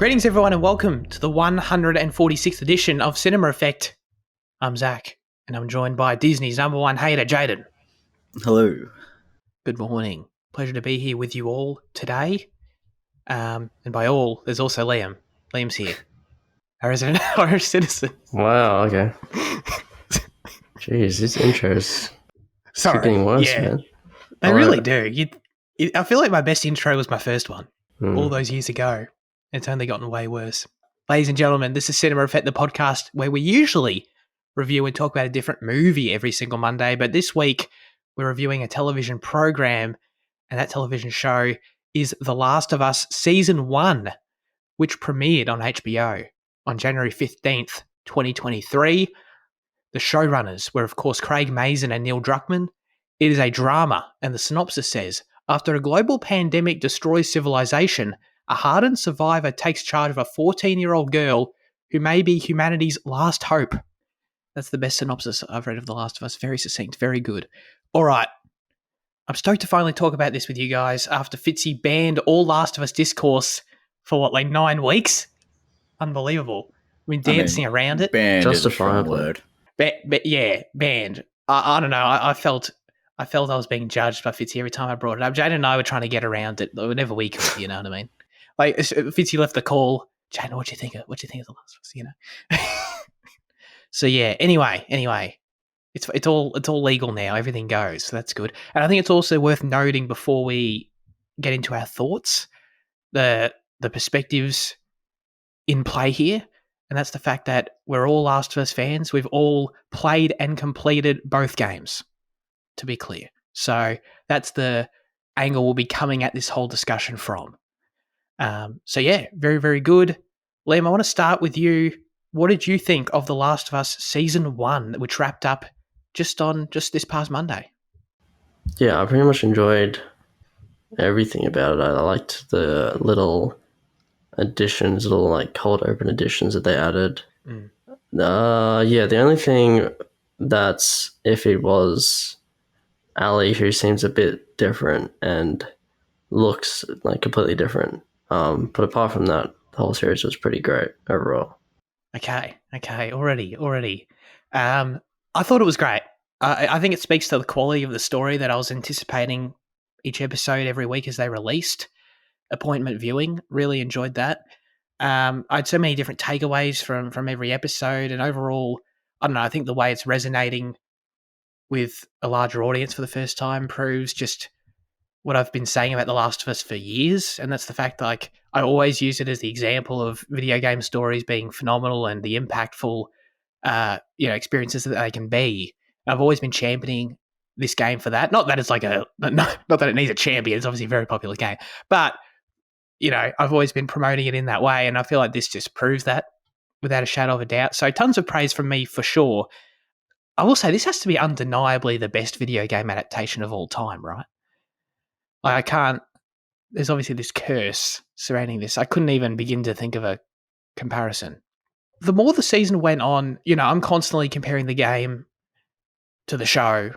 Greetings, everyone, and welcome to the 146th edition of Cinema Effect. I'm Zach, and I'm joined by Disney's number one hater, Jaden. Hello. Good morning. Pleasure to be here with you all today. And by all, there's also Liam. Liam's here. Our resident Irish citizen. Wow, okay. Jeez, these intros keep getting worse, man. They really do. I feel like my best intro was my first one all those years ago. It's only gotten way worse. Ladies and gentlemen, this is Cinema Effect, the podcast where we usually review and talk about a different movie every single Monday, but this week we're reviewing a television program, and that television show is The Last of Us Season 1, which premiered on HBO on January 15th, 2023. The showrunners were, of course, Craig Mazin and Neil Druckmann. It is a drama, and the synopsis says, after a global pandemic destroys civilization, a hardened survivor takes charge of a 14-year-old girl who may be humanity's last hope. That's the best synopsis I've read of The Last of Us. Very succinct, very good. All right. I'm stoked to finally talk about this with you guys after Fitzy banned all Last of Us discourse for, 9 weeks? Unbelievable. We've been dancing around it. Banned is a strong Justifiably. word. Banned. I don't know. I felt I was being judged by Fitzy every time I brought it up. Jaden and I were trying to get around it whenever we could, you know what I mean? Like, Fitzy left the call. Jaden, what do you think of The Last of Us, you know? So yeah, anyway, it's all legal now. Everything goes. So that's good. And I think it's also worth noting before we get into our thoughts, the perspectives in play here. And that's the fact that we're all Last of Us fans. We've all played and completed both games, to be clear. So that's the angle we'll be coming at this whole discussion from. So yeah, very, very good. Liam, I want to start with you. What did you think of The Last of Us Season 1, which wrapped up just this past Monday? Yeah, I pretty much enjoyed everything about it. I liked the little additions, little cold open additions that they added. The only thing that's iffy was Ellie, who seems a bit different and looks completely different. But apart from that, the whole series was pretty great overall. Okay, already. I thought it was great. I think it speaks to the quality of the story that I was anticipating each episode every week as they released. Appointment viewing, really enjoyed that. I had so many different takeaways from every episode, and overall, I don't know, I think the way it's resonating with a larger audience for the first time proves just what I've been saying about The Last of Us for years, and that's the fact that I always use it as the example of video game stories being phenomenal and the impactful experiences that they can be. I've always been championing this game for that. Not that it's not that it needs a champion. It's obviously a very popular game, but I've always been promoting it in that way, and I feel like this just proves that without a shadow of a doubt. So tons of praise from me for sure. I will say this has to be undeniably the best video game adaptation of all time, right? There's obviously this curse surrounding this. I couldn't even begin to think of a comparison. The more the season went on, I'm constantly comparing the game to the show.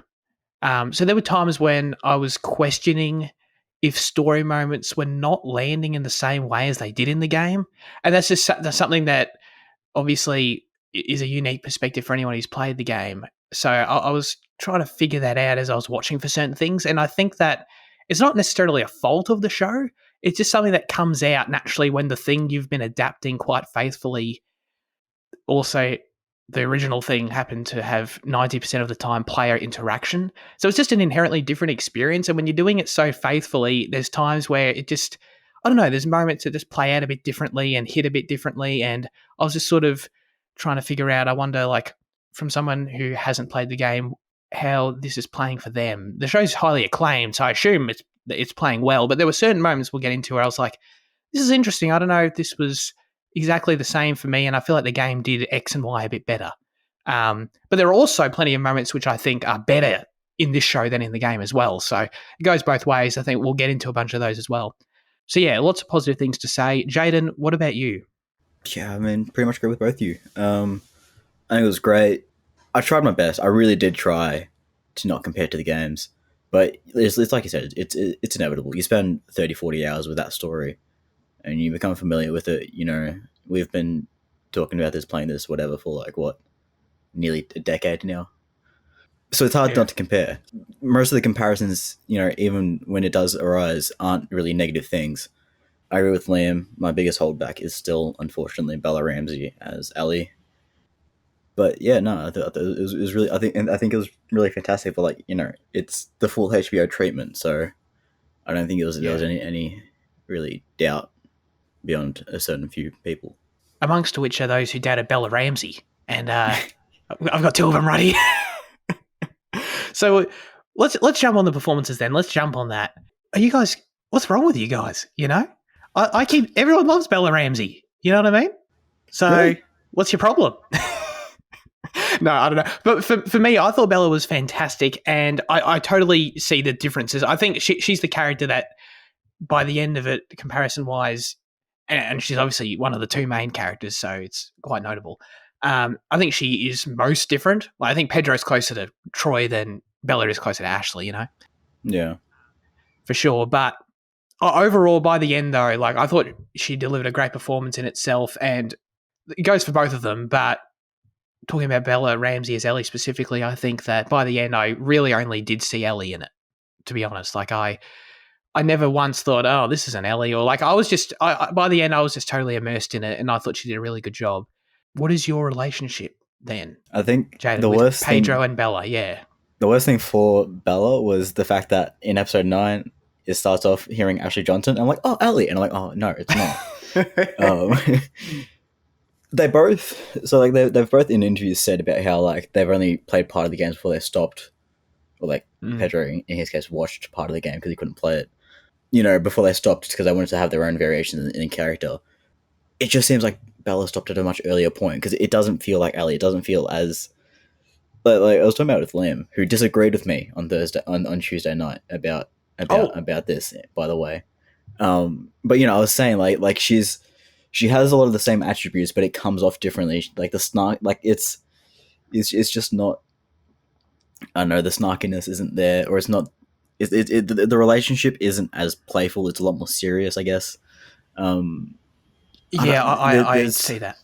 So there were times when I was questioning if story moments were not landing in the same way as they did in the game. And that's something that obviously is a unique perspective for anyone who's played the game. So I was trying to figure that out as I was watching for certain things. And I think that it's not necessarily a fault of the show. It's just something that comes out naturally when the thing you've been adapting quite faithfully, also the original thing happened to have 90% of the time player interaction. So it's just an inherently different experience. And when you're doing it so faithfully, there's times where it just, I don't know, there's moments that just play out a bit differently and hit a bit differently. And I was just sort of trying to figure out, I wonder, from someone who hasn't played the game, how this is playing for them. The show's highly acclaimed, so I assume it's playing well, but there were certain moments we'll get into where I was like, this is interesting. I don't know if this was exactly the same for me, and I feel like the game did X and Y a bit better. But there are also plenty of moments which I think are better in this show than in the game as well. So it goes both ways. I think we'll get into a bunch of those as well. So yeah, lots of positive things to say. Jaden, what about you? Yeah, pretty much agree with both of you. I think it was great. I tried my best. I really did try to not compare to the games. But it's like you said, it's inevitable. You spend 30, 40 hours with that story, and you become familiar with it. We've been talking about this, playing this, whatever, for like what, nearly a decade now. So it's hard not to compare. Most of the comparisons, even when it does arise, aren't really negative things. I agree with Liam. My biggest holdback is still, unfortunately, Bella Ramsey as Ellie. But yeah, no, I thought it was really. I think it was really fantastic. But it's the full HBO treatment, so I don't think there was any really doubt beyond a certain few people. Amongst which are those who doubted Bella Ramsey, and I've got two of them right here. So let's jump on the performances then. Let's jump on that. Are you guys? What's wrong with you guys? I keep everyone loves Bella Ramsey. You know what I mean? So Really? What's your problem? No, I don't know. But for me, I thought Bella was fantastic, and I totally see the differences. I think she's the character that, by the end of it, comparison-wise, and she's obviously one of the two main characters, so it's quite notable. I think she is most different. Like, I think Pedro's closer to Troy than Bella is closer to Ashley, Yeah. for sure. But overall, by the end, though, I thought she delivered a great performance in itself, and it goes for both of them, but talking about Bella Ramsey as Ellie specifically, I think that by the end, I really only did see Ellie in it, to be honest. I never once thought, oh, this is an Ellie, or I was just, by the end, I was just totally immersed in it, and I thought she did a really good job. What is your relationship then, I think Jaden, with Pedro and Bella? Yeah. The worst thing for Bella was the fact that in episode 9, it starts off hearing Ashley Johnson, and I'm like, oh, Ellie, and I'm like, oh, no, it's not. They've both in interviews said about how they've only played part of the games before they stopped, or Pedro in his case watched part of the game because he couldn't play it, before they stopped, because they wanted to have their own variations in character. It just seems like Bella stopped at a much earlier point, because it doesn't feel like Ellie. It doesn't feel as I was talking about with Liam, who disagreed with me on Tuesday night about this, by the way. But I was saying she has a lot of the same attributes, but it comes off differently. The snark, it's just not. I don't know, the snarkiness isn't there, or it's not. The relationship isn't as playful. It's a lot more serious, I guess. I see that.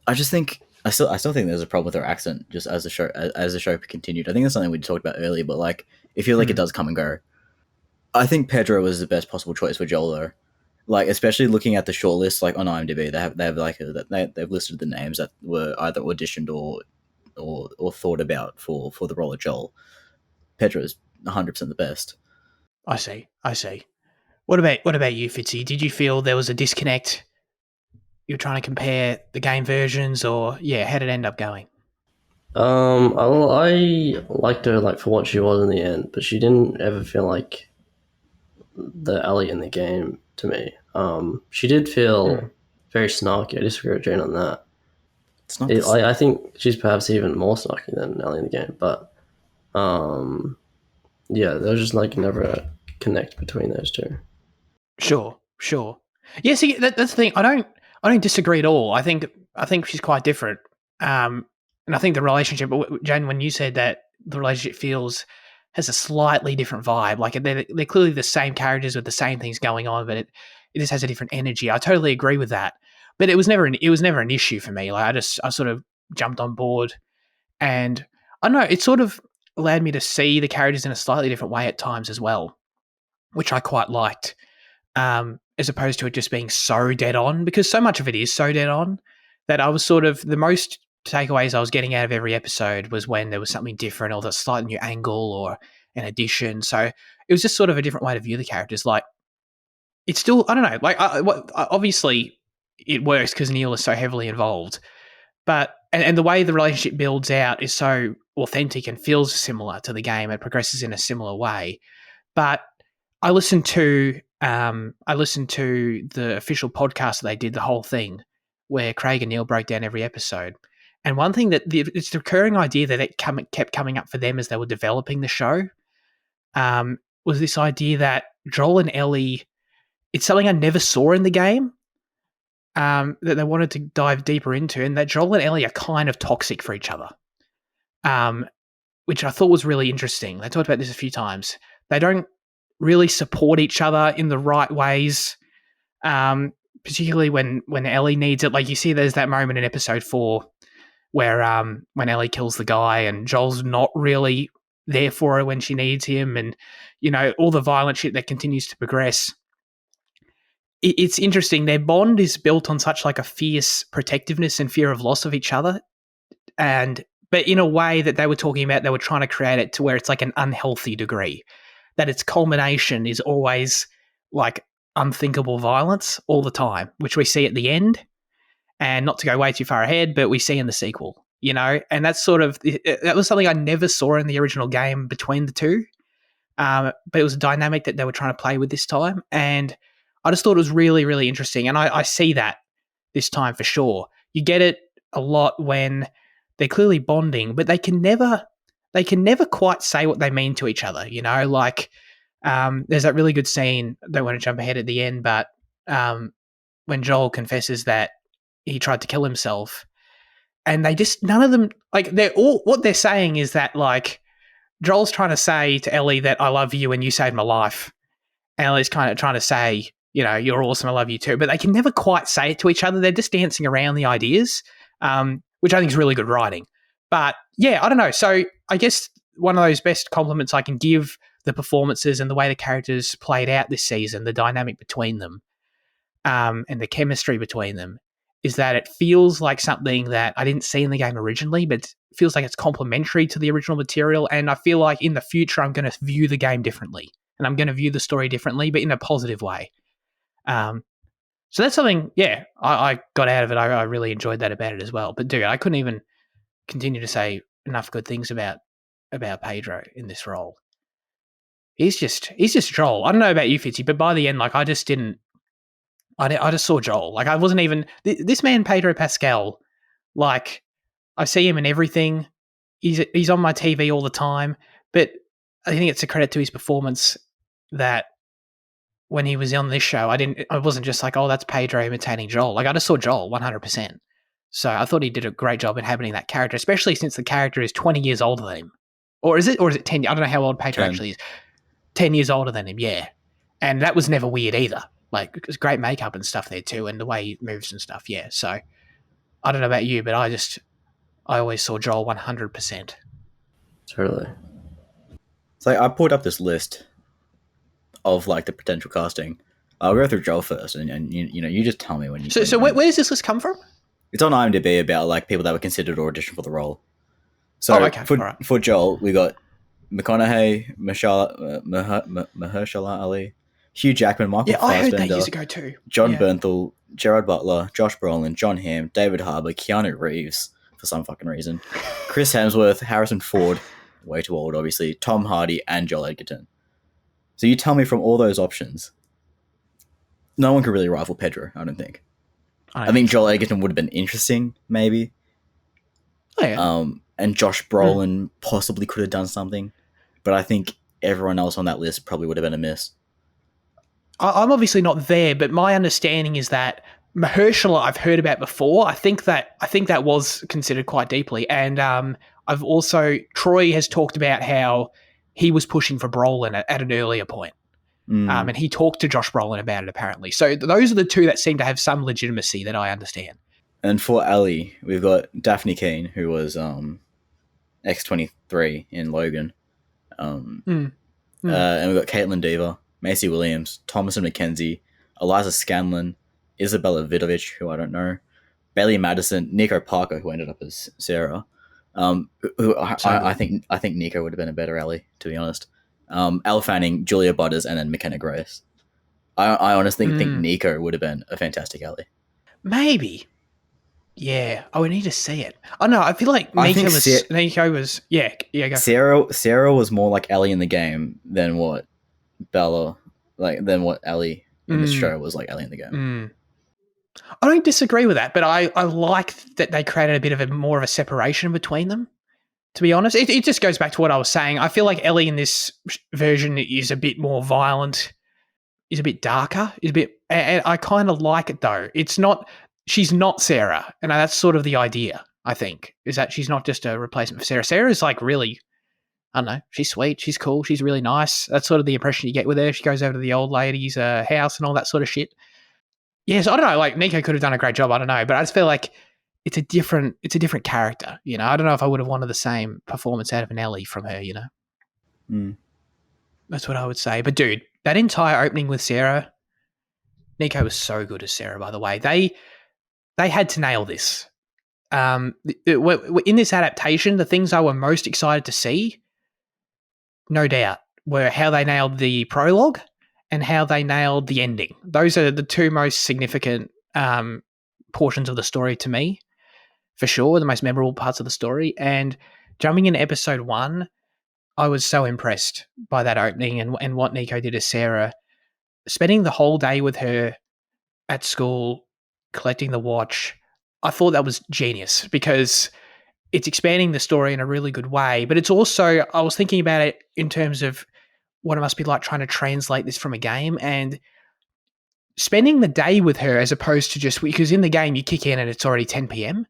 I just think I still think there's a problem with her accent, just as the show continued. I think that's something we talked about earlier, but it feels like it does come and go. I think Pedro was the best possible choice for Joel, though. Especially looking at the shortlist, on IMDb, they've listed the names that were either auditioned or thought about for the role of Joel. Pedro's 100% the best. I see. What about you, Fitzy? Did you feel there was a disconnect? You were trying to compare the game versions, or how did it end up going? I liked her for what she was in the end, but she didn't ever feel like the Ellie in the game to me. She did feel very snarky. I disagree with Jane on that. It's not. I think she's perhaps even more snarky than Ellie in the game, but there's just never a connect between those two. Sure. Yeah, see, that's the thing. I don't disagree at all. I think she's quite different. And I think the relationship, Jane, when you said that the relationship has a slightly different vibe. They're clearly the same characters with the same things going on, but it just has a different energy. I totally agree with that. But it was never an issue for me. I sort of jumped on board, and I don't know, it sort of allowed me to see the characters in a slightly different way at times as well, which I quite liked. As opposed to it just being so dead on, because so much of it is so dead on that I was sort of, the most takeaways I was getting out of every episode was when there was something different, or the slight new angle, or an addition. So it was just sort of a different way to view the characters. It's still, I don't know, obviously it works because Neil is so heavily involved, but and the way the relationship builds out is so authentic and feels similar to the game. It progresses in a similar way. But I listened to the official podcast that they did, the whole thing, where Craig and Neil broke down every episode. And one thing it's the recurring idea that kept coming up for them as they were developing the show, was this idea that Joel and Ellie, it's something I never saw in the game, that they wanted to dive deeper into, and that Joel and Ellie are kind of toxic for each other, which I thought was really interesting. They talked about this a few times. They don't really support each other in the right ways. particularly when Ellie needs it. Like you see, there's that moment in episode 4 where when Ellie kills the guy and Joel's not really there for her when she needs him, and all the violent shit that continues to progress. It's interesting. Their bond is built on such like a fierce protectiveness and fear of loss of each other, but in a way that they were talking about, they were trying to create it to where it's like an unhealthy degree, that its culmination is always like unthinkable violence all the time, which we see at the end. And not to go way too far ahead, but we see in the sequel, and that's that was something I never saw in the original game between the two. But it was a dynamic that they were trying to play with this time. And I just thought it was really, really interesting. And I see that this time for sure. You get it a lot when they're clearly bonding, but they can never quite say what they mean to each other, like there's that really good scene. Don't want to jump ahead at the end, but when Joel confesses that he tried to kill himself, and none of them, like, they're all, what they're saying is that, like, Joel's trying to say to Ellie that I love you and you saved my life. And Ellie's kind of trying to say, you're awesome, I love you too. But they can never quite say it to each other. They're just dancing around the ideas, which I think is really good writing. But yeah, I don't know. So I guess one of those best compliments I can give the performances and the way the characters played out this season, the dynamic between them, and the chemistry between them, is that it feels like something that I didn't see in the game originally, but it feels like it's complementary to the original material. And I feel like in the future, I'm going to view the game differently, and I'm going to view the story differently, but in a positive way. So that's something, yeah, I got out of it. I really enjoyed that about it as well. But dude, I couldn't even continue to say enough good things about Pedro in this role. He's just Joel. I don't know about you, Fitzy, but by the end, like, I just saw Joel. Like, I wasn't even this man, Pedro Pascal. Like, I see him in everything. He's on my TV all the time. But I think it's a credit to his performance that when he was on this show, I wasn't just like, oh, that's Pedro imitating Joel. Like, I just saw Joel 100%. So I thought he did a great job inhabiting that character, especially since the character is 20 years older than him. Or is it 10? I don't know how old Pedro actually is. 10 years older than him, yeah. And that was never weird either. Like, it's great makeup and stuff there too, and the way he moves and stuff, yeah. So I don't know about you, but I always saw Joel 100%. Totally. So I pulled up this list of like the potential casting. I'll go through Joel first, and you just tell me when you. So where does this list come from? It's on IMDb about like people that were considered or auditioned for the role. So for Joel, we got McConaughey, Mahershala Ali, Hugh Jackman, Michael Fassbender, I heard that years ago too. John Bernthal, Gerard Butler, Josh Brolin, John Hamm, David Harbour, Keanu Reeves for some fucking reason, Chris Hemsworth, Harrison Ford, way too old obviously, Tom Hardy, and Joel Edgerton. So you tell me, from all those options, no one could really rival Pedro, I don't think. I think Joel Edgerton would have been interesting, maybe. Oh, yeah. And Josh Brolin possibly could have done something, but I think everyone else on that list probably would have been a miss. I'm obviously not there, but my understanding is that Mahershala I've heard about before. I think that was considered quite deeply, and I've also, Troy has talked about how he was pushing for Brolin at an earlier point. And he talked to Josh Brolin about it, apparently. So those are the two that seem to have some legitimacy that I understand. And for Ellie, we've got Daphne Keane, who was X-23 in Logan. And we've got Caitlin Dever, Macy Williams, Thomasin McKenzie, Eliza Scanlon, Isabella Vidovich, who I don't know, Bailey Madison, Nico Parker, who ended up as Sarah. I think Nico would have been a better Ellie, to be honest. Elle Fanning, Julia Butters, and then McKenna Grace. I honestly think Nico would have been a fantastic Ellie. Maybe. Yeah. I would need to see it. Oh, no, I feel like Nico was... Yeah, go. Sarah was more like Ellie in the game than what Ellie in the show was like Ellie in the game. I don't disagree with that, but I like that they created a bit of more of a separation between them. To be honest, it just goes back to what I was saying. I feel like Ellie in this version is a bit more violent, is a bit darker, and I kind of like it though. She's not Sarah, and that's sort of the idea, I think, is that she's not just a replacement for Sarah. Sarah is like really, I don't know, she's sweet, she's cool, she's really nice. That's sort of the impression you get with her. She goes over to the old lady's house and all that sort of shit. Yes, I don't know. Like Nico could have done a great job. I don't know, but I just feel like it's a different character. You know, I don't know if I would have wanted the same performance out of an Ellie from her. You know, Mm. that's what I would say. But dude, that entire opening with Sarah, Nico was so good as Sarah. By the way, they had to nail this. In this adaptation, the things I were most excited to see, no doubt, were how they nailed the prologue and how they nailed the ending. Those are the two most significant portions of the story to me, for sure, the most memorable parts of the story. And jumping into episode 1, I was so impressed by that opening and what Nico did as Sarah. Spending the whole day with her at school, collecting the watch, I thought that was genius because it's expanding the story in a really good way. But it's also, I was thinking about it in terms of what it must be like trying to translate this from a game, and spending the day with her as opposed to just, because in the game you kick in and it's already 10 p.m.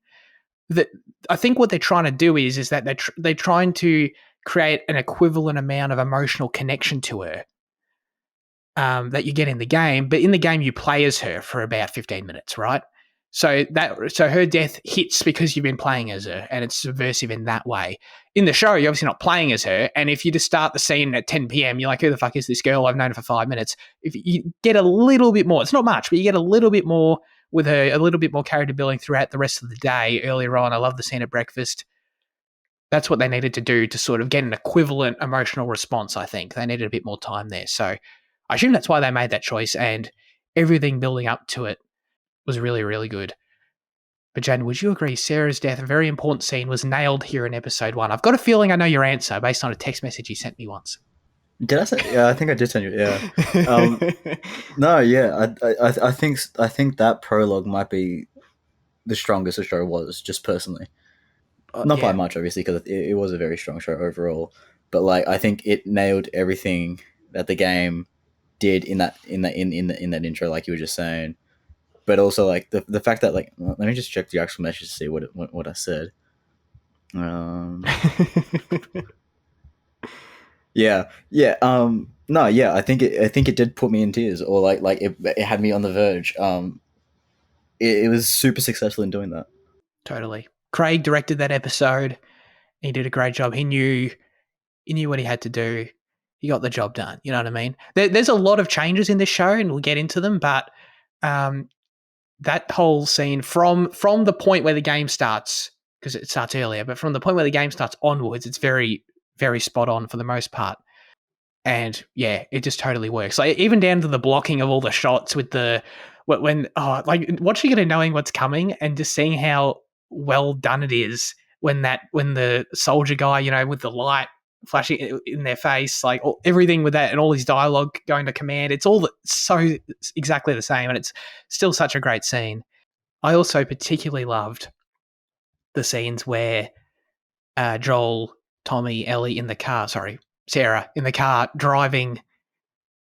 That I think what they're trying to do is that they're trying to create an equivalent amount of emotional connection to her that you get in the game. But in the game, you play as her for about 15 minutes, right? So her death hits because you've been playing as her, and it's subversive in that way. In the show, you're obviously not playing as her, and if you just start the scene at 10 p.m., you're like, who the fuck is this girl? I've known her for 5 minutes. If you get a little bit more, it's not much, but you get a little bit more with her, a little bit more character building throughout the rest of the day. Earlier on, I love the scene at breakfast. That's what they needed to do to sort of get an equivalent emotional response, I think. They needed a bit more time there. So I assume that's why they made that choice, and everything building up to it was really, really good. But Jen, would you agree Sarah's death, a very important scene, was nailed here in episode 1? I've got a feeling I know your answer based on a text message you sent me once. Did I say? Yeah, I think I did send you. Yeah. No, yeah. I think that prologue might be the strongest the show was, just personally. Not by much, obviously, because it was a very strong show overall. But like, I think it nailed everything that the game did in that intro, like you were just saying. But also like the fact that, like, let me just check the actual message to see what I said. Yeah. No, yeah, I think it did put me in tears, or like it had me on the verge. It was super successful in doing that. Totally. Craig directed that episode. He did a great job. He knew what he had to do. He got the job done. You know what I mean? There's a lot of changes in this show, and we'll get into them. But that whole scene from the point where the game starts, because it starts earlier, but from the point where the game starts onwards, it's very, very spot on for the most part. And yeah, it just totally works. Like even down to the blocking of all the shots with the like watching it and knowing what's coming, and just seeing how well done it is when the soldier guy, you know, with the light flashing in their face, like everything with that and all his dialogue going to command, it's all so exactly the same, and it's still such a great scene. I also particularly loved the scenes where Joel, Tommy, Ellie in the car, Sarah in the car driving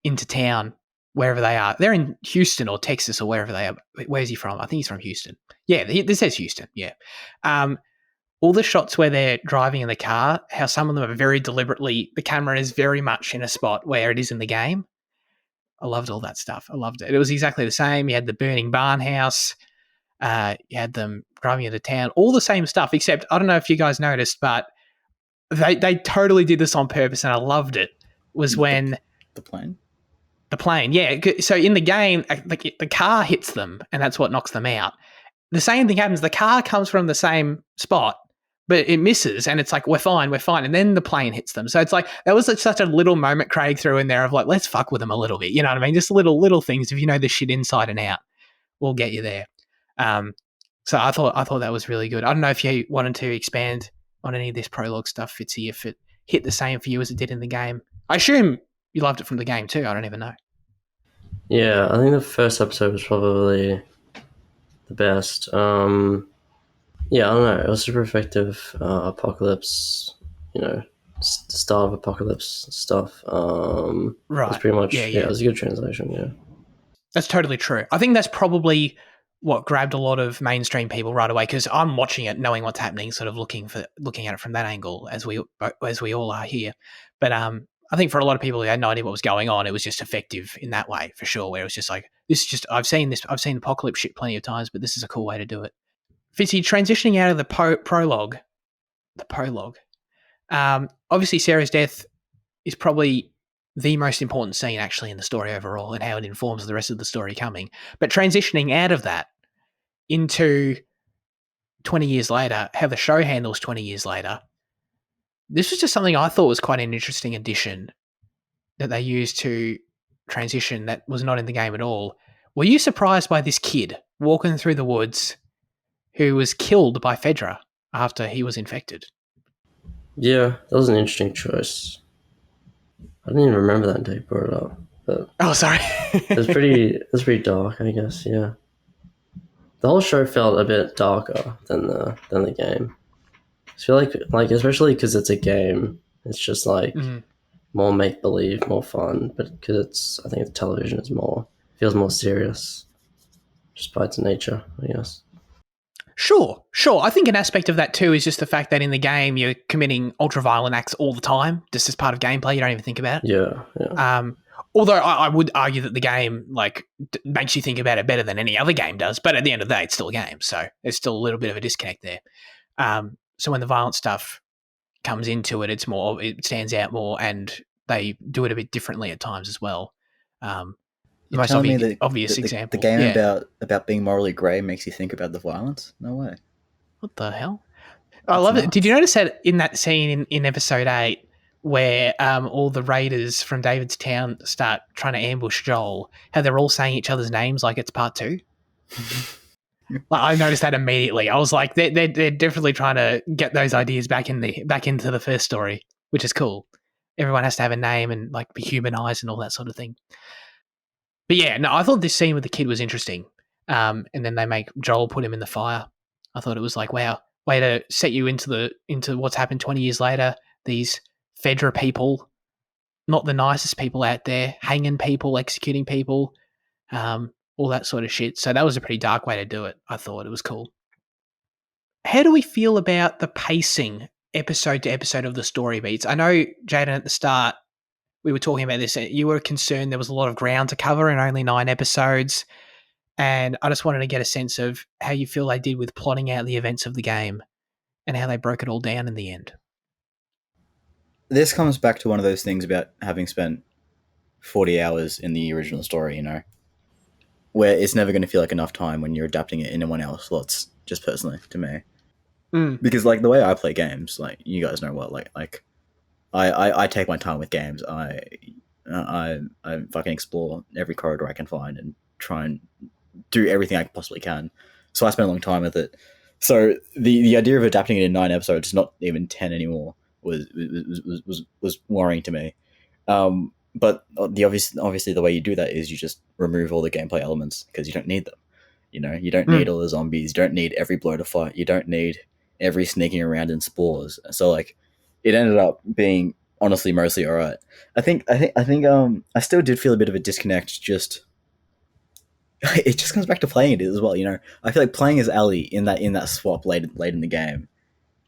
into town, wherever they are. They're in Houston or Texas or wherever they are. Where's he from? I think he's from Houston. Yeah, this says Houston. Yeah. All the shots where they're driving in the car, how some of them are very deliberately, the camera is very much in a spot where it is in the game. I loved all that stuff. I loved it. It was exactly the same. You had the burning barn house. You had them driving into town. All the same stuff, except I don't know if you guys noticed, but they totally did this on purpose, and I loved it. Was when the plane. The plane, yeah. So in the game, the car hits them, and that's what knocks them out. The same thing happens. The car comes from the same spot, but it misses, and it's like, we're fine. And then the plane hits them. So it's like, that was such a little moment Craig threw in there of like, let's fuck with them a little bit. You know what I mean? Just little things. If you know this shit inside and out, we'll get you there. So I thought that was really good. I don't know if you wanted to expand on any of this prologue stuff, Fitzy, if it hit the same for you as it did in the game. I assume you loved it from the game too. I don't even know. Yeah, I think the first episode was probably the best. Yeah, I don't know. It was super effective. Apocalypse, the start of apocalypse stuff. Right. It was pretty much, yeah, it was a good translation, yeah. That's totally true. I think that's probably what grabbed a lot of mainstream people right away, because I'm watching it knowing what's happening, sort of looking at it from that angle, as we all are here. But I think for a lot of people who had no idea what was going on, it was just effective in that way, for sure, where it was just like, this is just, I've seen apocalypse shit plenty of times, but this is a cool way to do it. Fitzy, transitioning out of the prologue, obviously Sarah's death is probably the most important scene actually in the story overall and how it informs the rest of the story coming. But transitioning out of that into 20 years later, how the show handles 20 years later, this was just something I thought was quite an interesting addition that they used to transition that was not in the game at all. Were you surprised by this kid walking through the woods who was killed by Fedra after he was infected? Yeah, that was an interesting choice. I didn't even remember that until you brought it up. But oh, sorry. It's pretty dark, I guess. Yeah, the whole show felt a bit darker than the game. I feel like especially because it's a game, it's just like more make believe, more fun. But because I think the television is feels more serious, just by its nature, I guess. Sure. I think an aspect of that too is just the fact that in the game you're committing ultra-violent acts all the time, just as part of gameplay. You don't even think about it. Yeah. Although I would argue that the game makes you think about it better than any other game does, but at the end of the day, it's still a game, so there's still a little bit of a disconnect there. So when the violent stuff comes into it, it stands out more, and they do it a bit differently at times as well. You're telling me the obvious example. The game about being morally grey makes you think about the violence? No way. What the hell? I love it. Did you notice that in that scene in episode 8 where all the raiders from David's town start trying to ambush Joel, how they're all saying each other's names like it's part 2? I noticed that immediately. I was like, they're definitely trying to get those ideas back into the first story, which is cool. Everyone has to have a name and like be humanized and all that sort of thing. But yeah, no, I thought this scene with the kid was interesting. And then they make Joel put him in the fire. I thought it was like, wow, way to set you into what's happened 20 years later. These Fedra people, not the nicest people out there, hanging people, executing people, all that sort of shit. So that was a pretty dark way to do it. I thought it was cool. How do we feel about the pacing episode to episode of the story beats? I know, Jaden, at the start, we were talking about this. You were concerned there was a lot of ground to cover in only 9 episodes. And I just wanted to get a sense of how you feel they did with plotting out the events of the game and how they broke it all down in the end. This comes back to one of those things about having spent 40 hours in the original story, where it's never going to feel like enough time when you're adapting it into one hour slots, just personally, to me. Because, like, the way I play games, like, you guys know what, like I take my time with games. I fucking explore every corridor I can find and try and do everything I possibly can. So I spend a long time with it. So the idea of adapting it in 9 episodes, not even 10 anymore, was worrying to me. But obviously the way you do that is you just remove all the gameplay elements because you don't need them. You don't need all the zombies. You don't need every blow to fight. You don't need every sneaking around in spores. So like, it ended up being honestly mostly all right. I think I still did feel a bit of a disconnect. Just it just comes back to playing it as well. I feel like playing as Ellie in that swap late in the game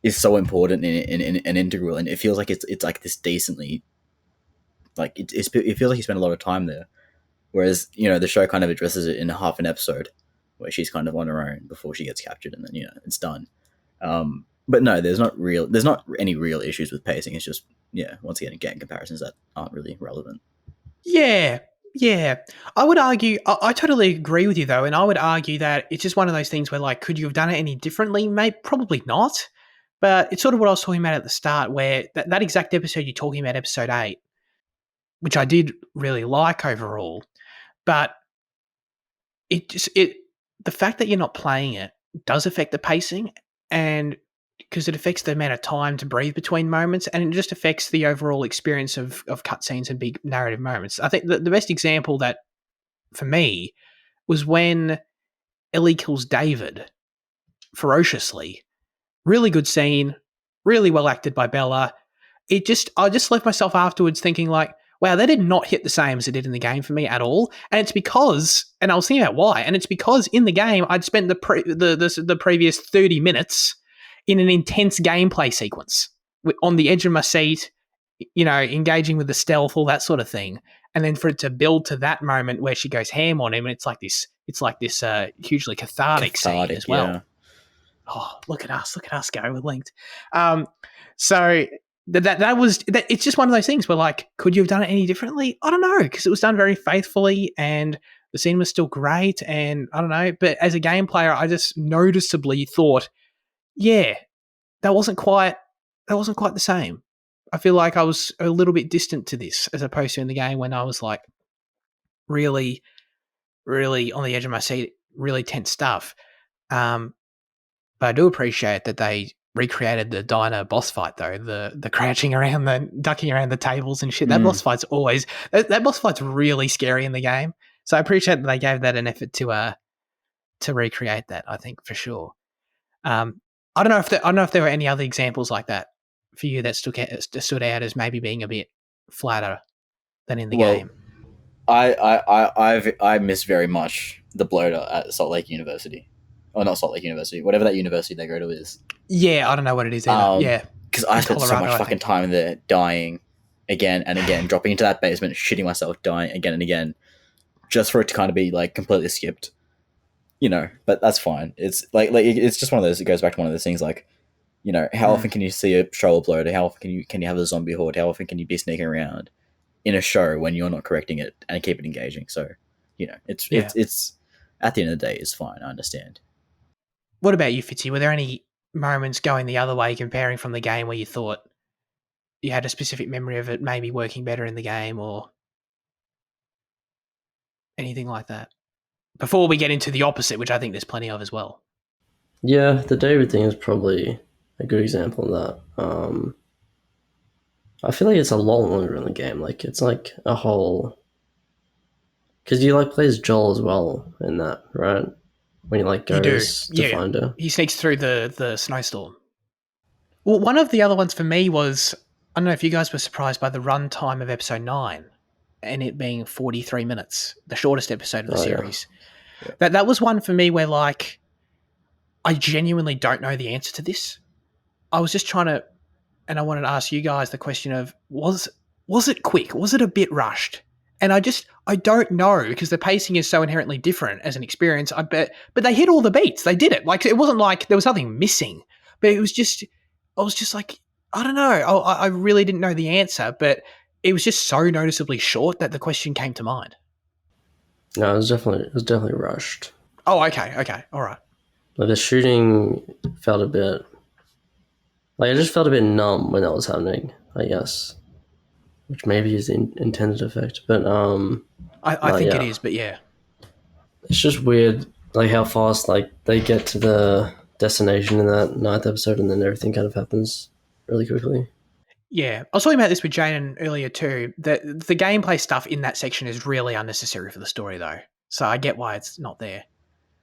is so important and integral, and it feels like it's like this decently, like it feels like you spend a lot of time there. Whereas the show kind of addresses it in half an episode, where she's kind of on her own before she gets captured, and then it's done. But no, there's not any real issues with pacing. It's just once again game comparisons that aren't really relevant. Yeah. I would argue, I totally agree with you though, and I would argue that it's just one of those things where, like, could you have done it any differently? Maybe, probably not. But it's sort of what I was talking about at the start, where that exact episode you're talking about, episode 8, which I did really like overall, but the fact that you're not playing it does affect the pacing, and because it affects the amount of time to breathe between moments, and it just affects the overall experience of cutscenes and big narrative moments. I think the best example that, for me, was when Ellie kills David ferociously. Really good scene, really well acted by Bella. I just left myself afterwards thinking like, wow, that did not hit the same as it did in the game for me at all. And it's because, and I was thinking about why, and it's because in the game I'd spent the previous 30 minutes in an intense gameplay sequence on the edge of my seat, engaging with the stealth, all that sort of thing, and then for it to build to that moment where she goes ham on him, and it's like this hugely cathartic scene as well. Yeah. Oh, look at us go, we're linked. So that was it's just one of those things where, like, could you have done it any differently? I don't know, because it was done very faithfully and the scene was still great, and I don't know, but as a game player, I just noticeably thought, yeah, that wasn't quite the same. I feel like I was a little bit distant to this, as opposed to in the game when I was like really, really on the edge of my seat, really tense stuff. But I do appreciate that they recreated the diner boss fight, though. The crouching around, the ducking around the tables and shit. That boss fight's that boss fight's really scary in the game. So I appreciate that they gave that an effort to recreate that. I think for sure. I don't know if there were any other examples like that for you that stood out as maybe being a bit flatter than in the game. I miss very much the bloater at Salt Lake University. Or not Salt Lake University, whatever that university they go to is. Yeah, I don't know what it is either. Yeah. Because I spent so much fucking time there dying again and again, dropping into that basement, shitting myself, dying again and again, just for it to kind of be like completely skipped. But that's fine. It's like it's just one of those, it goes back to one of those things like, how often can you see a show bloater? How often can you have a zombie horde? How often can you be sneaking around in a show when you're not correcting it and keep it engaging? So, it's at the end of the day, it's fine. I understand. What about you, Fitzy? Were there any moments going the other way, comparing from the game, where you thought you had a specific memory of it maybe working better in the game, or anything like that? Before we get into the opposite, which I think there's plenty of as well. Yeah, the David thing is probably a good example of that. I feel like it's a lot longer in the game. Like, it's like a whole... Because you, like, play as Joel as well in that, right? When you, like, goes to find her. He sneaks through the snowstorm. Well, one of the other ones for me was... I don't know if you guys were surprised by the runtime of episode 9 and it being 43 minutes, the shortest episode of the series. Yeah. That was one for me where, like, I genuinely don't know the answer to this. I was just trying to... And I wanted to ask you guys the question of, was it quick? Was it a bit rushed? And I don't know, because the pacing is so inherently different as an experience. I bet, but they hit all the beats. They did it. Like, it wasn't like there was something missing, but I was just like, I don't know. I really didn't know the answer, but it was just so noticeably short that the question came to mind. No, it was definitely rushed. Oh, okay. All right. Like, the shooting felt a bit, like, I just felt a bit numb when that was happening, I guess. Which maybe is the intended effect, but I think it is, but yeah, it's just weird, like, how fast, like, they get to the destination in that 9th episode, and then everything kind of happens really quickly. Yeah, I was talking about this with Jane earlier too. The gameplay stuff in that section is really unnecessary for the story, though. So I get why it's not there.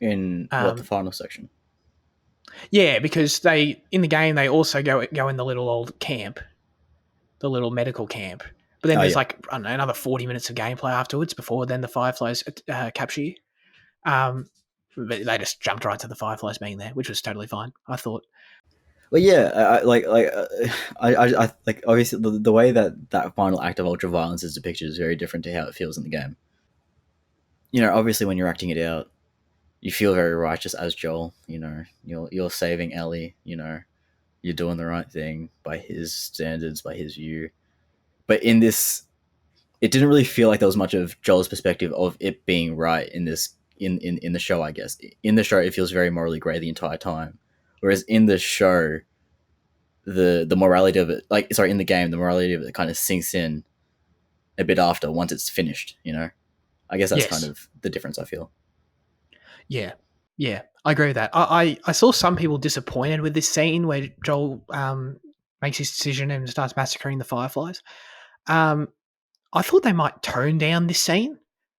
In the final section? Yeah, because in the game they also go in the little old camp, the little medical camp. But then there's like, I don't know, another 40 minutes of gameplay afterwards before then the Fireflies capture you. But they just jumped right to the Fireflies being there, which was totally fine, I thought. Well, yeah, I like, obviously the way that final act of ultra violence is depicted is very different to how it feels in the game. Obviously when you're acting it out, you feel very righteous as Joel. You're saving Ellie. You're doing the right thing by his standards, by his view. But in this, it didn't really feel like there was much of Joel's perspective of it being right in this in the show. I guess in the show it feels very morally grey the entire time, whereas in the show, the morality of it, in the game, the morality of it kind of sinks in a bit after, once it's finished. I guess that's kind of the difference I feel. Yeah, I agree with that. I saw some people disappointed with this scene where Joel makes his decision and starts massacring the Fireflies. I thought they might tone down this scene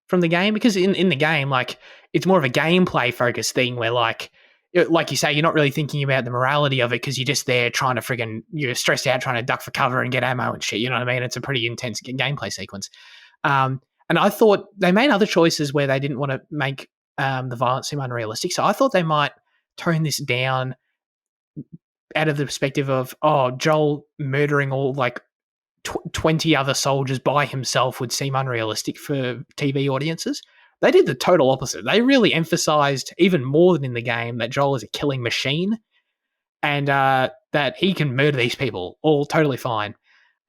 from the game, because in the game, like, it's more of a gameplay focused thing where, like you say, you're not really thinking about the morality of it because you're just there trying to you're stressed out trying to duck for cover and get ammo and shit. You know what I mean? It's a pretty intense gameplay sequence. And I thought they made other choices where they didn't want to make the violence seem unrealistic. So I thought they might tone this down out of the perspective of, Joel murdering all, like, 20 other soldiers by himself would seem unrealistic for TV audiences. They did the total opposite. They really emphasized, even more than in the game, that Joel is a killing machine and that he can murder these people all totally fine,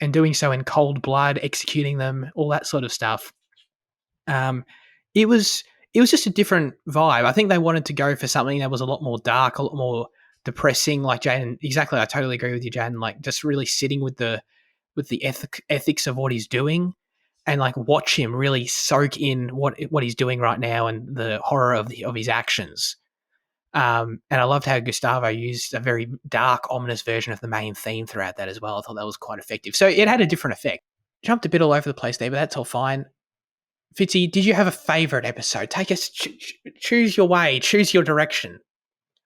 and doing so in cold blood, executing them, all that sort of stuff. It was just a different vibe. I think they wanted to go for something that was a lot more dark, a lot more depressing. Like Jaden, exactly. I totally agree with you, Jaden. Like just really sitting with the ethics of what he's doing, and like watch him really soak in what he's doing right now and the horror of his actions. And I loved how Gustavo used a very dark, ominous version of the main theme throughout that as well. I thought that was quite effective. So it had a different effect. Jumped a bit all over the place there, but that's all fine. Fitzy, did you have a favourite episode? Take us, choose your way, choose your direction.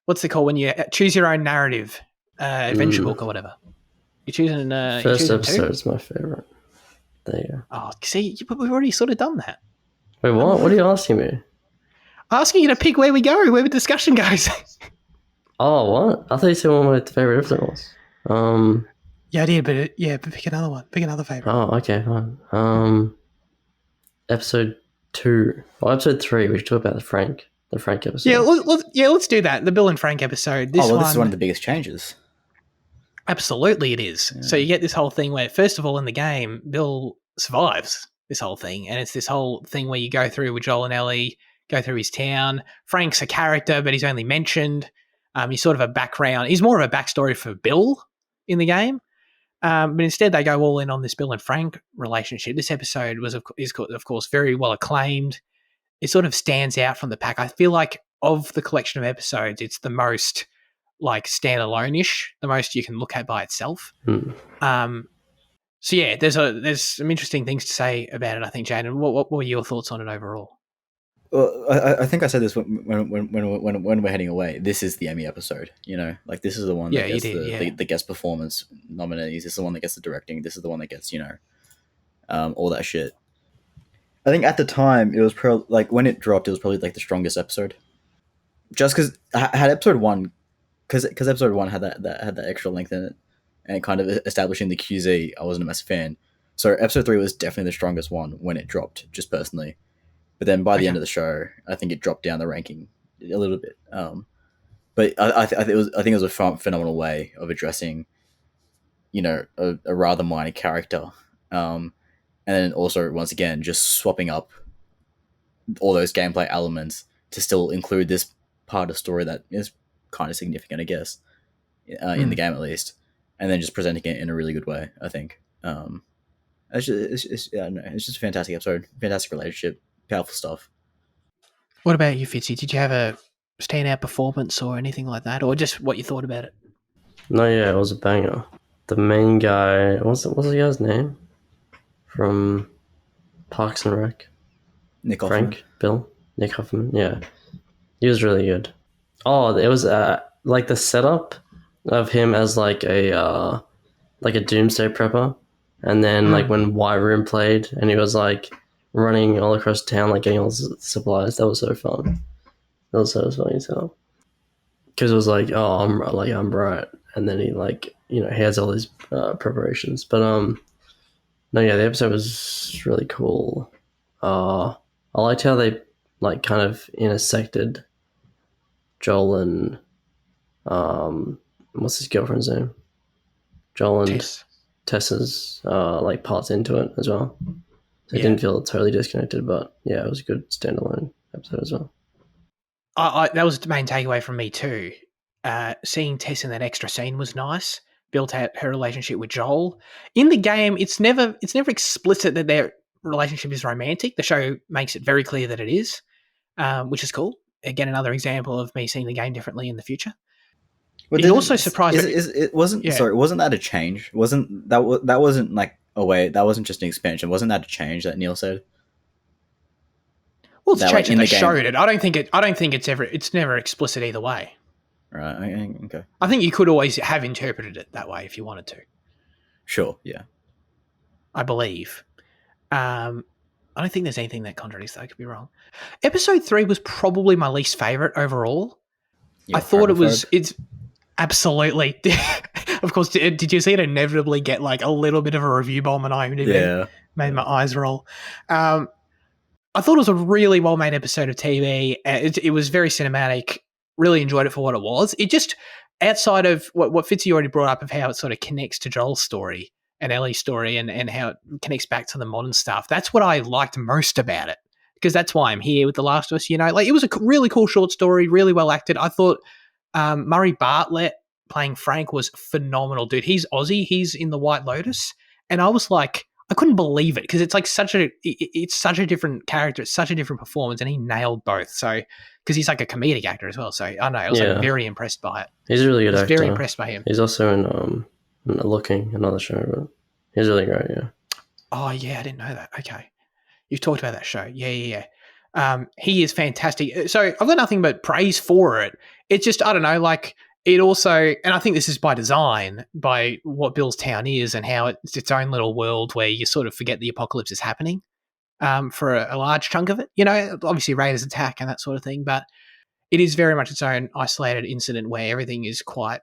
What's it called when you choose your own narrative, adventure book or whatever? You're choosing. First episode is my favourite. There you go. Oh, see, but we've already sort of done that. Wait, what? What are you asking me? I'm asking you to pick where we go, where the discussion goes. Oh, what? I thought you said what my favourite episode was. Yeah, I did, but pick another one. Pick another favourite. Oh, okay, fine. Episode 2. Well, episode 3, we should talk about the Frank episode. Yeah, let's do that. The Bill and Frank episode. This is one of the biggest changes. Absolutely, it is. Yeah. So you get this whole thing where, first of all, in the game, Bill survives this whole thing, and it's this whole thing where you go through with Joel and Ellie, go through his town. Frank's a character, but he's only mentioned. He's sort of a background. He's more of a backstory for Bill in the game. But instead, they go all in on this Bill and Frank relationship. This episode is of course very well acclaimed. It sort of stands out from the pack. I feel like of the collection of episodes, it's the most like standalone-ish, the most you can look at by itself. So yeah, there's some interesting things to say about it. I think, Jane. And what were your thoughts on it overall? Well, I think I said this when we're heading away. This is the Emmy episode, like this is the one that gets the guest performance nominees. This is the one that gets the directing. This is the one that gets, all that shit. I think at the time it was probably like when it dropped, it was probably like the strongest episode. Just because I had episode 1, because episode 1 had that extra length in it, and kind of establishing the QZ. I wasn't a massive fan, so episode 3 was definitely the strongest one when it dropped. Just personally. But then by the end of the show, I think it dropped down the ranking a little bit. But I think it was a phenomenal way of addressing, a rather minor character, and then also once again just swapping up all those gameplay elements to still include this part of the story that is kind of significant, I guess, in the game at least, and then just presenting it in a really good way. I think it's just a fantastic episode, fantastic relationship. Powerful stuff. What about you, Fitzy? Did you have a standout performance or anything like that, or just what you thought about it? No, yeah, it was a banger. The main guy, what's the guy's name from Parks and Rec? Nick Frank, Offerman. Bill, Nick Offerman. Yeah, he was really good. Oh, it was like the setup of him as like a doomsday prepper, and then like when White Room played, and he was like running all across town, like getting all the supplies. That was so fun. That was so funny setup. Because it was like, oh, I'm right, and then he he has all these preparations. But no, yeah, the episode was really cool. I liked how they like kind of intersected Joel and what's his girlfriend's name? Joel and Tessa's like parts into it as well. So it didn't feel totally disconnected, but yeah, it was a good standalone episode as well. That was the main takeaway from me too. Seeing Tess in that extra scene was nice. Built out her relationship with Joel. In the game, it's never explicit that their relationship is romantic. The show makes it very clear that it is, which is cool. Again, another example of me seeing the game differently in the future. It also surprised me. It wasn't. Yeah. Sorry, wasn't that a change? Wasn't like a way? That wasn't just an expansion. Wasn't that a change that Neil said? Well, it's a change that they showed it. I don't think it's never explicit either way. Right. Okay. I think you could always have interpreted it that way if you wanted to. Sure. Yeah. I believe. I don't think there's anything that contradicts that. I could be wrong. Episode 3 was probably my least favorite overall. I thought it's absolutely. Of course, did you see it inevitably get like a little bit of a review bomb on IMDb? Yeah. Made my eyes roll. I thought it was a really well-made episode of TV. It was very cinematic. Really enjoyed it for what it was. It just, outside of what Fitzy already brought up of how it sort of connects to Joel's story and Ellie's story and how it connects back to the modern stuff, that's what I liked most about it. Because that's why I'm here with The Last of Us, Like, it was a really cool short story, really well acted. I thought Murray Bartlett playing Frank was phenomenal, dude. He's Aussie. He's in The White Lotus. And I was like, I couldn't believe it because it's like it's such a different character. It's such a different performance, and he nailed both. So, because he's like a comedic actor as well. So, I don't know. I was like very impressed by it. He's a really good actor. Very impressed by him. He's also in Looking, another show, but he's really great, yeah. Oh, yeah, I didn't know that. Okay. You've talked about that show. Yeah. He is fantastic. So I've got nothing but praise for it. It's just, I don't know, like it also, and I think this is by design, by what Bill's Town is and how it's its own little world where you sort of forget the apocalypse is happening for a large chunk of it. Obviously Raiders attack and that sort of thing, but it is very much its own isolated incident where everything is quite,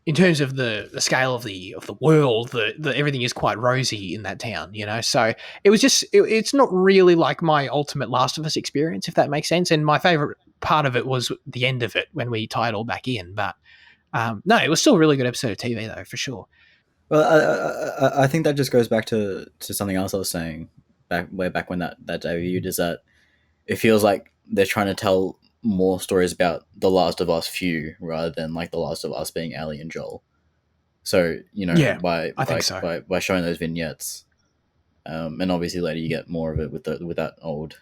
in terms of the scale of the world, the everything is quite rosy in that town, So it was just, it's not really like my ultimate Last of Us experience, if that makes sense. And my favorite part of it was the end of it when we tie it all back in. But no, it was still a really good episode of TV though, for sure. Well, I think that just goes back to something else I was saying back when that debuted, is that it feels like they're trying to tell more stories about the Last of Us few rather than like the Last of Us being Ellie and Joel. So by showing those vignettes, and obviously later you get more of it with that old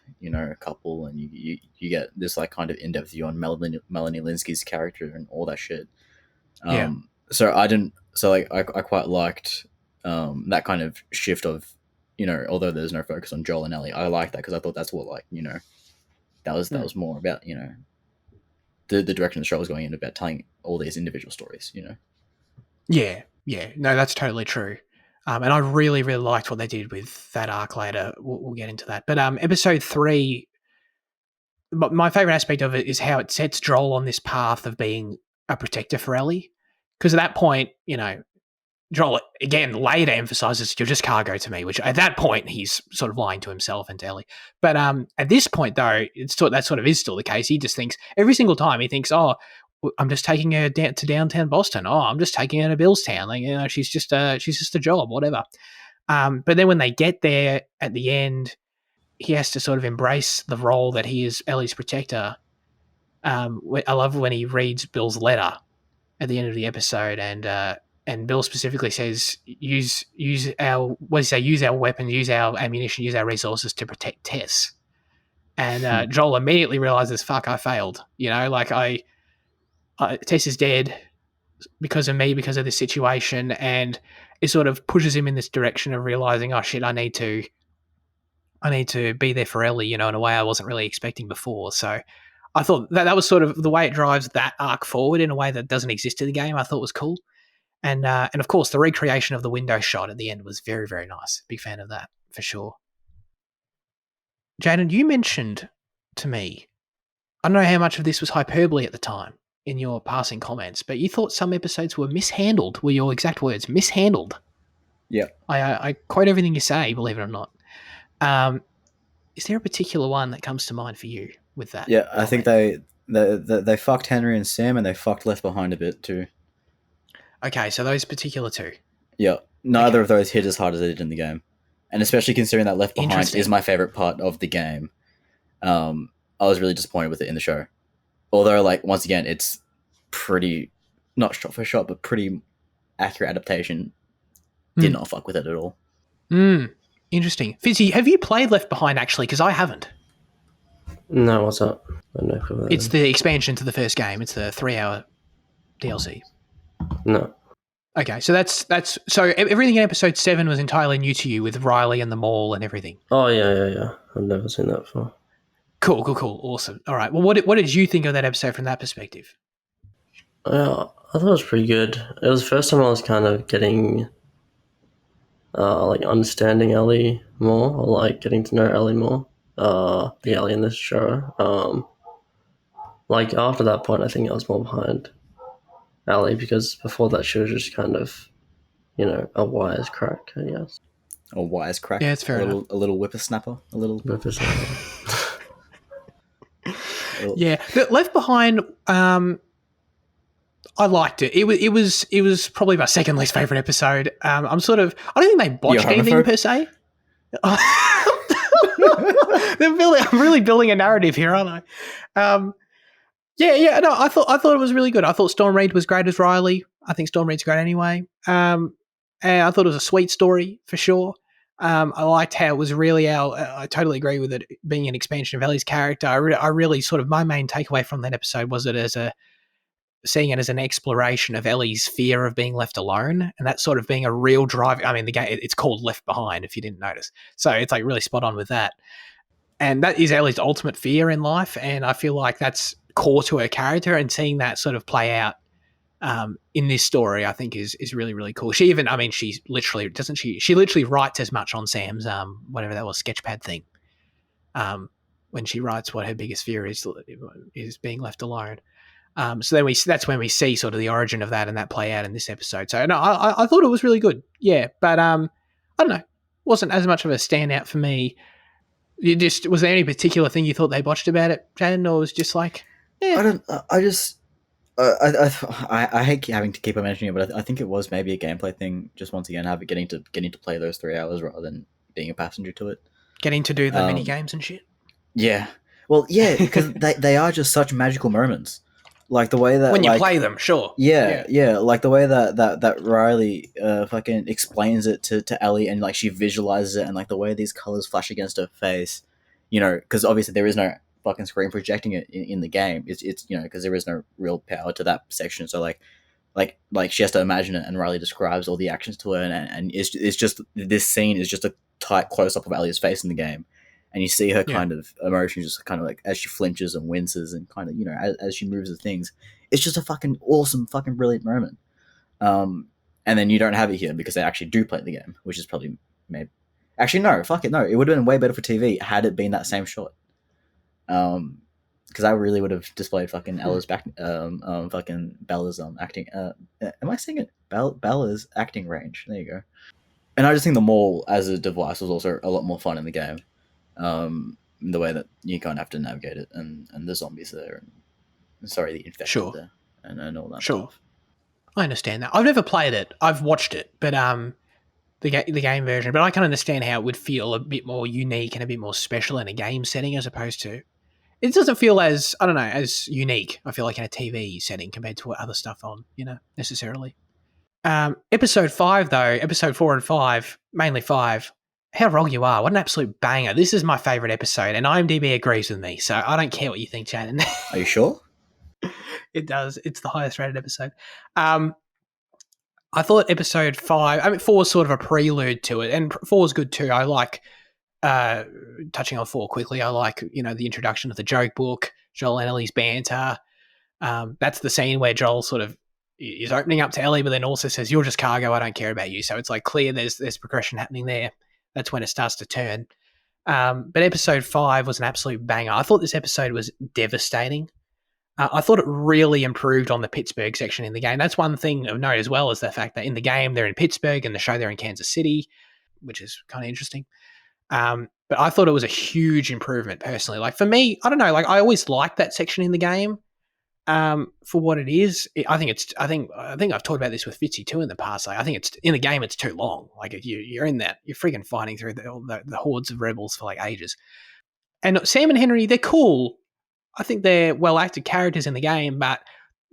couple, and you get this like kind of in-depth view on Melanie Linsky's character and all that shit. So I quite liked that kind of shift of although there's no focus on Joel and Ellie, I like that because I thought that's what that was more about the direction the show was going in, about telling all these individual stories. Yeah, no, that's totally true. And I really, really liked what they did with that arc later. We'll get into that. But episode 3, my favorite aspect of it is how it sets Joel on this path of being a protector for Ellie. Because at that point, Joel, again, later emphasizes you're just cargo to me, which at that point he's sort of lying to himself and to Ellie. But at this point, though, that sort of is still the case. He just thinks, every single time he thinks, oh, I'm just taking her down to downtown Boston. Oh, I'm just taking her to Billstown. Like, she's just a job, whatever. But then when they get there at the end, he has to sort of embrace the role that he is Ellie's protector. I love when he reads Bill's letter at the end of the episode, and Bill specifically says, use our weapons, use our ammunition, use our resources to protect Tess. And Joel immediately realizes, fuck, I failed. Tess is dead because of me, because of this situation, and it sort of pushes him in this direction of realizing, oh shit, I need to be there for Ellie, in a way I wasn't really expecting before. So I thought that was sort of the way it drives that arc forward in a way that doesn't exist in the game. I thought was cool. And of course, the recreation of the window shot at the end was very, very nice. Big fan of that, for sure. Jaden, you mentioned to me, I don't know how much of this was hyperbole at the time in your passing comments, but you thought some episodes were mishandled, were your exact words, mishandled. Yeah. I quote everything you say, believe it or not. Is there a particular one that comes to mind for you with that? Yeah, I think they fucked Henry and Sam, and they fucked Left Behind a bit too. Okay, so those particular two. Yeah, neither of those hit as hard as they did in the game. And especially considering that Left Behind is my favorite part of the game, I was really disappointed with it in the show. Although, like, once again, it's pretty, not shot for shot, but pretty accurate adaptation. Did not fuck with it at all. Interesting. Fizzy, have you played Left Behind, actually? Because I haven't. No, what's up? I don't know if that it's the expansion to the first game. It's the 3-hour DLC. No. Okay, so that's so everything in episode 7 was entirely new to you with Riley and the mall and everything. Oh yeah. I've never seen that before. Cool, awesome. All right. Well, what did you think of that episode from that perspective? I thought it was pretty good. It was the first time I was kind of getting, understanding Ellie more, or like getting to know Ellie more. The Ellie in this show. After that point, I think I was more behind Ellie, because before that she was just kind of, a wise crack, I guess. A wisecrack. Yeah, it's fair enough. A little whippersnapper. A little. Yeah, but Left Behind, I liked it. It was probably my second least favorite episode. I don't think they botched anything per se. I'm really building a narrative here, aren't I? No, I thought it was really good. I thought Storm Reid was great as Riley. I think Storm Reid's great anyway. And I thought it was a sweet story for sure. I liked how it was really I totally agree with it being an expansion of Ellie's character. I really sort of, my main takeaway from that episode was seeing it as an exploration of Ellie's fear of being left alone, and that sort of being a real drive. I mean, the game, it's called Left Behind, if you didn't notice. So it's like really spot on with that. And that is Ellie's ultimate fear in life, and I feel like that's core to her character, and seeing that sort of play out in this story, I think is really, really cool. She literally writes as much on Sam's whatever that was, sketchpad thing, when she writes what her biggest fear is being left alone. So then that's when we see sort of the origin of that and that play out in this episode. So no, I thought it was really good. Yeah, but I don't know, wasn't as much of a standout for me. Was there any particular thing you thought they botched about it, Jaden, or was just like, yeah? I hate having to keep on mentioning it, but I think it was maybe a gameplay thing. Just once again, getting to play those 3 hours rather than being a passenger to it. Getting to do the mini games and shit. Yeah, well, yeah, because they are just such magical moments. Like the way that when you play them, sure. Yeah. Like the way that Riley fucking explains it to Ellie, and like she visualizes it, and like the way these colors flash against her face, because obviously there is no fucking screen projecting it in the game. It's because there is no real power to that section. So like she has to imagine it, and Riley describes all the actions to her, and it's just, this scene is just a tight close up of Ellie's face in the game. And you see her kind of emotions just kind of like as she flinches and winces and kind of, as she moves the things. It's just a fucking awesome, fucking brilliant moment. And then you don't have it here because they actually do play the game, which is probably maybe... Actually, no, fuck it, no. It would have been way better for TV had it been that same shot. Because I really would have displayed fucking Ella's fucking Bella's acting... am I saying it? Bella's acting range. There you go. And I just think the mall as a device was also a lot more fun in the game. The way that you kind of have to navigate it, and the zombies there, and the infected there, and all that stuff. I understand that. I've never played it. I've watched it, but the game version. But I can understand how it would feel a bit more unique and a bit more special in a game setting as opposed to. It doesn't feel as, I don't know, as unique. I feel like in a TV setting compared to what other stuff on, necessarily. Episode 5 though, episode 4 and 5, mainly 5. How wrong you are. What an absolute banger. This is my favourite episode, and IMDb agrees with me, so I don't care what you think, Shannon. Are you sure? It does. It's the highest rated episode. I thought episode 5, 4 was sort of a prelude to it, and 4 is good too. I like, touching on 4 quickly, I like, the introduction of the joke book, Joel and Ellie's banter. That's the scene where Joel sort of is opening up to Ellie, but then also says, "You're just cargo, I don't care about you." So it's like clear there's progression happening there. That's when it starts to turn. But episode 5 was an absolute banger. I thought this episode was devastating. I thought it really improved on the Pittsburgh section in the game. That's one thing of note as well, is the fact that in the game they're in Pittsburgh and the show they're in Kansas City, which is kind of interesting. But I thought it was a huge improvement personally. Like for me, I don't know, like I always liked that section in the game. For what it is, I think I've talked about this with Fitzy too in the past. Like, I think it's in the game, it's too long. Like you're in that, you're freaking fighting through the hordes of rebels for like ages. And Sam and Henry, they're cool. I think they're well acted characters in the game, but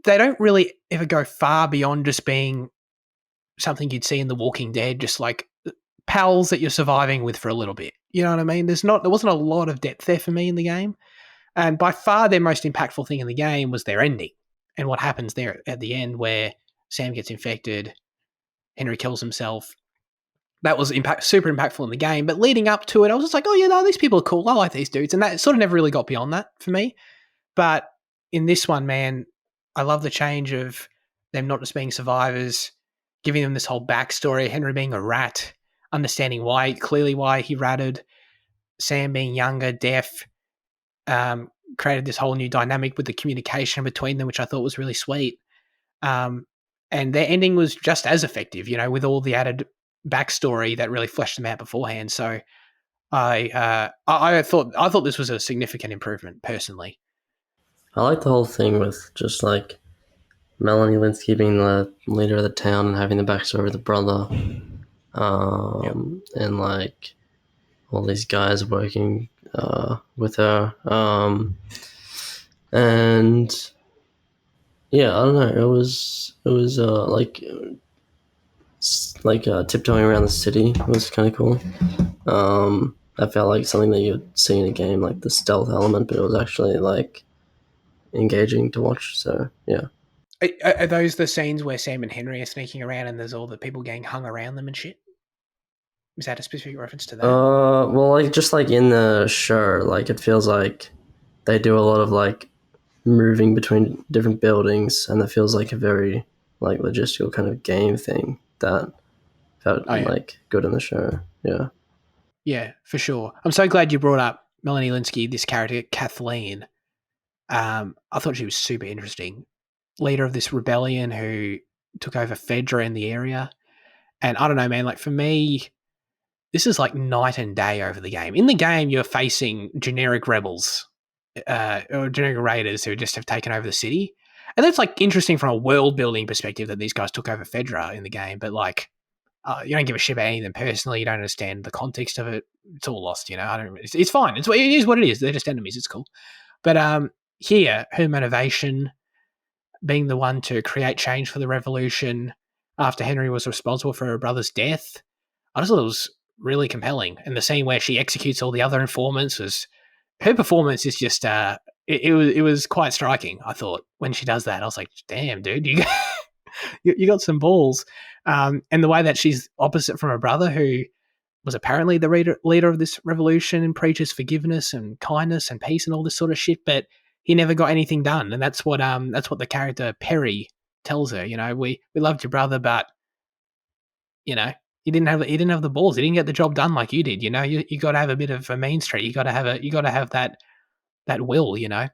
they don't really ever go far beyond just being something you'd see in The Walking Dead, just like pals that you're surviving with for a little bit. You know what I mean? There wasn't a lot of depth there for me in the game. And by far their most impactful thing in the game was their ending and what happens there at the end where Sam gets infected, Henry kills himself. That was super impactful in the game. But leading up to it, I was just like, oh, yeah, no, these people are cool. I like these dudes. And that sort of never really got beyond that for me. But in this one, man, I love the change of them not just being survivors, giving them this whole backstory, Henry being a rat, understanding clearly why he ratted, Sam being younger, deaf, created this whole new dynamic with the communication between them, which I thought was really sweet. And their ending was just as effective, with all the added backstory that really fleshed them out beforehand. So I thought this was a significant improvement personally. I like the whole thing with just like Melanie Linsky being the leader of the town and having the backstory of the brother, and like all these guys working with her, and yeah, I don't know. It was like tiptoeing around the city was kind of cool. I felt like something that you'd see in a game, like the stealth element, but it was actually like engaging to watch. So yeah. Are those the scenes where Sam and Henry are sneaking around and there's all the people getting hung around them and shit? Is that a specific reference to that? Well, like just like in the show, like it feels like they do a lot of like moving between different buildings, and it feels like a very like logistical kind of game thing that felt like good in the show. Yeah. Yeah, for sure. I'm so glad you brought up Melanie Linsky, this character, Kathleen. I thought she was super interesting. Leader of this rebellion who took over Fedra in the area. And I don't know, man, like for me, this is like night and day over the game. In the game, you're facing generic rebels or generic raiders who just have taken over the city. And that's like interesting from a world building perspective that these guys took over Fedra in the game. But like, you don't give a shit about any of them personally. You don't understand the context of it. It's all lost, It's fine. It is what it is. They're just enemies. It's cool. But here, her motivation being the one to create change for the revolution after Henry was responsible for her brother's death, I just thought it was really compelling. And the scene where she executes all the other informants was her performance is just it was quite striking. I thought when she does that, I was like, damn, dude, you got some balls. And the way that she's opposite from her brother, who was apparently the leader of this revolution and preaches forgiveness and kindness and peace and all this sort of shit, but he never got anything done. And that's what the character Perry tells her. We loved your brother, but he didn't have the balls. He didn't get the job done like you did. You got to have a bit of a mean streak. You got to have that will. So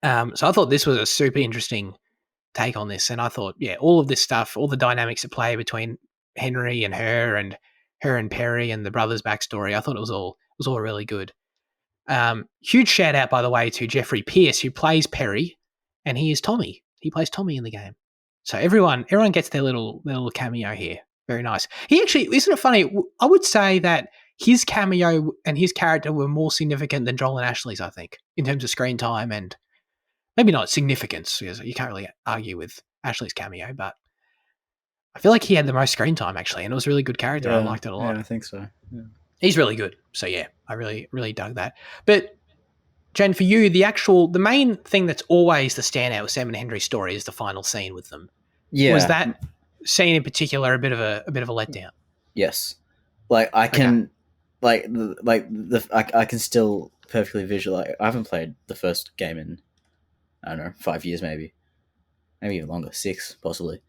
I thought this was a super interesting take on this, and I thought, yeah, all of this stuff, all the dynamics at play between Henry and her and Perry and the brothers' backstory, I thought it was all really good. Huge shout out, by the way, to Jeffrey Pierce, who plays Perry, and he is Tommy. He plays Tommy in the game. So everyone gets their little cameo here. Very nice. He actually, isn't it funny? I would say that his cameo and his character were more significant than Joel and Ashley's, I think, in terms of screen time and maybe not significance, because you can't really argue with Ashley's cameo, but I feel like he had the most screen time, actually, and it was a really good character. I liked it a lot. Yeah, I think so. Yeah. He's really good. So, yeah, I really, really dug that. But, Jen, for you, the main thing that's always the standout with Sam and Henry's story is the final scene with them. Yeah. Was that scene in particular a bit of a letdown? Yes. Like, I can... Okay. I can still perfectly visualize... I haven't played the first game in, I don't know, 5 years maybe even longer, 6 possibly.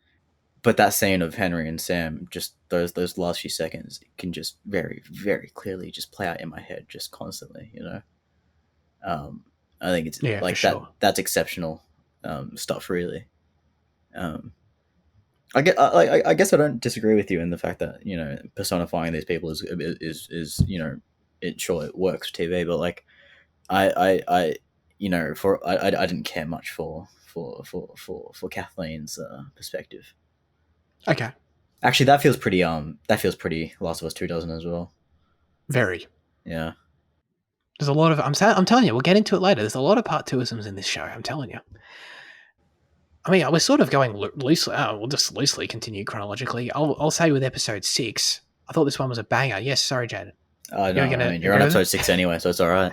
But that scene of Henry and Sam, just those last few seconds, can just very, very clearly just play out in my head just constantly. I think it's like that. Sure. That's exceptional stuff, really. I guess I don't disagree with you in the fact that personifying these people is it works for TV, but like I didn't care much for Kathleen's perspective. Okay. Actually, that feels pretty Last of Us 2, doesn't it, as well? Very. Yeah. There's a lot of I'm telling you, we'll get into it later. There's a lot of part 2isms in this show. I'm telling you. I mean, we're sort of going loosely. We'll just loosely continue chronologically. I'll say with episode 6, I thought this one was a banger. Yes, sorry, Jaden. No, you're on episode 6 anyway, so it's all right.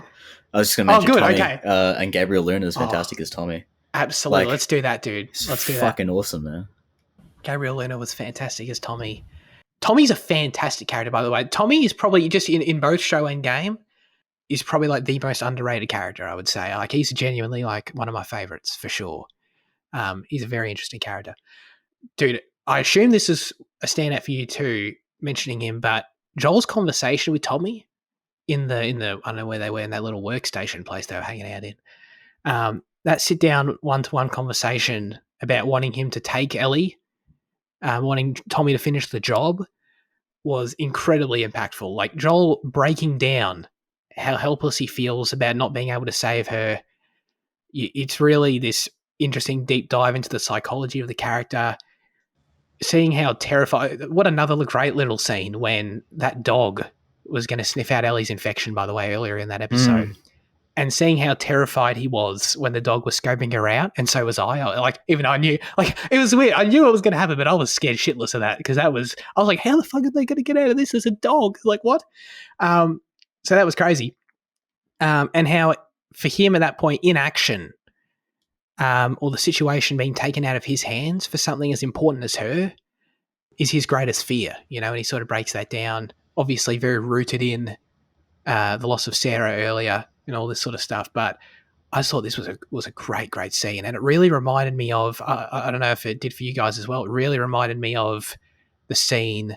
I was just going to mention Tommy, okay. And Gabriel Luna is fantastic as Tommy. Absolutely. Let's do that, dude. Let's do that. Fucking awesome, man. Gabriel Luna was fantastic as Tommy. Tommy's a fantastic character, by the way. Tommy is probably, just in both show and game, is probably like the most underrated character, I would say. Like, he's genuinely like one of my favorites for sure. He's a very interesting character. Dude, I assume this is a standout for you too, mentioning him, but Joel's conversation with Tommy in the I don't know where they were, in that little workstation place they were hanging out in. That sit down one-to-one conversation about wanting him to take Ellie, wanting Tommy to finish the job, was incredibly impactful. Like Joel breaking down how helpless he feels about not being able to save her. It's really this interesting deep dive into the psychology of the character, seeing how terrified. What another great little scene when that dog was going to sniff out Ellie's infection, by the way, earlier in that episode. And seeing how terrified he was when the dog was scoping her out, and so was I. Like, even though I knew, like, it was weird. I knew what was going to happen, but I was scared shitless of that because I was like, how the fuck are they going to get out of this as a dog? Like, what? So that was crazy. And how for him at that point in action, or the situation being taken out of his hands for something as important as her is his greatest fear, and he sort of breaks that down. Obviously, very rooted in the loss of Sarah earlier and all this sort of stuff. But I thought this was a great scene, and it really reminded me of. I don't know if it did for you guys as well. It really reminded me of the scene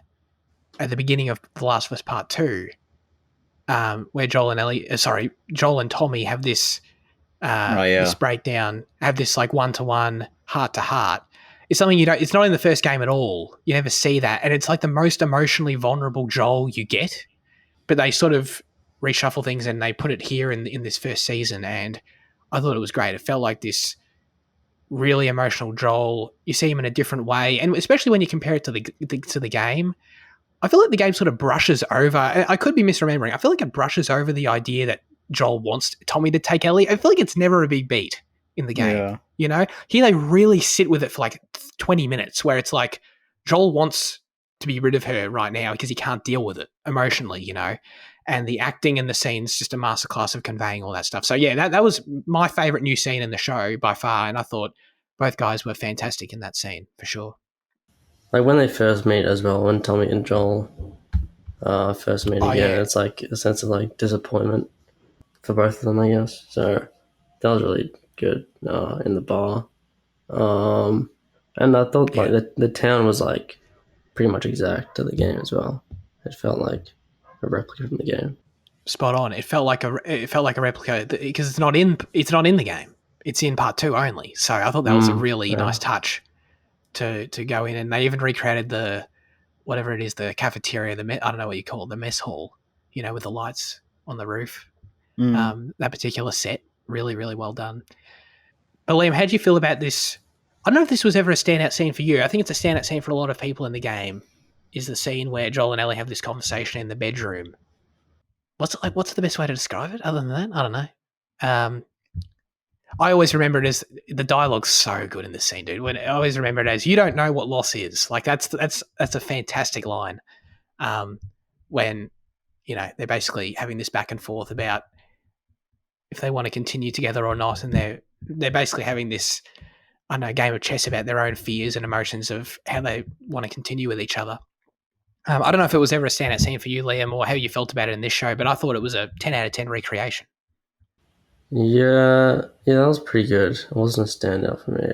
at the beginning of The Last of Us Part 2, where Joel and Tommy have this this breakdown, have this like one-to-one, heart-to-heart. It's something it's not in the first game at all. You never see that, and it's like the most emotionally vulnerable Joel you get. But they sort of reshuffle things and they put it here in this first season, and I thought it was great. It felt like this really emotional Joel. You see him in a different way, and especially when you compare it to the game, I feel like the game sort of brushes over. I could be misremembering. I feel like it brushes over the idea that Joel wants Tommy to take Ellie. I feel like it's never a big beat in the game. Yeah. Here they really sit with it for like 20 minutes, where it's like Joel wants to be rid of her right now because he can't deal with it emotionally, and the acting and the scenes, just a masterclass of conveying all that stuff. So yeah, that was my favorite new scene in the show by far, and I thought both guys were fantastic in that scene for sure. Like when they first meet as well, when Tommy and Joel first meet again, yeah. It's like a sense of like disappointment for both of them, I guess. So that was really good in the bar. And I thought like the town was like pretty much exact to the game as well. It felt like a replica from the game. Spot on. It felt like a replica because it's not in the game. It's in part 2 only. So I thought that was a really nice touch to go in, and they even recreated the whatever it is, the cafeteria, I don't know what you call it, the mess hall, with the lights on the roof. That particular set, really, really well done. But Liam, how do you feel about this? I don't know if this was ever a standout scene for you. I think it's a standout scene for a lot of people in the game, is the scene where Joel and Ellie have this conversation in the bedroom. What's the best way to describe it other than that? I don't know. I always remember it as the dialogue's so good in this scene, dude. I always remember it as, you don't know what loss is. Like that's a fantastic line. When, they're basically having this back and forth about if they want to continue together or not, and they're basically having this, I don't know, game of chess about their own fears and emotions of how they want to continue with each other. I don't know if it was ever a standout scene for you, Liam, or how you felt about it in this show, but I thought it was a 10 out of 10 recreation. Yeah, that was pretty good. It wasn't a standout for me.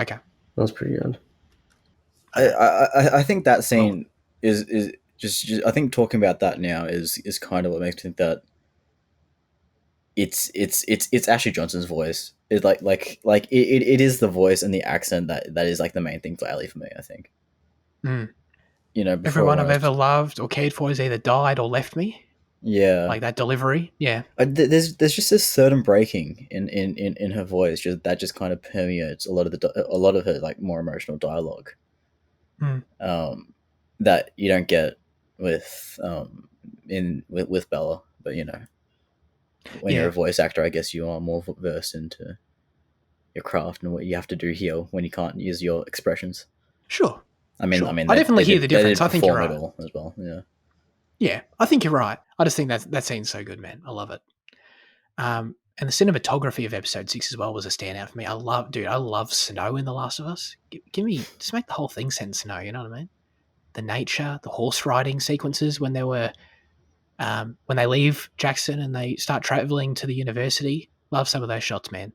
Okay. That was pretty good. I think that scene is just I think talking about that now is kind of what makes me think that it's Ashley Johnson's voice. It's like it is the voice and the accent that is like the main thing for Ellie for me, I think. Everyone I've ever loved or cared for has either died or left me. Yeah, like that delivery. Yeah, there's just this certain breaking in her voice that just kind of permeates a lot of her like more emotional dialogue. That you don't get with Bella, but when you're a voice actor, I guess you are more versed into your craft and what you have to do here when you can't use your expressions. Sure. I mean, I definitely hear the difference. I think you're right. As well. Yeah. Yeah, I think you're right. I just think that scene's so good, man. I love it. And the cinematography of episode 6 as well was a standout for me. I love snow in The Last of Us. Just make the whole thing set in snow. You know what I mean? The nature, the horse riding sequences when when they leave Jackson and they start traveling to the university. Love some of those shots, man.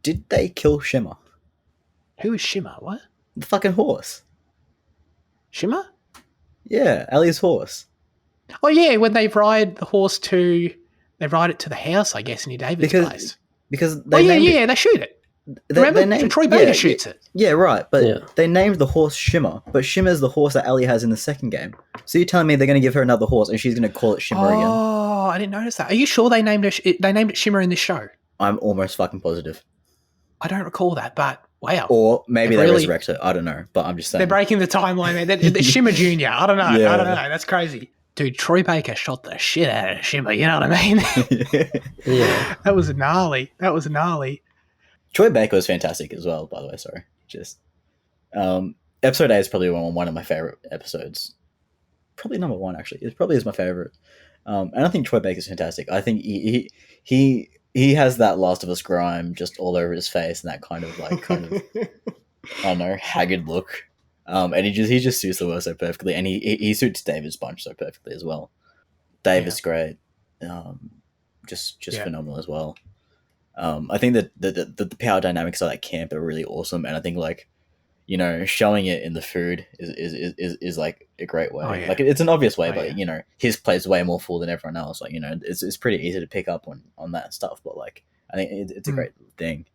Did they kill Shimmer? Who is Shimmer? What? The fucking horse. Shimmer? Yeah, Ellie's horse. Oh yeah, when they ride the horse to the house, I guess, near David's place. Because they shoot it. Remember, Troy Baker shoots it. Yeah, right. But Yeah. they named the horse Shimmer, but Shimmer's the horse that Ellie has in the second game. So you're telling me they're going to give her another horse and she's going to call it Shimmer again? Oh, I didn't notice that. Are you sure they named it Shimmer in this show? I'm almost fucking positive. I don't recall that, but wow. Or maybe they resurrect it. I don't know, but I'm just saying. They're breaking the timeline. They're Shimmer Jr. I don't know. Yeah. I don't know. That's crazy. Dude, Troy Baker shot the shit out of Shimmer. You know what I mean? Yeah. That was gnarly. Troy Baker was fantastic as well, by the way. Sorry. Just episode 8 is probably one of my favorite episodes. Probably number 1, actually. It probably is my favorite. And I think Troy Baker's fantastic. I think he has that Last of Us grime just all over his face and that kind of I don't know, haggard look. And he just suits the role so perfectly, and he suits David's bunch so perfectly as well. David's great, just phenomenal as well. I think that the power dynamics of that camp are really awesome, and I think showing it in the food is like a great way. Oh, yeah. Like it's an obvious way, Oh, but yeah. His plays way more full than everyone else. It's pretty easy to pick up on that stuff, but I think it's a great thing.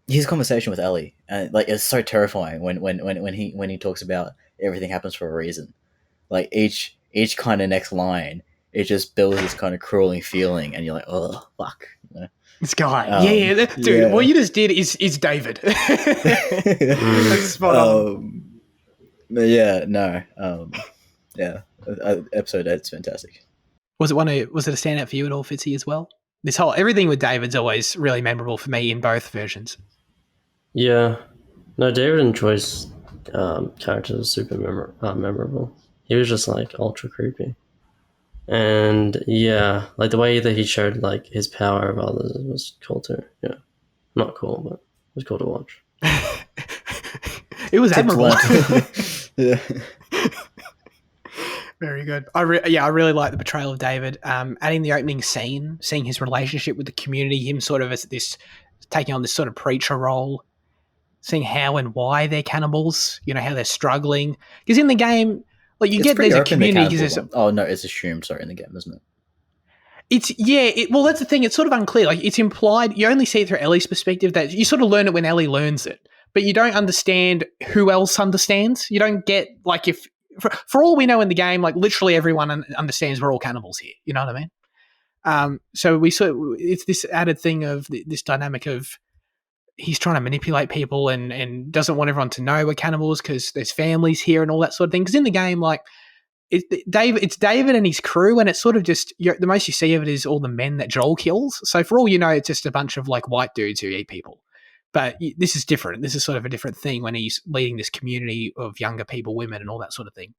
His conversation with Ellie, and it's so terrifying when he talks about everything happens for a reason. Like each kind of next line, it just builds this kind of crueling feeling, and you're like, oh fuck, This guy, dude. What you just did is David. That's spot on. Episode 8's fantastic. Was it a standout for you at all, Fitzy, as well? Everything with David's always really memorable for me in both versions. Yeah. No, David and Troy's characters are super memorable. He was just ultra creepy. And yeah, the way that he showed his power over others was cool too. Yeah. Not cool, but it was cool to watch. It was admirable. Yeah. Very good. I really like the portrayal of David. Adding the opening scene, seeing his relationship with the community, him sort of as this taking on this sort of preacher role, seeing how and why they're cannibals, how they're struggling. Because in the game, there's a community. Oh no, it's assumed. Sorry, in the game, isn't it? Well, that's the thing. It's sort of unclear. It's implied. You only see it through Ellie's perspective. That you sort of learn it when Ellie learns it, but you don't understand who else understands. You don't get if. For all we know in the game, literally everyone understands we're all cannibals here. You know what I mean? So it's this added thing of this dynamic of he's trying to manipulate people and doesn't want everyone to know we're cannibals because there's families here and all that sort of thing. Because in the game, it's David and his crew, and it's sort of just the most you see of it is all the men that Joel kills. So for all you know, it's just a bunch of white dudes who eat people. But this is different. This is sort of a different thing when he's leading this community of younger people, women, and all that sort of thing.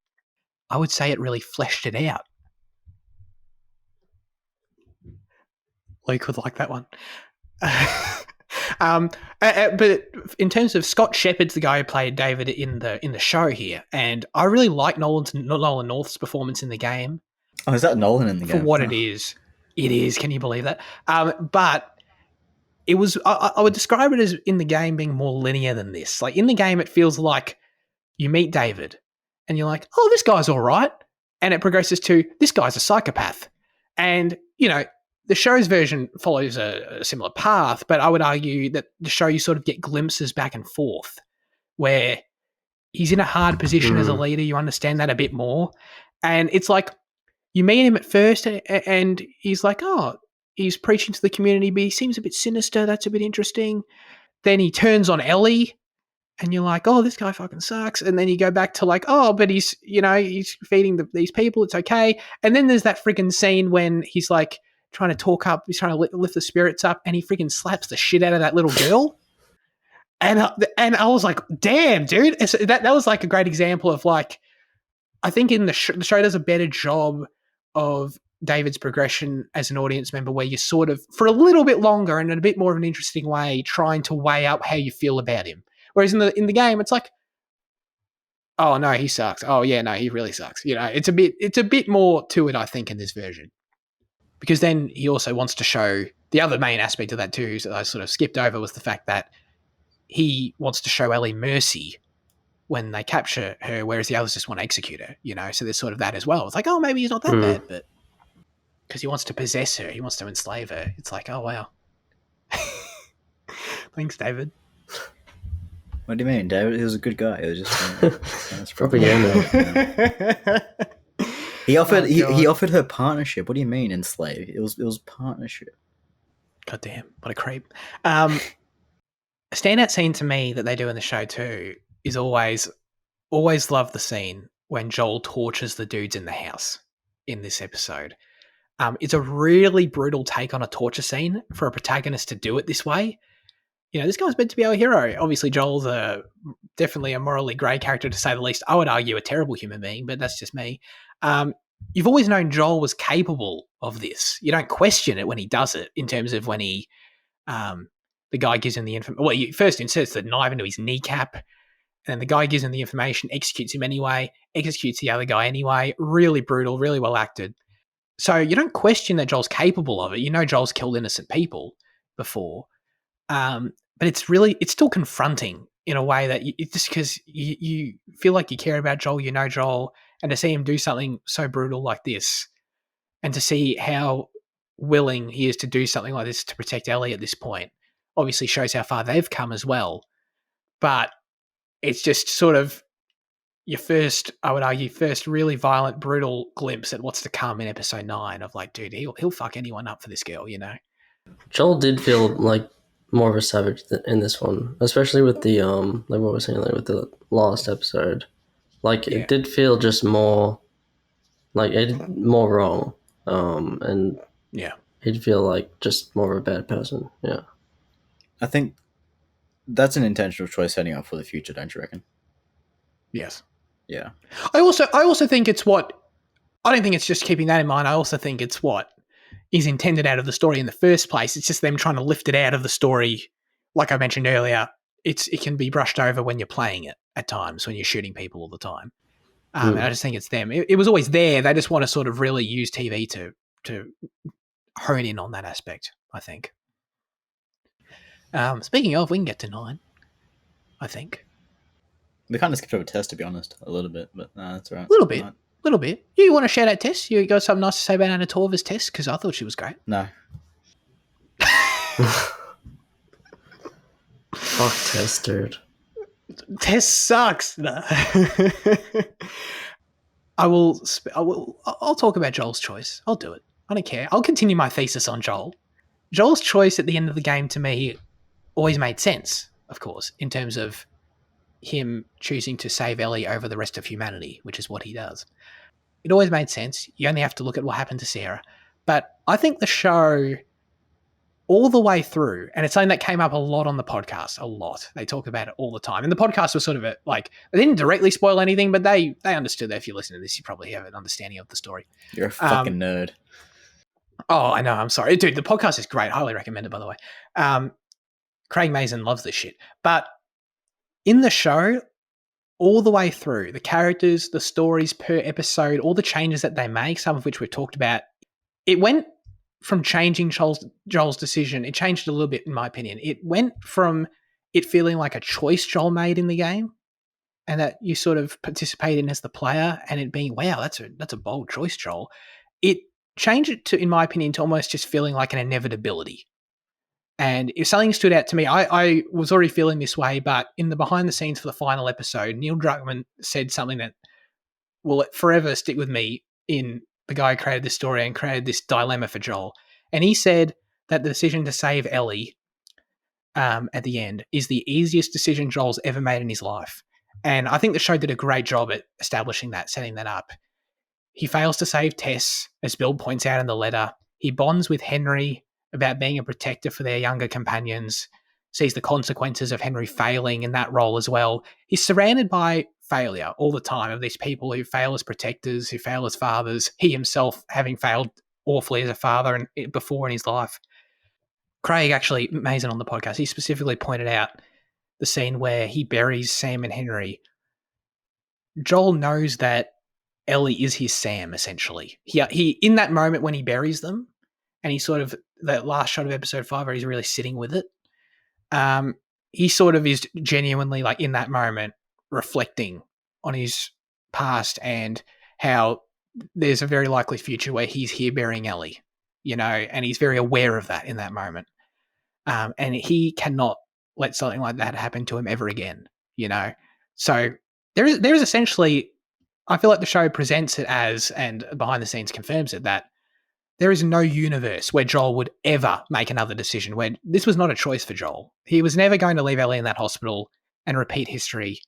I would say it really fleshed it out. Luke would like that one. But in terms of Scott Shepherd's the guy who played David in the show here, and I really like Nolan North's performance in the game. Oh, is that Nolan in the game? For what it is. It is. Can you believe that? But it was. I would describe it as in the game being more linear than this. In the game, it feels like you meet David, and you're like, "Oh, this guy's all right," and it progresses to this guy's a psychopath, and the show's version follows a similar path, but I would argue that the show you sort of get glimpses back and forth where he's in a hard position as a leader. You understand that a bit more. And it's you meet him at first and he's he's preaching to the community, but he seems a bit sinister. That's a bit interesting. Then he turns on Ellie and you're like, oh, this guy fucking sucks. And then you go back to oh, but he's feeding these people. It's okay. And then there's that freaking scene when he's trying to talk up, he's trying to lift the spirits up, and he freaking slaps the shit out of that little girl. And I was like, damn, dude. That was a great example of I think in the show does a better job of David's progression as an audience member where you sort of, for a little bit longer and in a bit more of an interesting way, trying to weigh up how you feel about him. Whereas in the game, it's oh no, he sucks. Oh yeah, no, he really sucks. It's a bit more to it, I think, in this version. Because then he also wants to show the other main aspect of that too, that I sort of skipped over, was the fact that he wants to show Ellie mercy when they capture her, whereas the others just want to execute her, So there's sort of that as well. It's oh, maybe he's not that bad, but because he wants to possess her, he wants to enslave her. It's oh, wow. Thanks, David. What do you mean, David? He was a good guy. He was just Propaganda. He offered Oh, he God. offered her partnership. What do you mean enslave? It was partnership. God damn, what a creep. A standout scene to me that they do in the show too is always love the scene when Joel tortures the dudes in the house in this episode. It's a really brutal take on a torture scene for a protagonist to do it this way. You know, this guy's meant to be our hero. Obviously, Joel's definitely a morally grey character, to say the least. I would argue a terrible human being, but that's just me. You've always known Joel was capable of this. You don't question it when he does it, in terms of when he, the guy gives him the information. Well, he first inserts the knife into his kneecap, and then the guy gives him the information, executes him anyway, executes the other guy anyway. Really brutal, really well acted. So you don't question that Joel's capable of it. You know Joel's killed innocent people before. But it's still confronting in a way that just because you feel like you care about Joel, you know Joel, and to see him do something so brutal like this, and to see how willing he is to do something like this to protect Ellie at this point, obviously shows how far they've come as well. But it's just sort of your first, I would argue, first really violent, brutal glimpse at what's to come in episode 9 of like, dude, he'll fuck anyone up for this girl, you know? Joel did feel like more of a savage in this one, especially with the like what we were saying, like with the last episode. Like Yeah. it did feel just more like it more wrong, and Yeah. he'd feel like just more of a bad person. Yeah, I think that's an intentional choice setting up for the future, don't you reckon? Yes. Yeah. I also think it's what, I don't think it's just keeping that in mind. I also think it's what is intended out of the story in the first place. It's just them trying to lift it out of the story. Like I mentioned earlier, it can be brushed over when you're playing it at times, when you're shooting people all the time. And I just think it's them. It was always there. They just want to sort of really use TV to hone in on that aspect, I think. Speaking of, we can get to 9, I think. We kind of skipped over Tess, to be honest, a little bit, but that's all right. A little bit. You want to shout out Tess? You got something nice to say about Anna Torva's Tess? Because I thought she was great. No. fuck Tess, dude. Tess sucks. No. I'll talk about Joel's choice. I'll do it. I don't care. I'll continue my thesis on Joel. Joel's choice at the end of the game to me always made sense, of course, in terms of him choosing to save Ellie over the rest of humanity, which is what he does. It always made sense. You only have to look at what happened to Sarah. But I think the show, all the way through, and it's something that came up a lot on the podcast, a lot. They talk about it all the time. And the podcast was sort of like, they didn't directly spoil anything, but they understood that if you listen to this, you probably have an understanding of the story. You're a fucking nerd. Oh, I know. I'm sorry. Dude, the podcast is great. Highly recommended, by the way. Craig Mazin loves this shit. But in the show, all the way through, the characters, the stories per episode, all the changes that they make, some of which we've talked about, it went from changing Joel's decision. It changed a little bit, in my opinion. It went from it feeling like a choice Joel made in the game, and that you sort of participate in as the player, and it being, wow, that's a bold choice, Joel. It changed it to, in my opinion, to almost just feeling like an inevitability. And if something stood out to me, I was already feeling this way, but in the behind the scenes for the final episode, Neil Druckmann said something that will forever stick with me, in the guy who created this story and created this dilemma for Joel. And he said that the decision to save Ellie at the end is the easiest decision Joel's ever made in his life. And I think the show did a great job at establishing that, setting that up. He fails to save Tess, as Bill points out in the letter. He bonds with Henry about being a protector for their younger companions, sees the consequences of Henry failing in that role as well. He's surrounded by failure all the time, of these people who fail as protectors, who fail as fathers, he himself having failed awfully as a father and before in his life. Craig actually, Mazin on the podcast, he specifically pointed out the scene where he buries Sam and Henry. Joel knows that Ellie is his Sam, essentially. He in that moment when he buries them, and he sort of, that last shot of episode 5 where he's really sitting with it, he sort of is genuinely, like, in that moment, reflecting on his past and how there's a very likely future where he's here burying Ellie, you know, and he's very aware of that in that moment. And he cannot let something like that happen to him ever again, you know? So there is essentially, I feel like the show presents it as, and behind the scenes confirms it, that there is no universe where Joel would ever make another decision, where this was not a choice for Joel. He was never going to leave Ellie in that hospital and repeat history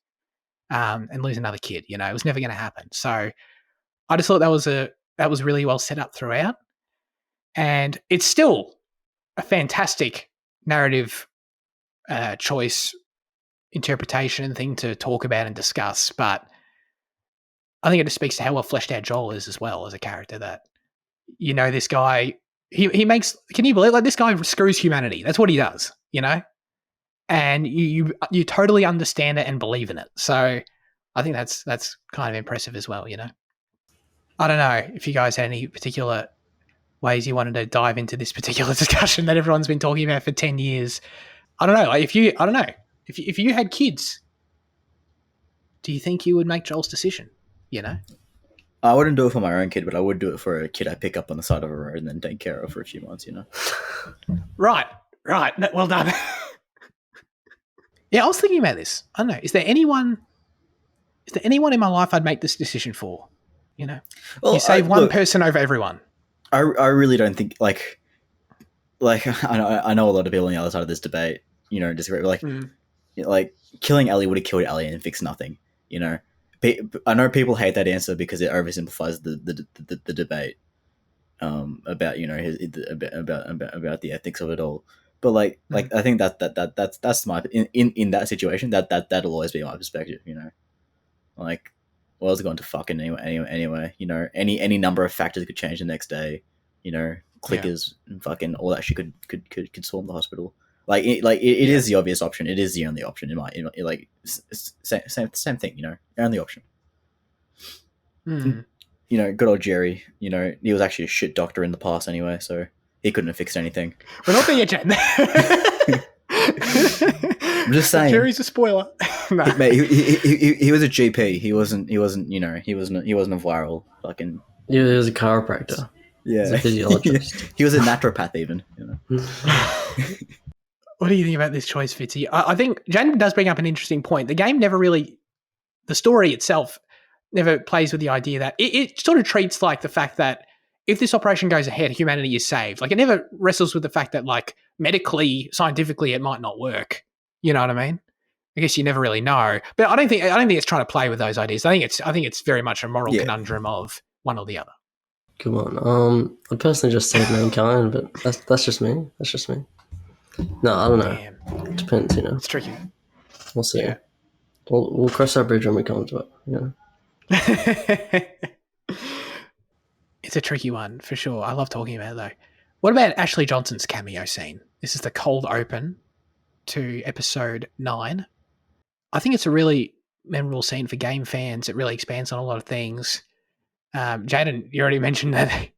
and lose another kid, you know? It was never going to happen. So I just thought that was really well set up throughout. And it's still a fantastic narrative choice, interpretation thing to talk about and discuss. But I think it just speaks to how well fleshed out Joel is as well as a character, that, you know, this guy, he makes, can you believe, like, this guy screws humanity. That's what he does, you know? And you totally understand it and believe in it. So I think that's kind of impressive as well, you know? I don't know if you guys had any particular ways you wanted to dive into this particular discussion that everyone's been talking about for 10 years. I don't know. Like, if you had kids, do you think you would make Joel's decision? You know? I wouldn't do it for my own kid, but I would do it for a kid I pick up on the side of a road and then take care of for a few months, you know? Right. Well done. Yeah, I was thinking about this. I don't know. Is there anyone in my life I'd make this decision for? You know? Well, you save one person over everyone. I really don't think, like I know a lot of people on the other side of this debate, you know, disagree. But like killing Ellie would have killed Ellie and fixed nothing. You know, I know people hate that answer because it oversimplifies the debate about, you know, about the ethics of it all. But like I think that's my in that situation that'll always be my perspective. You know, like, world's going to fucking anyway. You know, any number of factors could change the next day. You know, clickers and fucking all that shit could storm the hospital. Like it is the obvious option. It is the only option in like same thing. You know, only option. Mm. You know, good old Jerry. You know, he was actually a shit doctor in the past anyway, so he couldn't have fixed anything. We're not there yet, Jen. I'm just saying. Jerry's a spoiler. No. Mate, he was a GP. He wasn't. You know, he wasn't a viral fucking. Yeah, he was a chiropractor. Yeah, he was a physiologist. He was a naturopath, even. You know. What do you think about this choice, Fitzy? I think Jan does bring up an interesting point. The game never really, the story itself never plays with the idea that it sort of treats like the fact that if this operation goes ahead, humanity is saved. Like, it never wrestles with the fact that, like, medically, scientifically, it might not work. You know what I mean? I guess you never really know. But I don't think it's trying to play with those ideas. I think it's very much a moral conundrum of one or the other. Come on. I personally just saved mankind, but that's just me. That's just me. No, I don't know. Damn. It depends, you know. It's tricky. We'll see. Yeah. We'll cross our bridge when we come to it, you know. It's a tricky one, for sure. I love talking about it, though. What about Ashley Johnson's cameo scene? This is the cold open to episode 9. I think it's a really memorable scene for game fans. It really expands on a lot of things. Jaden, you already mentioned that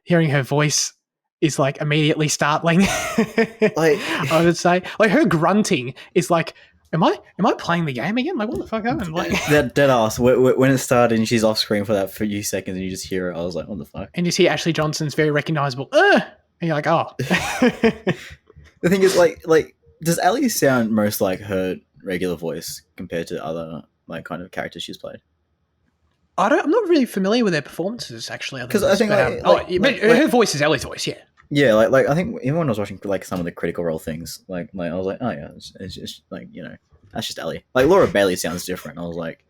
hearing her voice is, like, immediately startling. I would say, like, her grunting is like, am I playing the game again? Like, what the fuck happened? Like, that dead ass when it started and she's off screen for that few seconds and you just hear it, I was like, what the fuck? And you see Ashley Johnson's very recognizable, and you're like, oh. The thing is, like, does Ellie sound most like her regular voice compared to other, like, kind of characters she's played? I'm not really familiar with their performances, actually. Because I think her voice is Ellie's voice, yeah. Yeah, like I think even when I was watching, like, some of the Critical Role things, like I was like, oh yeah, it's just, like, you know, that's just Ellie. Like, Laura Bailey sounds different. I was like,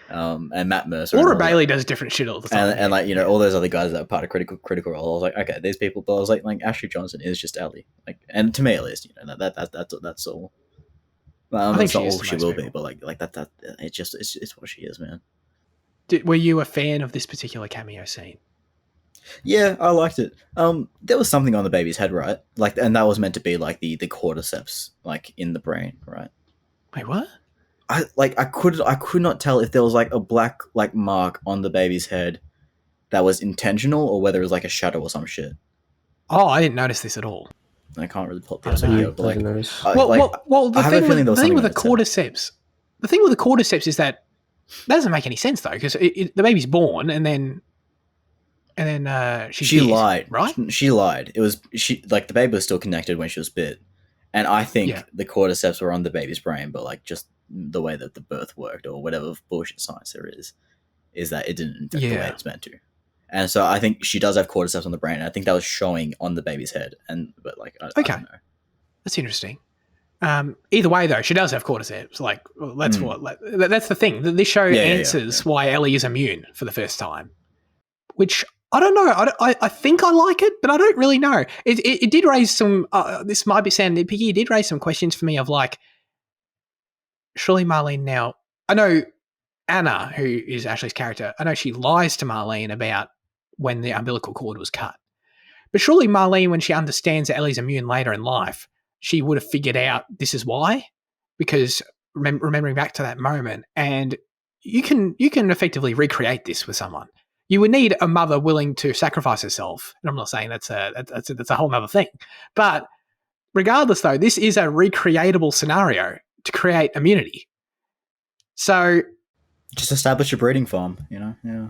and Matt Mercer. Laura Bailey does different shit all the time. And like, you know, all those other guys that are part of Critical Role. I was like, okay, these people. But I was like Ashley Johnson is just Ellie. Like, and to me at least, you know, that's all. I think that's not all she will be, but like that it's what she is, man. Were you a fan of this particular cameo scene? Yeah, I liked it. There was something on the baby's head, right? Like, and that was meant to be like the cordyceps, like, in the brain, right? Wait, what? I could not tell if there was, like, a black, like, mark on the baby's head that was intentional or whether it was like a shadow or some shit. Oh, I didn't notice this at all. I can't really pull up the video, but, like, the thing with the cordyceps, the thing with the cordyceps is that doesn't make any sense, though, because the baby's born and then she lied, right? She lied. It was like the baby was still connected when she was bit, And I think Yeah. the cordyceps were on the baby's brain, but like just the way that the birth worked or whatever bullshit science there is that it didn't infect the way Yeah. it's meant to. And so I think she does have cordyceps on the brain. And I think that was showing on the baby's head. But like, I don't know. That's interesting. Either way, though, she does have cordyceps. Like, well, that's that's the thing. This show answers why Ellie is immune for the first time, which I don't know. I think I like it, but I don't really know. It did raise some. This might be sounding nitpicky. It did raise some questions for me of like, surely Marlene now. I know Anna, who is Ashley's character. I know she lies to Marlene about when the umbilical cord was cut. But surely Marlene, when she understands that Ellie's immune later in life, she would have figured out this is why, because remembering back to that moment, and you can effectively recreate this with someone. You would need a mother willing to sacrifice herself, and I'm not saying that's a whole other thing. But regardless, though, this is a recreatable scenario to create immunity. So just establish a breeding farm, you know? Yeah.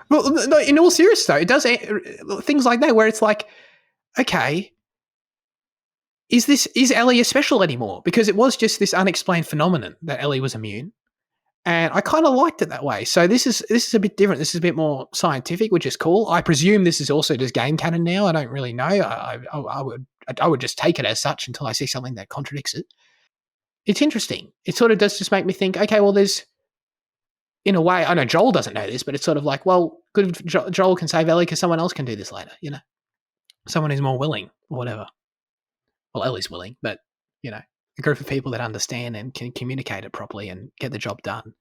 Well, no, in all seriousness, though, it does things like that where it's like, okay, is Ellie special anymore? Because it was just this unexplained phenomenon that Ellie was immune, and I kind of liked it that way. So this is a bit different. This is a bit more scientific, which is cool. I presume this is also just game canon now. I don't really know. I would just take it as such until I see something that contradicts it. It's interesting. It sort of does just make me think. Okay, well, there's. In a way, I know Joel doesn't know this, but it's sort of like, well, good if Joel can save Ellie because someone else can do this later, you know? Someone who's more willing or whatever. Well, Ellie's willing, but, you know, a group of people that understand and can communicate it properly and get the job done.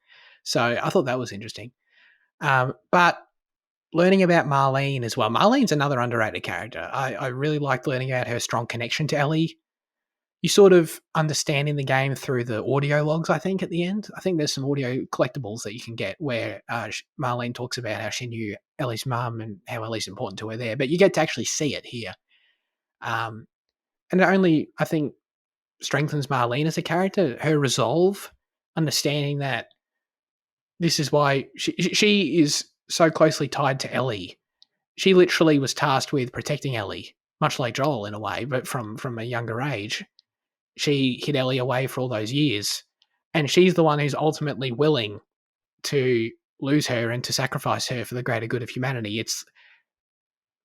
So I thought that was interesting. But learning about Marlene as well. Marlene's another underrated character. I really liked learning about her strong connection to Ellie. You sort of understanding the game through the audio logs, I think, at the end. I think there's some audio collectibles that you can get where Marlene talks about how she knew Ellie's mum and how Ellie's important to her there. But you get to actually see it here. And it only, I think, strengthens Marlene as a character, her resolve, understanding that this is why she is so closely tied to Ellie. She literally was tasked with protecting Ellie, much like Joel in a way, but from a younger age. She hid Ellie away for all those years, and she's the one who's ultimately willing to lose her and to sacrifice her for the greater good of humanity. It's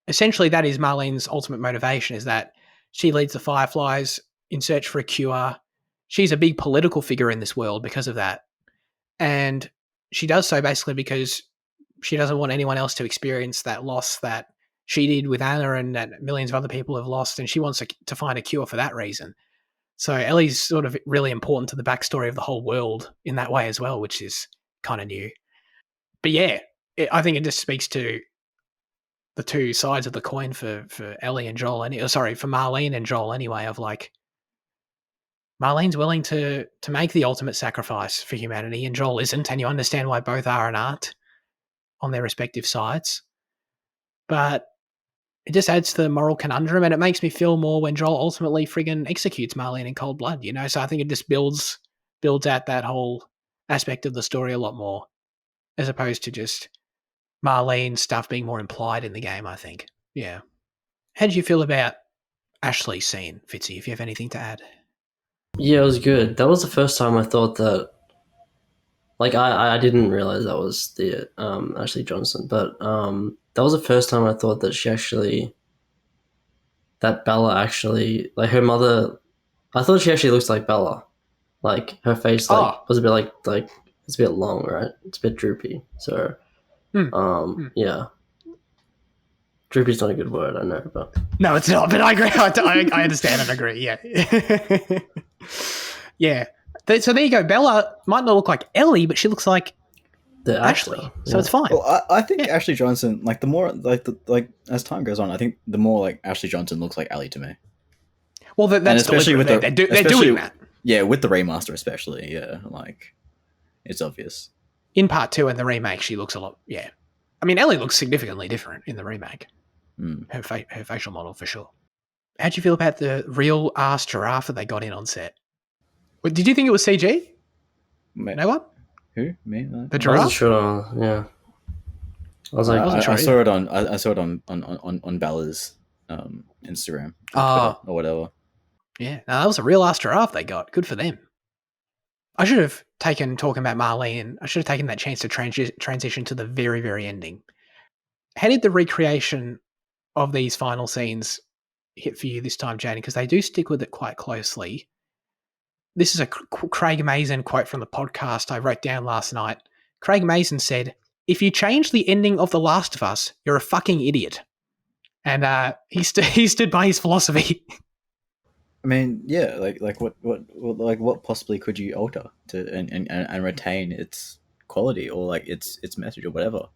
essentially that is Marlene's ultimate motivation, is that she leads the Fireflies in search for a cure. She's a big political figure in this world because of that, and she does so basically because she doesn't want anyone else to experience that loss that she did with Anna and that millions of other people have lost, and she wants to find a cure for that reason. So Ellie's sort of really important to the backstory of the whole world in that way as well, which is kind of new. But yeah, I think it just speaks to the two sides of the coin for Ellie and Joel. For Marlene and Joel anyway, of like, Marlene's willing to make the ultimate sacrifice for humanity and Joel isn't, and you understand why both are and aren't on their respective sides. But it just adds to the moral conundrum, and it makes me feel more when Joel ultimately friggin' executes Marlene in cold blood, you know? So I think it just builds out that whole aspect of the story a lot more, as opposed to just Marlene stuff being more implied in the game, I think. Yeah. How did you feel about Ashley's scene, Fitzy, if you have anything to add? Yeah, it was good. That was the first time I thought that. Like, I didn't realize that was the Ashley Johnson, but that was the first time I thought that that Bella actually, like, her mother, I thought she actually looks like Bella. Like, her face, was a bit like, it's a bit long, right? It's a bit droopy. So, yeah. Droopy's not a good word, I know, but... No, it's not, but I agree. I understand and agree, yeah. Yeah. So there you go. Bella might not look like Ellie, but she looks like Ashley. So it's fine. Well, I think Ashley Johnson, like, the more, as time goes on, I think the more, like, Ashley Johnson looks like Ellie to me. Well, that's especially with they're doing that. Yeah, with the remaster especially, yeah. Like, it's obvious. In part 2 and the remake, she looks a lot, yeah. I mean, Ellie looks significantly different in the remake. Her facial model, for sure. How'd you feel about the real-ass giraffe that they got in on set? Did you think it was CG? No one? Who? Me? The giraffe? I wasn't sure, yeah. I was like... I saw it on Bella's Instagram or whatever. Yeah, no, that was a real ass giraffe they got. Good for them. I should have taken talking about Marlene. I should have taken that chance to transition to the very, very ending. How did the recreation of these final scenes hit for you this time, Jane? Because they do stick with it quite closely. This is a Craig Mazin quote from the podcast I wrote down last night. Craig Mazin said, "If you change the ending of The Last of Us, you're a fucking idiot." And he stood by his philosophy. I mean, yeah, like what possibly could you alter to and retain its quality or like its message or whatever?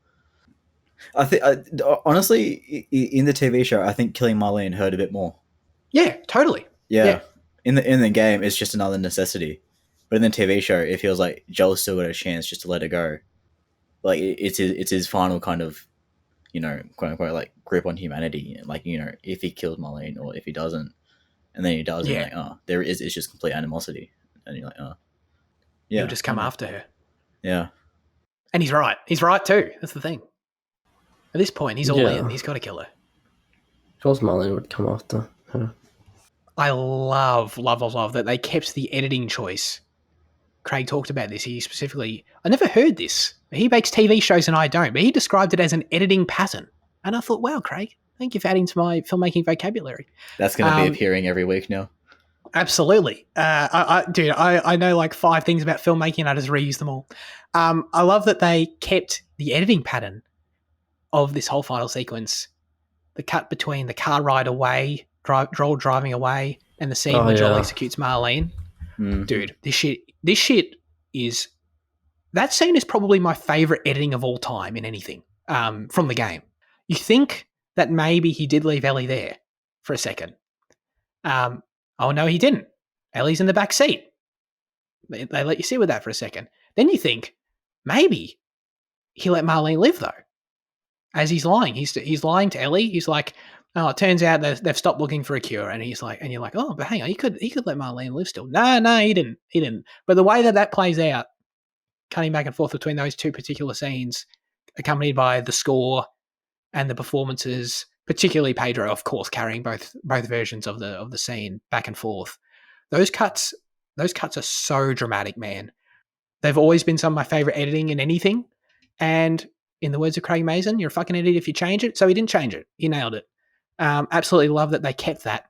I think honestly, in the TV show, I think killing Marlene hurt a bit more. Yeah, totally. Yeah. In the game, it's just another necessity, but in the TV show, it feels like Joel still got a chance just to let it go. Like it's his final kind of, quote unquote, like grip on humanity. Like if he kills Marlene or if he doesn't, and then he does, and you're like, oh, it's just complete animosity, and you're like, oh, yeah, he'll just come after her. Yeah, and he's right. He's right too. That's the thing. At this point, he's all in. He's got to kill her. Of course, Marlene would come after her. I love that they kept the editing choice. Craig talked about this. He specifically, I never heard this. He makes TV shows and I don't, but he described it as an editing pattern. And I thought, wow, Craig, thank you for adding to my filmmaking vocabulary. That's going to be appearing every week now. Absolutely. I know like 5 things about filmmaking and I just reuse them all. I love that they kept the editing pattern of this whole final sequence. The cut between the car ride away, Joel driving away, and the scene where Joel executes Marlene. Mm. Dude, this shit is... That scene is probably my favorite editing of all time in anything from the game. You think that maybe he did leave Ellie there for a second. Oh, no, he didn't. Ellie's in the back seat. They let you sit with that for a second. Then you think, maybe he let Marlene live, though. As he's lying. He's lying to Ellie. He's like, oh, it turns out they've stopped looking for a cure. And he's like, and you're like, oh, but hang on, he could let Marlene live still. No, he didn't. But the way that plays out, cutting back and forth between those two particular scenes, accompanied by the score and the performances, particularly Pedro, of course, carrying both versions of the scene back and forth. Those cuts are so dramatic, man. They've always been some of my favorite editing in anything. And in the words of Craig Mazin, you're a fucking idiot if you change it. So he didn't change it. He nailed it. Absolutely love that they kept that.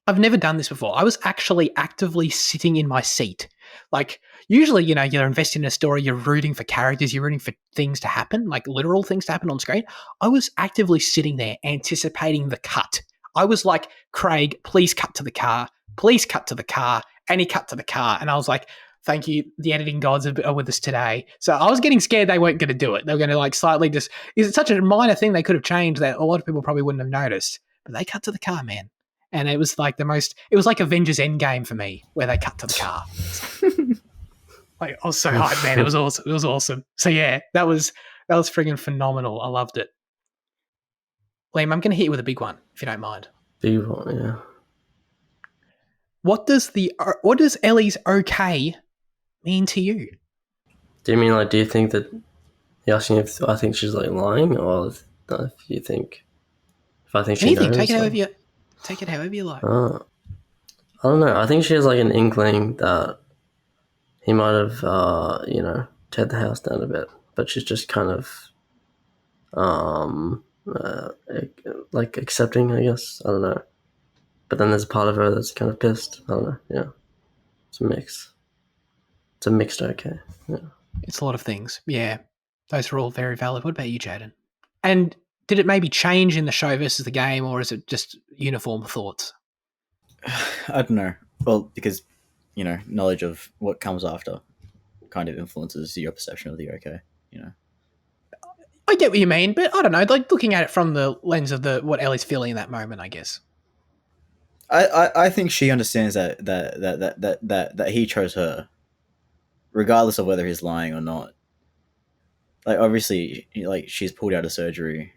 I've never done this before. I was actually actively sitting in my seat. Like, usually, you're investing in a story, you're rooting for characters, you're rooting for things to happen, like literal things to happen on screen. I was actively sitting there anticipating the cut. I was like, Craig, please cut to the car. Please cut to the car. And he cut to the car. And I was like, thank you. The editing gods are with us today. So I was getting scared they weren't going to do it. They were going to like slightly just... It's such a minor thing they could have changed that a lot of people probably wouldn't have noticed. But they cut to the car, man. And it was like it was like Avengers Endgame for me, where they cut to the car. Like, I was so hyped, man. It was awesome. It was awesome. So yeah, that was friggin' phenomenal. I loved it. Liam, I'm going to hit you with a big one, if you don't mind. Big one, yeah. What does Ellie's okay mean to you? Do you mean like? Do you think that you're asking if I think she's like lying, or if you think if I think she anything? knows? Take it however you like. I don't know. I think she has like an inkling that he might have, teared the house down a bit, but she's just kind of, like accepting, I guess. I don't know. But then there's a part of her that's kind of pissed. I don't know. Yeah, it's a mix. It's a mixed okay. Yeah, it's a lot of things. Yeah, those are all very valid. What about you, Jaden? And did it maybe change in the show versus the game, or is it just uniform thoughts? I don't know. Well, because, knowledge of what comes after kind of influences your perception of the okay, I get what you mean, but I don't know, like looking at it from the lens of what Ellie's feeling in that moment, I guess. I think she understands that he chose her, regardless of whether he's lying or not. Like, obviously, like, she's pulled out of surgery,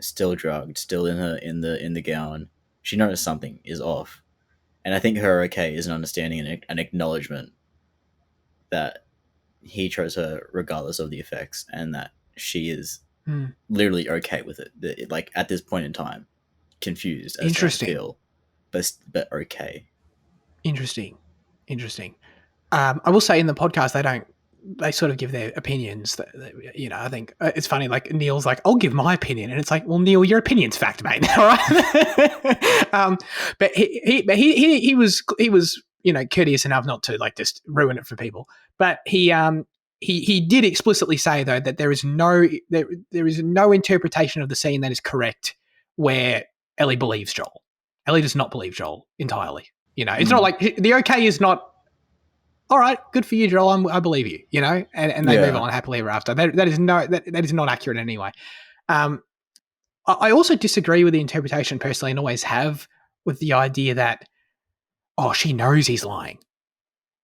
still drugged, still in the gown. She knows something is off, and I think her okay is an understanding and an acknowledgement that he chose her regardless of the effects, and that she is literally okay with it. Like, at this point in time, confused as to feel, but okay. Interesting. I will say in the podcast they sort of give their opinions. I think it's funny. Like Neil's like, I'll give my opinion, and it's like, well, Neil, your opinion's fact, mate. All right. But he was courteous enough not to like just ruin it for people. But he did explicitly say though that there is no interpretation of the scene that is correct where Ellie believes Joel. Ellie does not believe Joel entirely. It's not like the okay is not, all right, good for you, Joel. I believe you, and they move on happily ever after. That is not accurate in any way. I also disagree with the interpretation personally and always have with the idea that, oh, she knows he's lying.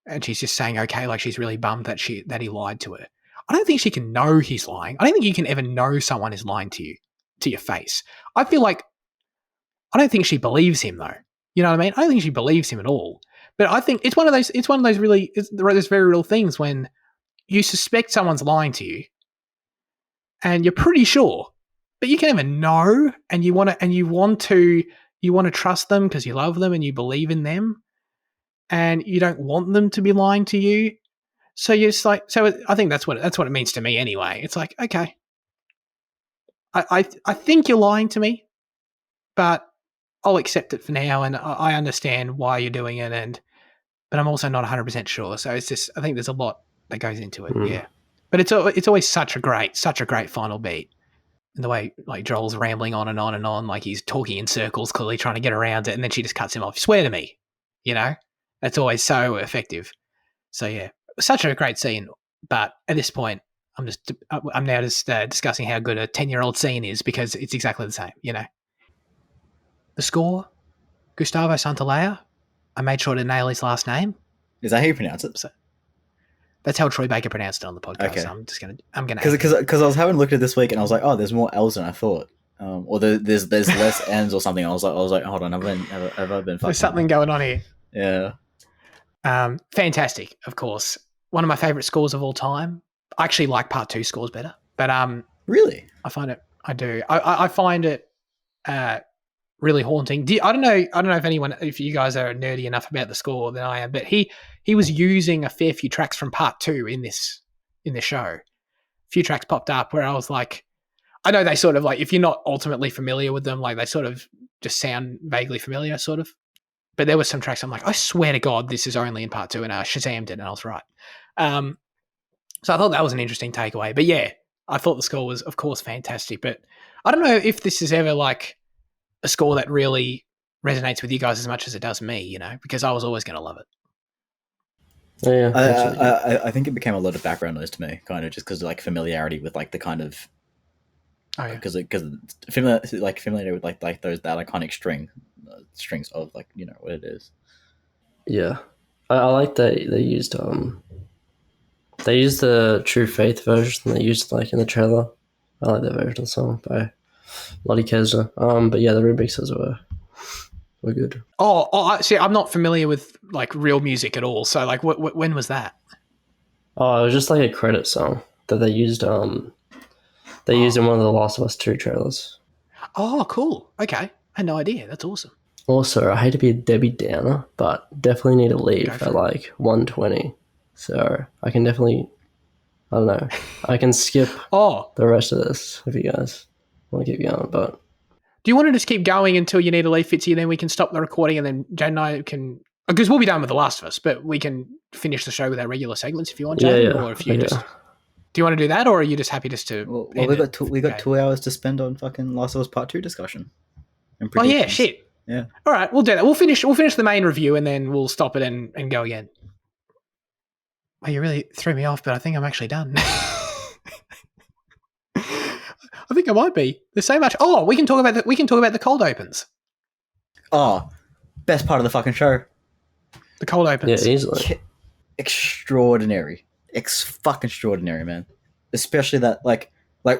And she's just saying, okay, like she's really bummed that he lied to her. I don't think she can know he's lying. I don't think you can ever know someone is lying to you, to your face. I don't think she believes him though. You know what I mean? I don't think she believes him at all. But I think it's one of those those very real things when you suspect someone's lying to you and you're pretty sure, but you can never know, and you want to trust them because you love them and you believe in them, and you don't want them to be lying to you. So you're just like, I think that's what it means to me anyway. It's like, okay, I think you're lying to me, but I'll accept it for now, and I understand why you're doing it, but I'm also not 100% sure. So it's just, I think there's a lot that goes into it, yeah. But it's always such a great final beat, and the way like Joel's rambling on and on and on, like he's talking in circles, clearly trying to get around it, and then she just cuts him off. Swear to me, that's always so effective. So yeah, such a great scene. But at this point, I'm now just discussing how good a 10-year-old scene is because it's exactly the same, The score, Gustavo Santaolalla. I made sure to nail his last name. Is that how you pronounce it? So, that's how Troy Baker pronounced it on the podcast. Okay. So I'm gonna because I was having a look at it this week and I was like, oh, there's more L's than I thought, or there's less N's or something. I was like, hold on, have I been? There's something going on here. Yeah. Fantastic, of course. One of my favorite scores of all time. I actually like part 2 scores better, but really, I do. I find it really haunting. I don't know if you guys are nerdy enough about the score than I am, but he was using a fair few tracks from part 2 in this show. A few tracks popped up where I was like, I know they sort of like, if you're not ultimately familiar with them, like they sort of just sound vaguely familiar, sort of. But there were some tracks I'm like, I swear to God, this is only in part 2, and I Shazammed it, and I was right. So I thought that was an interesting takeaway. But yeah, I thought the score was, of course, fantastic. But I don't know if this is ever like a score that really resonates with you guys as much as it does me, because I was always going to love it. Yeah, I think it became a lot of background noise to me, kind of just because like familiarity with like the kind of, because familiarity with like that iconic strings of like what it is. Yeah, I like that they used the True Faith version they used like in the trailer. I like that version of the song by Lottie Kesner. But yeah, the remixes were good. Oh, see, I'm not familiar with like real music at all. So like, when was that? Oh, it was just like a credit song that they used. They used in one of the Last of Us 2 trailers. Oh, cool. Okay, I had no idea. That's awesome. Also, I hate to be a Debbie Downer, but definitely need to leave at like 1:20. So I can definitely, I don't know, I can skip the rest of this if you guys want to keep going. But do you want to just keep going until you need to leave, Fitzy, and then we can stop the recording, and then Jane and I can, because we'll be done with The Last of Us, but we can finish the show with our regular segments if you want, Jane, or if you just. Do you want to do that, or are you just happy just to? Well, we got 2 hours to spend on fucking Last of Us Part 2 discussion. Oh yeah, shit. Yeah. All right, we'll do that. We'll finish the main review, and then we'll stop it and go again. Oh, you really threw me off, but I think I'm actually done. I think I might be. There's so much. Oh, we can talk about the cold opens. Oh, best part of the fucking show. The cold opens. Yeah, easily. Extraordinary. Fucking extraordinary, man. Especially that, like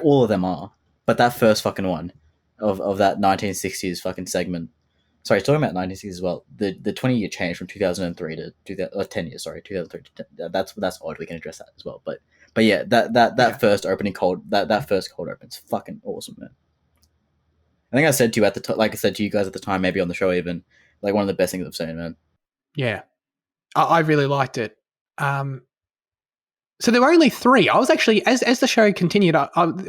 all of them are, but that first fucking one of that 1960s fucking segment. Sorry, talking about 1960s as well. The 20-year change from 2003 to 10 years. Sorry, 2003. That's odd. We can address that as well. But yeah, that first opening cold that first cold open's fucking awesome, man. I think I said to you like I said to you guys at the time, maybe on the show even, like one of the best things I've seen, man. Yeah. I really liked it. So there were only 3. I was actually, as the show continued,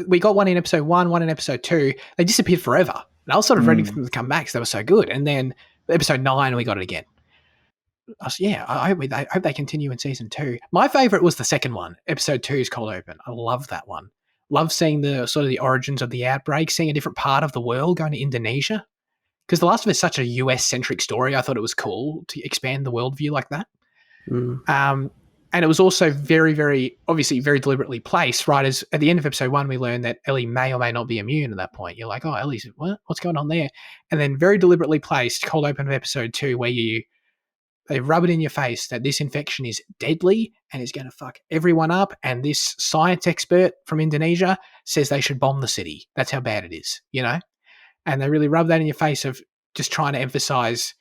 we got one in episode 1, one in episode 2. They disappeared forever. And I was sort of ready for them to come back because they were so good. And then episode 9, we got it again. I hope they continue in season 2. My favorite was the second one, episode 2's Cold Open. I love that one. Love seeing the sort of the origins of the outbreak, seeing a different part of the world, going to Indonesia. Because The Last of Us is such a US-centric story, I thought it was cool to expand the worldview like that. And it was also very, very, obviously very deliberately placed, right? As at the end of episode 1, we learned that Ellie may or may not be immune at that point. You're like, oh, Ellie's, what? What's going on there? And then very deliberately placed, cold open of episode 2, where they rub it in your face that this infection is deadly and is going to fuck everyone up. And this science expert from Indonesia says they should bomb the city. That's how bad it is, you know? And they really rub that in your face of just trying to emphasize,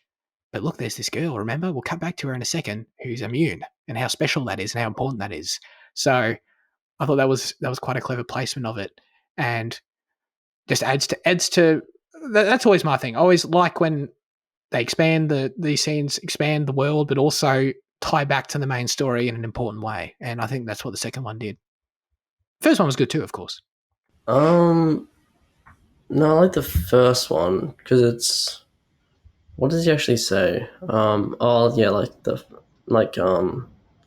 but look, there's this girl, remember? We'll cut back to her in a second, who's immune, and how special that is and how important that is. So I thought that was quite a clever placement of it. And just adds to that's always my thing. I always like when they expand these scenes, expand the world, but also tie back to the main story in an important way. And I think that's what the second one did. First one was good too, of course. No, I like the first one because it's. What does he actually say? How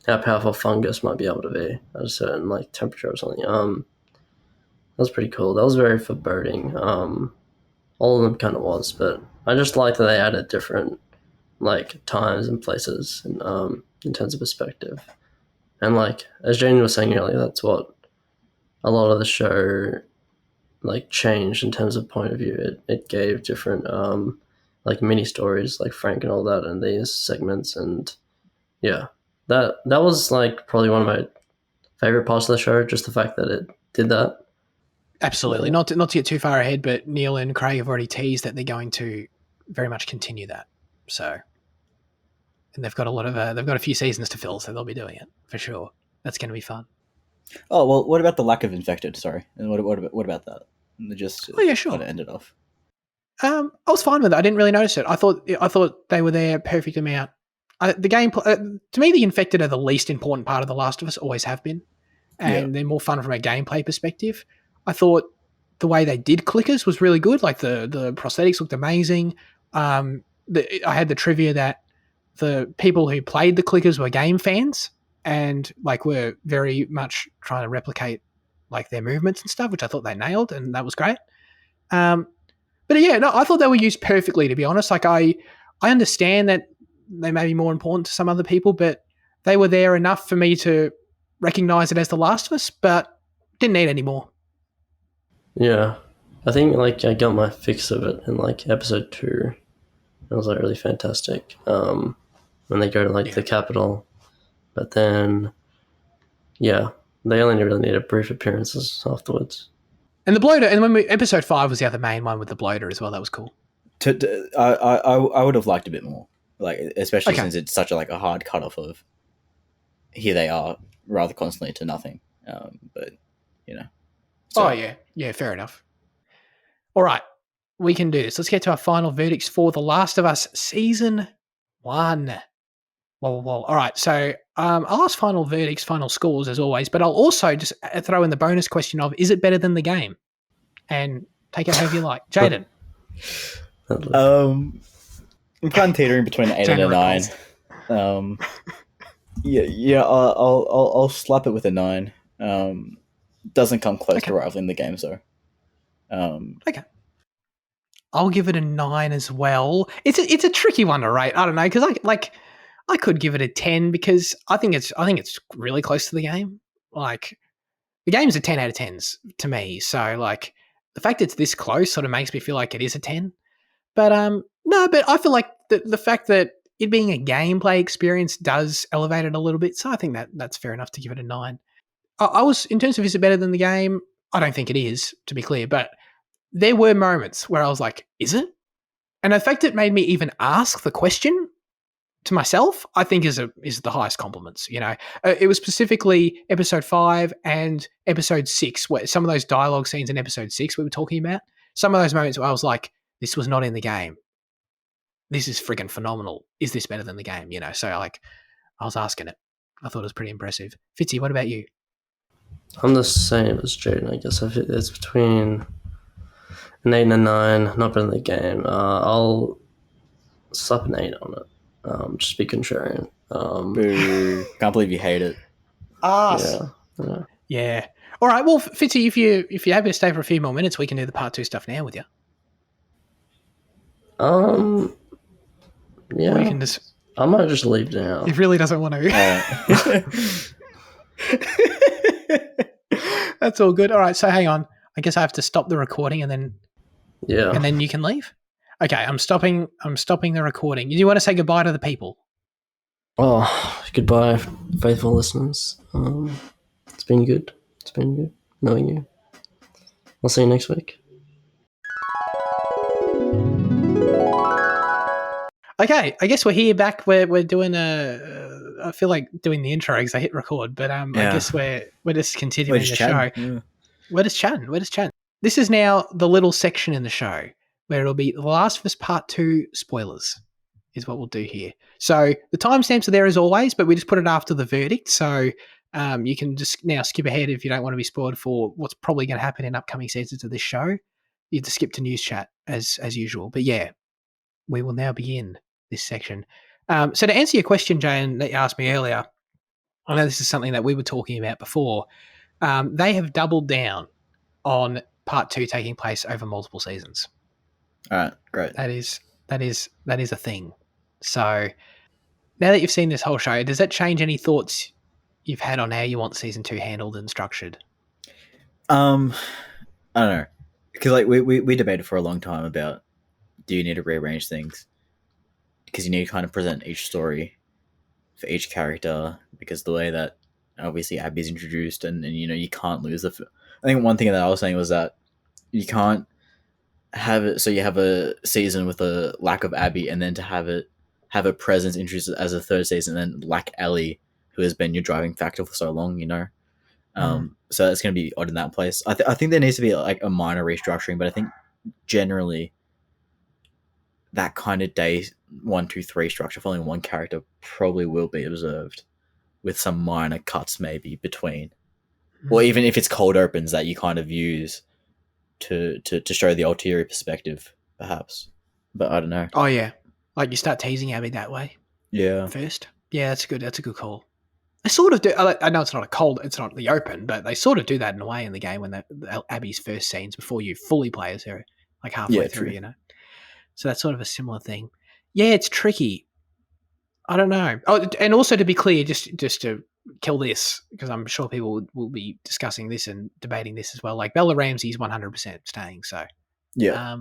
powerful fungus might be able to be at a certain temperature or something. That was pretty cool. That was very foreboding. All of them kind of was, but I just like that they added different times and places and in terms of perspective. And as Jane was saying earlier, that's what a lot of the show changed in terms of point of view. It gave different mini stories like Frank and all that and these segments, and yeah, that was probably one of my favorite parts of the show, just the fact that it did that. Absolutely. Yeah. Not to get too far ahead, but Neil and Craig have already teased that they're going to very much continue that. So, and they've got a few seasons to fill, so they'll be doing it for sure. That's going to be fun. Oh well, what about the lack of infected? Sorry, and what about that? Just sure. To end it off. I was fine with it. I didn't really notice it. I thought they were there, perfect amount. The game to me, the infected are the least important part of The Last of Us, always have been, and they're more fun from a gameplay perspective. I thought the way they did clickers was really good. Like the prosthetics looked amazing. I had the trivia that the people who played the clickers were game fans and were very much trying to replicate their movements and stuff, which I thought they nailed, and that was great. But yeah, no, I thought they were used perfectly, to be honest. I understand that they may be more important to some other people, but they were there enough for me to recognize it as The Last of Us, but didn't need any more. Yeah. I think I got my fix of it in episode 2. It was really fantastic. When they go to the capital. But then yeah, they only really needed brief appearances afterwards. And the bloater, and episode 5 was the other main one with the bloater as well. That was cool. I would have liked a bit more, especially since it's such a hard cutoff of here they are rather constantly to nothing. But you know. So. Oh yeah, fair enough. All right, we can do this. Let's get to our final verdicts for The Last of Us Season 1. Well. All right, so I'll ask final verdicts, final scores as always, but I'll also just throw in the bonus question of, is it better than the game? And take it however you like. Jaden. I'm kind of teetering between 8 and a 9. Yeah. I'll slap it with a 9. Doesn't come close to rivaling the game, so. Okay. I'll give it a 9 as well. It's a tricky one to rate. I don't know, because I could give it a 10 because I think it's really close to the game. The game's a 10 out of 10s to me. So the fact it's this close sort of makes me feel like it is a 10. But no, but I feel like the fact that it being a gameplay experience does elevate it a little bit. So I think that's fair enough to give it a 9. I was, in terms of is it better than the game, I don't think it is, to be clear, but there were moments where I was like, is it? And the fact it made me even ask the question to myself, I think is the highest compliments. It was specifically episode 5 and episode 6, where some of those dialogue scenes in episode 6 we were talking about, some of those moments where I was like, this was not in the game. this is friggin' phenomenal. Is this better than the game? You know, so like I was asking it. I thought it was pretty impressive. Fitzy, what about you? I'm the same as Jaden, I guess. It's between an 8 and a 9, not better than the game. I'll slap an 8 on it. Just be contrarian. Boo. Can't believe you hate it. Yeah. All right. Well, Fitzy, if you're happy to stay for a few more minutes, we can do the part 2 stuff now with you. Yeah. Or you can just. I might just leave now. He really doesn't want to. That's all good. All right. So hang on. I guess I have to stop the recording and then. Yeah. And then you can leave. Okay. I'm stopping the recording. Do you want to say goodbye to the people? Oh, goodbye, faithful listeners. It's been good. It's been good knowing you. I'll see you next week. Okay, I guess we're here back. We're doing I feel like doing the intro because I hit record, but I guess we're just continuing the show. Yeah. We're just chatting. This is now the little section in the show where it'll be The Last of Us Part 2 spoilers is what we'll do here. So the timestamps are there as always, but we just put it after the verdict. So you can just now skip ahead if you don't want to be spoiled for what's probably going to happen in upcoming seasons of this show. You just skip to news chat as usual. But yeah, we will now begin this section. So to answer your question, Jane, that you asked me earlier, I know this is something that we were talking about before. They have doubled down on part 2 taking place over multiple seasons. All right, great. That is a thing. So now that you've seen this whole show, does that change any thoughts you've had on how you want season 2 handled and structured? I don't know, because like we debated for a long time about, do you need to rearrange things? Because you need to kind of present each story for each character, because the way that obviously Abby's introduced, and you know, you can't lose I think one thing that I was saying was that you can't have it so you have a season with a lack of Abby, and then to have a presence introduced as a third season, and then lack Ellie, who has been your driving factor for so long, you know. So that's going to be odd in that place. I think there needs to be like a minor restructuring, but I think generally that kind of day 1, 2, 3 structure following one character probably will be observed, with some minor cuts maybe between, or even if it's cold opens that you kind of use to show the ulterior perspective, perhaps. But I don't know. Oh yeah, like you start teasing Abby that way. Yeah. First, yeah, that's good. That's a good call. They sort of do. I know it's not the open, but they sort of do that in a way in the game when the Abby's first scenes before you fully play as her, like halfway through, true. you know. So that's sort of a similar thing. Yeah, it's tricky. I don't know. Oh, and also to be clear, just to kill this, because I'm sure people will be discussing this and debating this as well. Like Bella Ramsey's 100% staying, so Yeah.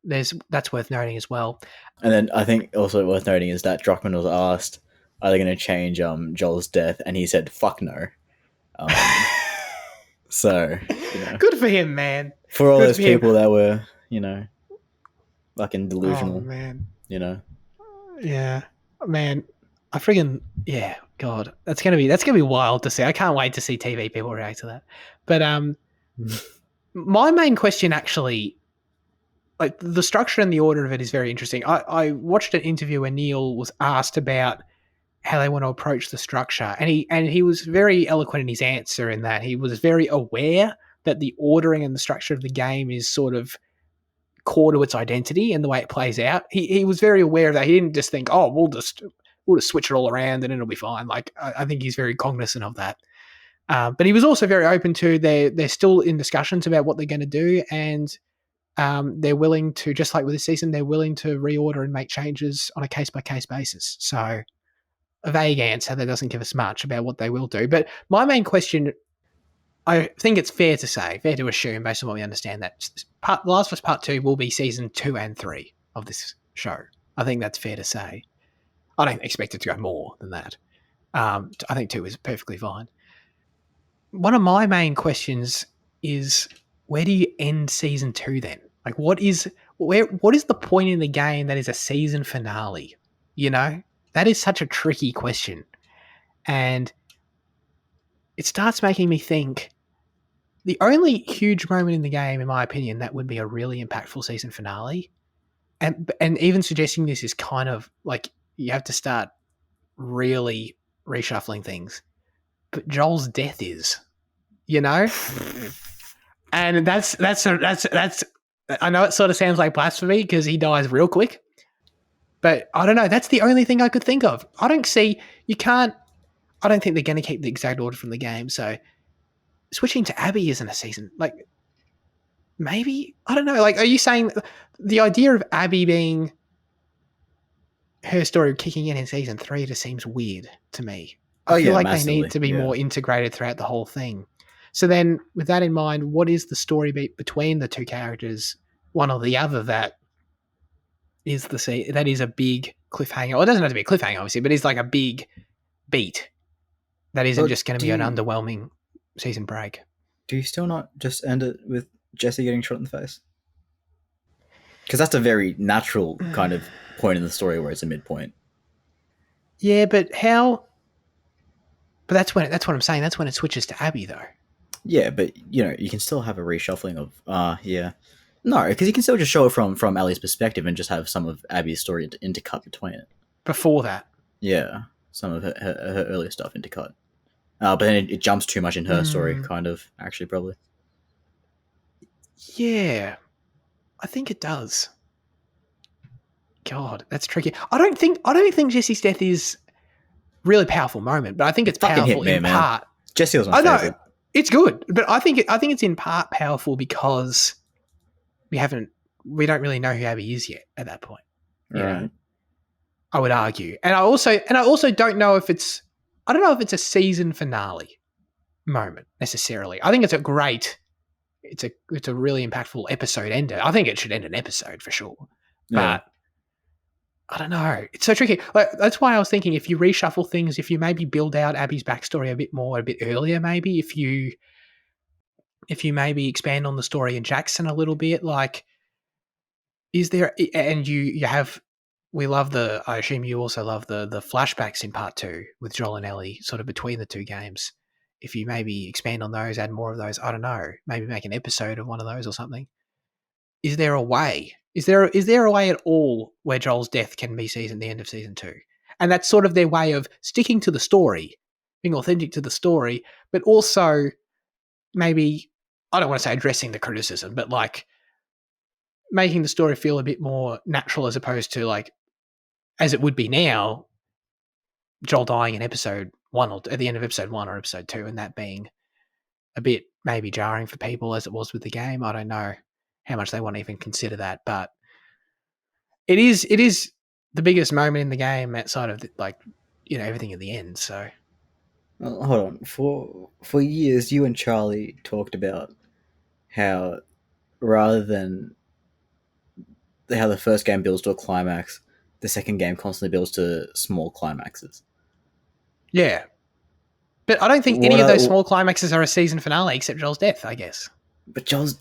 That's worth noting as well. And then I think also worth noting is that Druckmann was asked, are they going to change Joel's death? And he said, fuck no. So, you know, good for him, man. for all Good those for him. people that were, you know, fucking delusional, Oh, man. you know. Yeah, man. I friggin' yeah. God, that's gonna be wild to see. I can't wait to see TV people react to that. But my main question actually, like the structure and the order of it, is very interesting. I watched an interview where Neil was asked about how they want to approach the structure, and he was very eloquent in his answer. In that he was very aware that the ordering and the structure of the game is sort of core to its identity and the way it plays out. He was very aware of that. He didn't just think, oh, we'll just switch it all around and it'll be fine. Like I think he's very cognizant of that. But he was also very open to they're still in discussions about what they're going to do, and they're willing to, just like with this season, they're willing to reorder and make changes on a case by case basis. So a vague answer that doesn't give us much about what they will do. But my main question, I think it's fair to assume, based on what we understand, that The Last of Us Part 2 will be season 2 and 3 of this show. I think that's fair to say. I don't expect it to go more than that. I think 2 is perfectly fine. One of my main questions is, where do you end season 2 then? Like, what is the point in the game that is a season finale? You know, that is such a tricky question. And it starts making me think, the only huge moment in the game, in my opinion, that would be a really impactful season finale and even suggesting this is kind of like you have to start really reshuffling things. But Joel's death is, you know, and that's. I know it sort of sounds like blasphemy because he dies real quick, but I don't know. That's the only thing I could think of. I don't think they're going to keep the exact order from the game. So switching to Abby isn't a season. Like, maybe, I don't know. Like, are you saying the idea of Abby being her story kicking in season 3 just seems weird to me. I feel like massively. They need to be more integrated throughout the whole thing. So then, with that in mind, what is the story beat between the two characters, one or the other, that is a big cliffhanger? Well, it doesn't have to be a cliffhanger, obviously, but it's like a big beat that isn't just going to be an underwhelming season break. Do you still not just end it with Jesse getting shot in the face? Because that's a very natural kind of point in the story where it's a midpoint. Yeah, but how? But that's what I'm saying. That's when it switches to Abby, though. Yeah, but you can still have a reshuffling of no, because you can still just show it from Ellie's perspective and just have some of Abby's story intercut between it. Before that, yeah, some of her earlier stuff intercut. But then it jumps too much in her story, kind of, actually, probably. Yeah, I think it does. God, that's tricky. I don't think Jesse's death is really powerful moment, but I think it's powerful in part. Jesse was my favorite. Know, it's good, but I think it's in part powerful because we don't really know who Abby is yet at that point. You know? I would argue, and I also don't know if it's a season finale moment necessarily. I think it's a really impactful episode ender. I think it should end an episode for sure, but I don't know. It's so tricky. Like, that's why I was thinking if you reshuffle things, if you maybe build out Abby's backstory a bit more, a bit earlier, maybe if you maybe expand on the story in Jackson a little bit, like, is there, and you have, I assume you also love the flashbacks in part 2 with Joel and Ellie sort of between the two games. If you maybe expand on those, add more of those, I don't know, maybe make an episode of one of those or something. Is there a way? Is there a way at all where Joel's death can be the end of season 2? And that's sort of their way of sticking to the story, being authentic to the story, but also maybe, I don't want to say addressing the criticism, but like making the story feel a bit more natural as opposed to like, as it would be now, Joel dying in episode 1 or at the end of episode 1 or episode 2, and that being a bit maybe jarring for people as it was with the game. I don't know how much they want to even consider that, but it is the biggest moment in the game outside of everything at the end. So, well, hold on. For years, you and Charlie talked about how rather than how the first game builds to a climax, the second game constantly builds to small climaxes. Yeah, but I don't think any of those small climaxes are a season finale except Joel's death, I guess. But Joel's,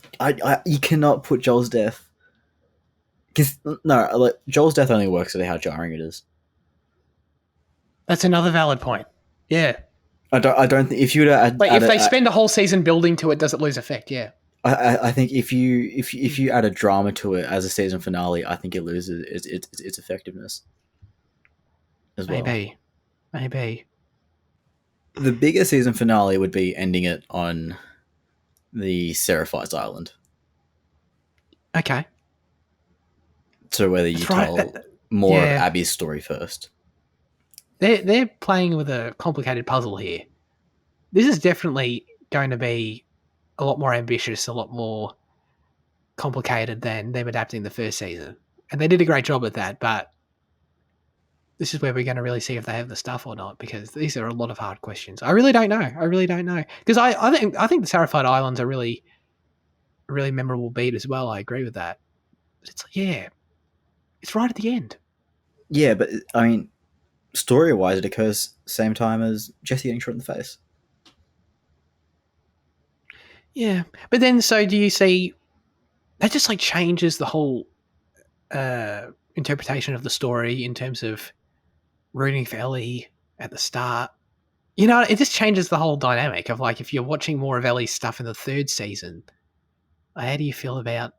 you cannot put Joel's death. Because Joel's death only works at how jarring it is. That's another valid point. Yeah, I don't think if you if they spend a whole season building to it, does it lose effect? Yeah, I think if you add a drama to it as a season finale, I think it loses its effectiveness. As well. Maybe. The bigger season finale would be ending it on the Seraphize Island. Okay. So whether you tell more of Abby's story first. They're playing with a complicated puzzle here. This is definitely going to be a lot more ambitious, a lot more complicated than them adapting the first season. And they did a great job at that, but this is where we're going to really see if they have the stuff or not, because these are a lot of hard questions. I really don't know. Because I think the Seraphize Islands are really, really memorable beat as well. I agree with that. But it's right at the end. Yeah, but I mean, story-wise, it occurs same time as Jesse getting shot in the face. Yeah, but then so do you see that just like changes the whole interpretation of the story in terms of rooting for Ellie at the start? You know, it just changes the whole dynamic of like if you're watching more of Ellie's stuff in the third season, how do you feel about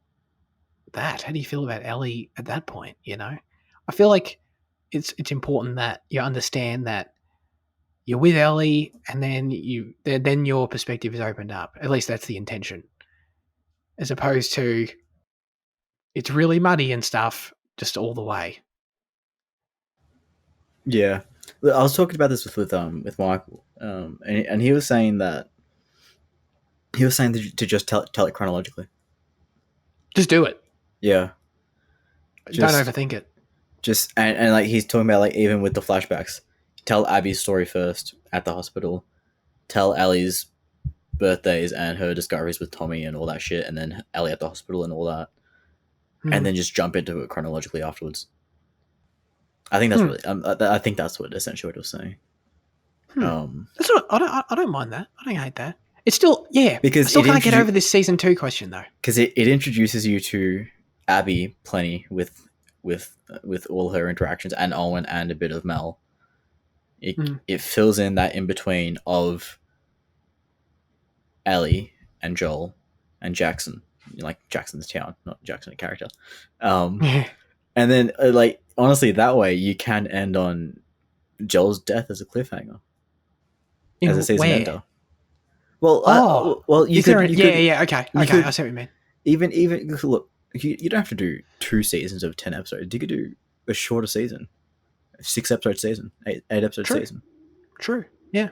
that? How do you feel about Ellie at that point? You know, I feel like it's important that you understand that you're with Ellie, and then your perspective is opened up. At least that's the intention, as opposed to it's really muddy and stuff just all the way. Yeah, I was talking about this with Michael, and he was saying to just tell it chronologically. Just do it. Yeah, Don't overthink it. Just and like he's talking about like even with the flashbacks, tell Abby's story first at the hospital, tell Ellie's birthdays and her discoveries with Tommy and all that shit, and then Ellie at the hospital and all that, and then just jump into it chronologically afterwards. I think that's really. I think that's what essentially what it was saying. That's what, I don't mind that. I don't hate that. It's still because I still can't get over this season 2 question though. Because it introduces you to Abby plenty with all her interactions and Owen and a bit of Mel. It fills in that in between of Ellie and Joel and Jackson, like Jackson's town, not Jackson a character. And then like honestly, that way you can end on Joel's death as a cliffhanger, as a season ender. Well, you could, okay. I see what you mean. Even look, you don't have to do 2 seasons of 10 episodes. You could do a shorter season, 6 episode season, 8 episode season. True. Yeah.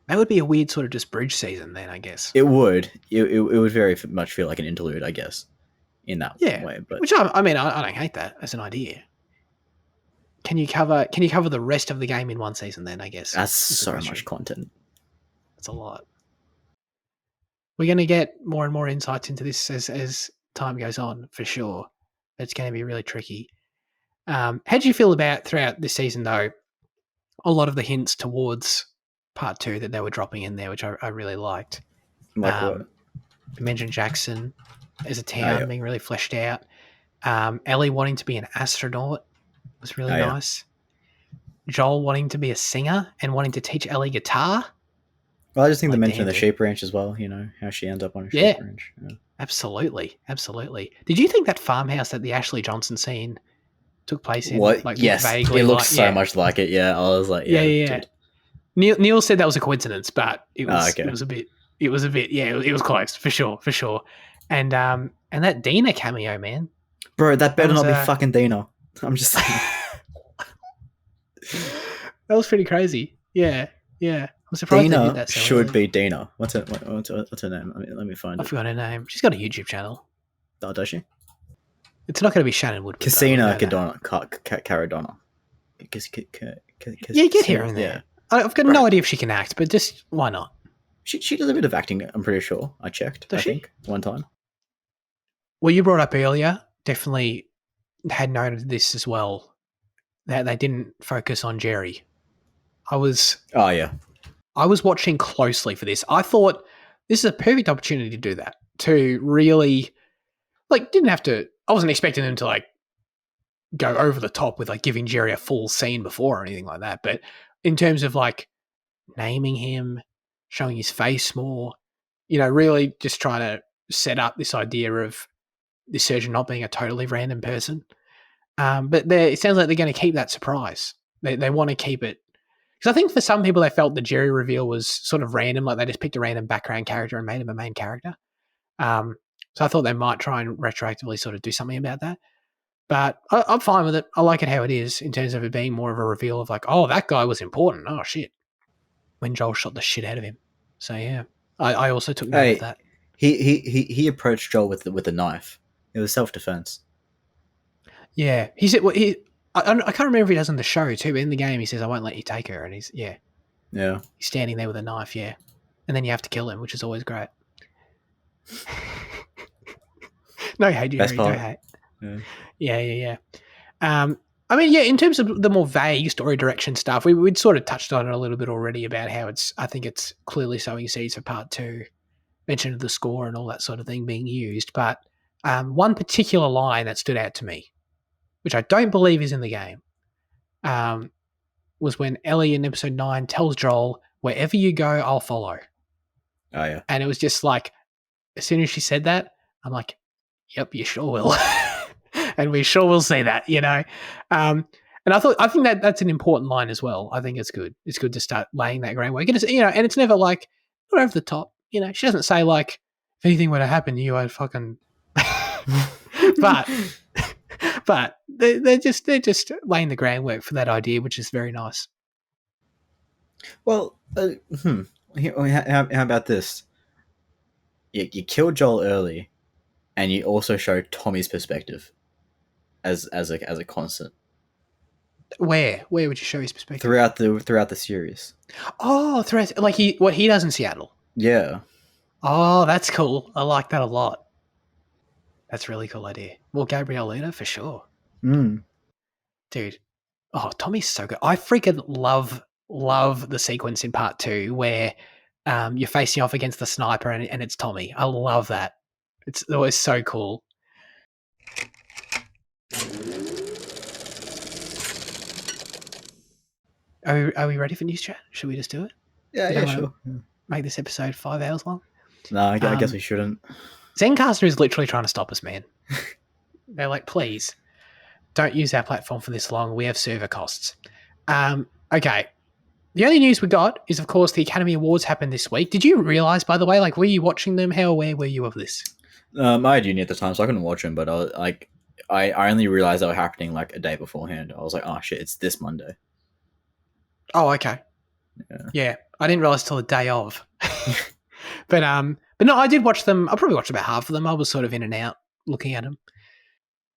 That would be a weird sort of just bridge season then, I guess. It would. It would very much feel like an interlude, I guess, in that way. But which I mean, I don't hate that as an idea. Can you cover the rest of the game in one season then, I guess? That's so much content. That's a lot. We're going to get more and more insights into this as time goes on, for sure. It's going to be really tricky. How do you feel about throughout this season, though, a lot of the hints towards part 2 that they were dropping in there, which I really liked? Like what? You mentioned Jackson as a town being really fleshed out. Ellie wanting to be an astronaut was really nice. Joel wanting to be a singer and wanting to teach Ellie guitar. Well, I just think they mentioned the sheep ranch as well, you know, how she ends up on a sheep ranch. Yeah. Absolutely. Did you think that farmhouse that the Ashley Johnson scene took place in? What? Like, yes, it looks so much like it, yeah. I was like, yeah. Neil said that was a coincidence, but it was a bit, it was close, for sure. And that Dina cameo, man. Bro, that better not be fucking Dina. I'm just saying. That was pretty crazy. Yeah. I'm surprised Dina they did that. So should be Dina. What's her name? Let me find it. I forgot her name. She's got a YouTube channel. Oh, does she? It's not going to be Shannon Woodward. Cassina Caradonna. Yeah, get her in there. Yeah. I've got no idea if she can act, but just why not? She does a bit of acting, I'm pretty sure. I checked, I think, one time. Well, you brought up earlier, definitely had noted this as well, that they didn't focus on Jerry. I was watching closely for this. I thought this is a perfect opportunity to do that, to really, like, I wasn't expecting them to, like, go over the top with, like, giving Jerry a full scene before or anything like that, but in terms of, like, naming him, showing his face more, you know, really just trying to set up this idea of this surgeon not being a totally random person. But it sounds like they're going to keep that surprise. They want to keep it. Because I think for some people, they felt the Jerry reveal was sort of random, like they just picked a random background character and made him a main character. So I thought they might try and retroactively sort of do something about that. But I'm fine with it. I like it how it is in terms of it being more of a reveal of like, oh, that guy was important. Oh, shit. When Joel shot the shit out of him. So, yeah. I also took note of that. He approached Joel with the knife. It was self-defense. Yeah. He said, well, I can't remember if he does in the show too, but in the game he says, I won't let you take her. And he's standing there with a knife, yeah. And then you have to kill him, which is always great. No hate, Jerry. No hate. Yeah. I mean, yeah, in terms of the more vague story direction stuff, we'd sort of touched on it a little bit already about how I think it's clearly sowing seeds for part 2, mention of the score and all that sort of thing being used. But one particular line that stood out to me, which I don't believe is in the game, was when Ellie in episode 9 tells Joel, wherever you go, I'll follow. Oh, yeah. And it was just like, as soon as she said that, I'm like, yep, you sure will. And we sure will see that, you know. And I think that's an important line as well. I think it's good. It's good to start laying that groundwork. And it's, you know, and it's never like not over the top. You know, she doesn't say like, if anything were to happen to you, I'd fucking. but they're just laying the groundwork for that idea, which is very nice. Well, how about this? You killed Joel early, and you also show Tommy's perspective as a constant Where would you show his perspective throughout the series? Oh, throughout like what he does in Seattle. Yeah. Oh, that's cool. I like that a lot. That's a really cool idea. Well, Gabrielina for sure. Dude. Oh, Tommy's so good. I freaking love the sequence in part 2 where you're facing off against the sniper and it's Tommy. I love that. It's always so cool. Are we ready for news chat? Should we just do it? Yeah, sure. Make this episode 5 hours long? No, I guess we shouldn't. Zencaster is literally trying to stop us, man. They're like, please, don't use our platform for this long. We have server costs. Okay. The only news we got is, of course, the Academy Awards happened this week. Did you realise, by the way, like, were you watching them? How aware were you of this? I had uni at the time, so I couldn't watch them, but I only realised they were happening like a day beforehand. I was like, oh shit, it's this Monday. Oh, okay. Yeah. I didn't realise till the day of. But no, I did watch them. I probably watched about half of them. I was sort of in and out looking at them.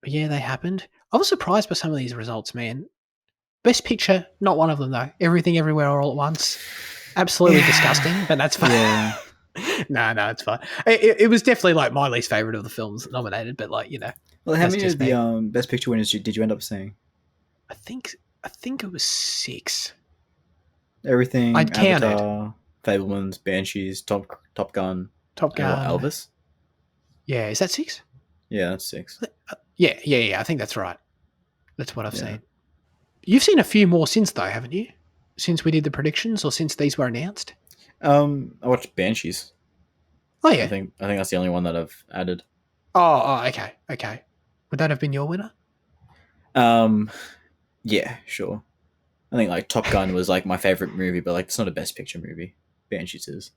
But yeah, they happened. I was surprised by some of these results, man. Best Picture, not one of them though. Everything, Everywhere, All at Once. Absolutely disgusting, but that's fine. Yeah. No, it's fine. It was definitely like my least favourite of the films nominated, but like, you know. Well, how many of the Best Picture winners did you end up seeing? I think it was 6. Everything. I'd counted. Avatar, Fablemans, Banshees, Top Gun. Elvis. Yeah, is that 6? Yeah, that's 6. Yeah. I think that's right. That's what I've seen. You've seen a few more since though, haven't you? Since we did the predictions, or since these were announced? I watched Banshees. Oh yeah. I think that's the only one that I've added. Oh, okay. Would that have been your winner? Yeah, sure. I think like Top Gun was like my favorite movie, but like it's not a Best Picture movie. Banshees is.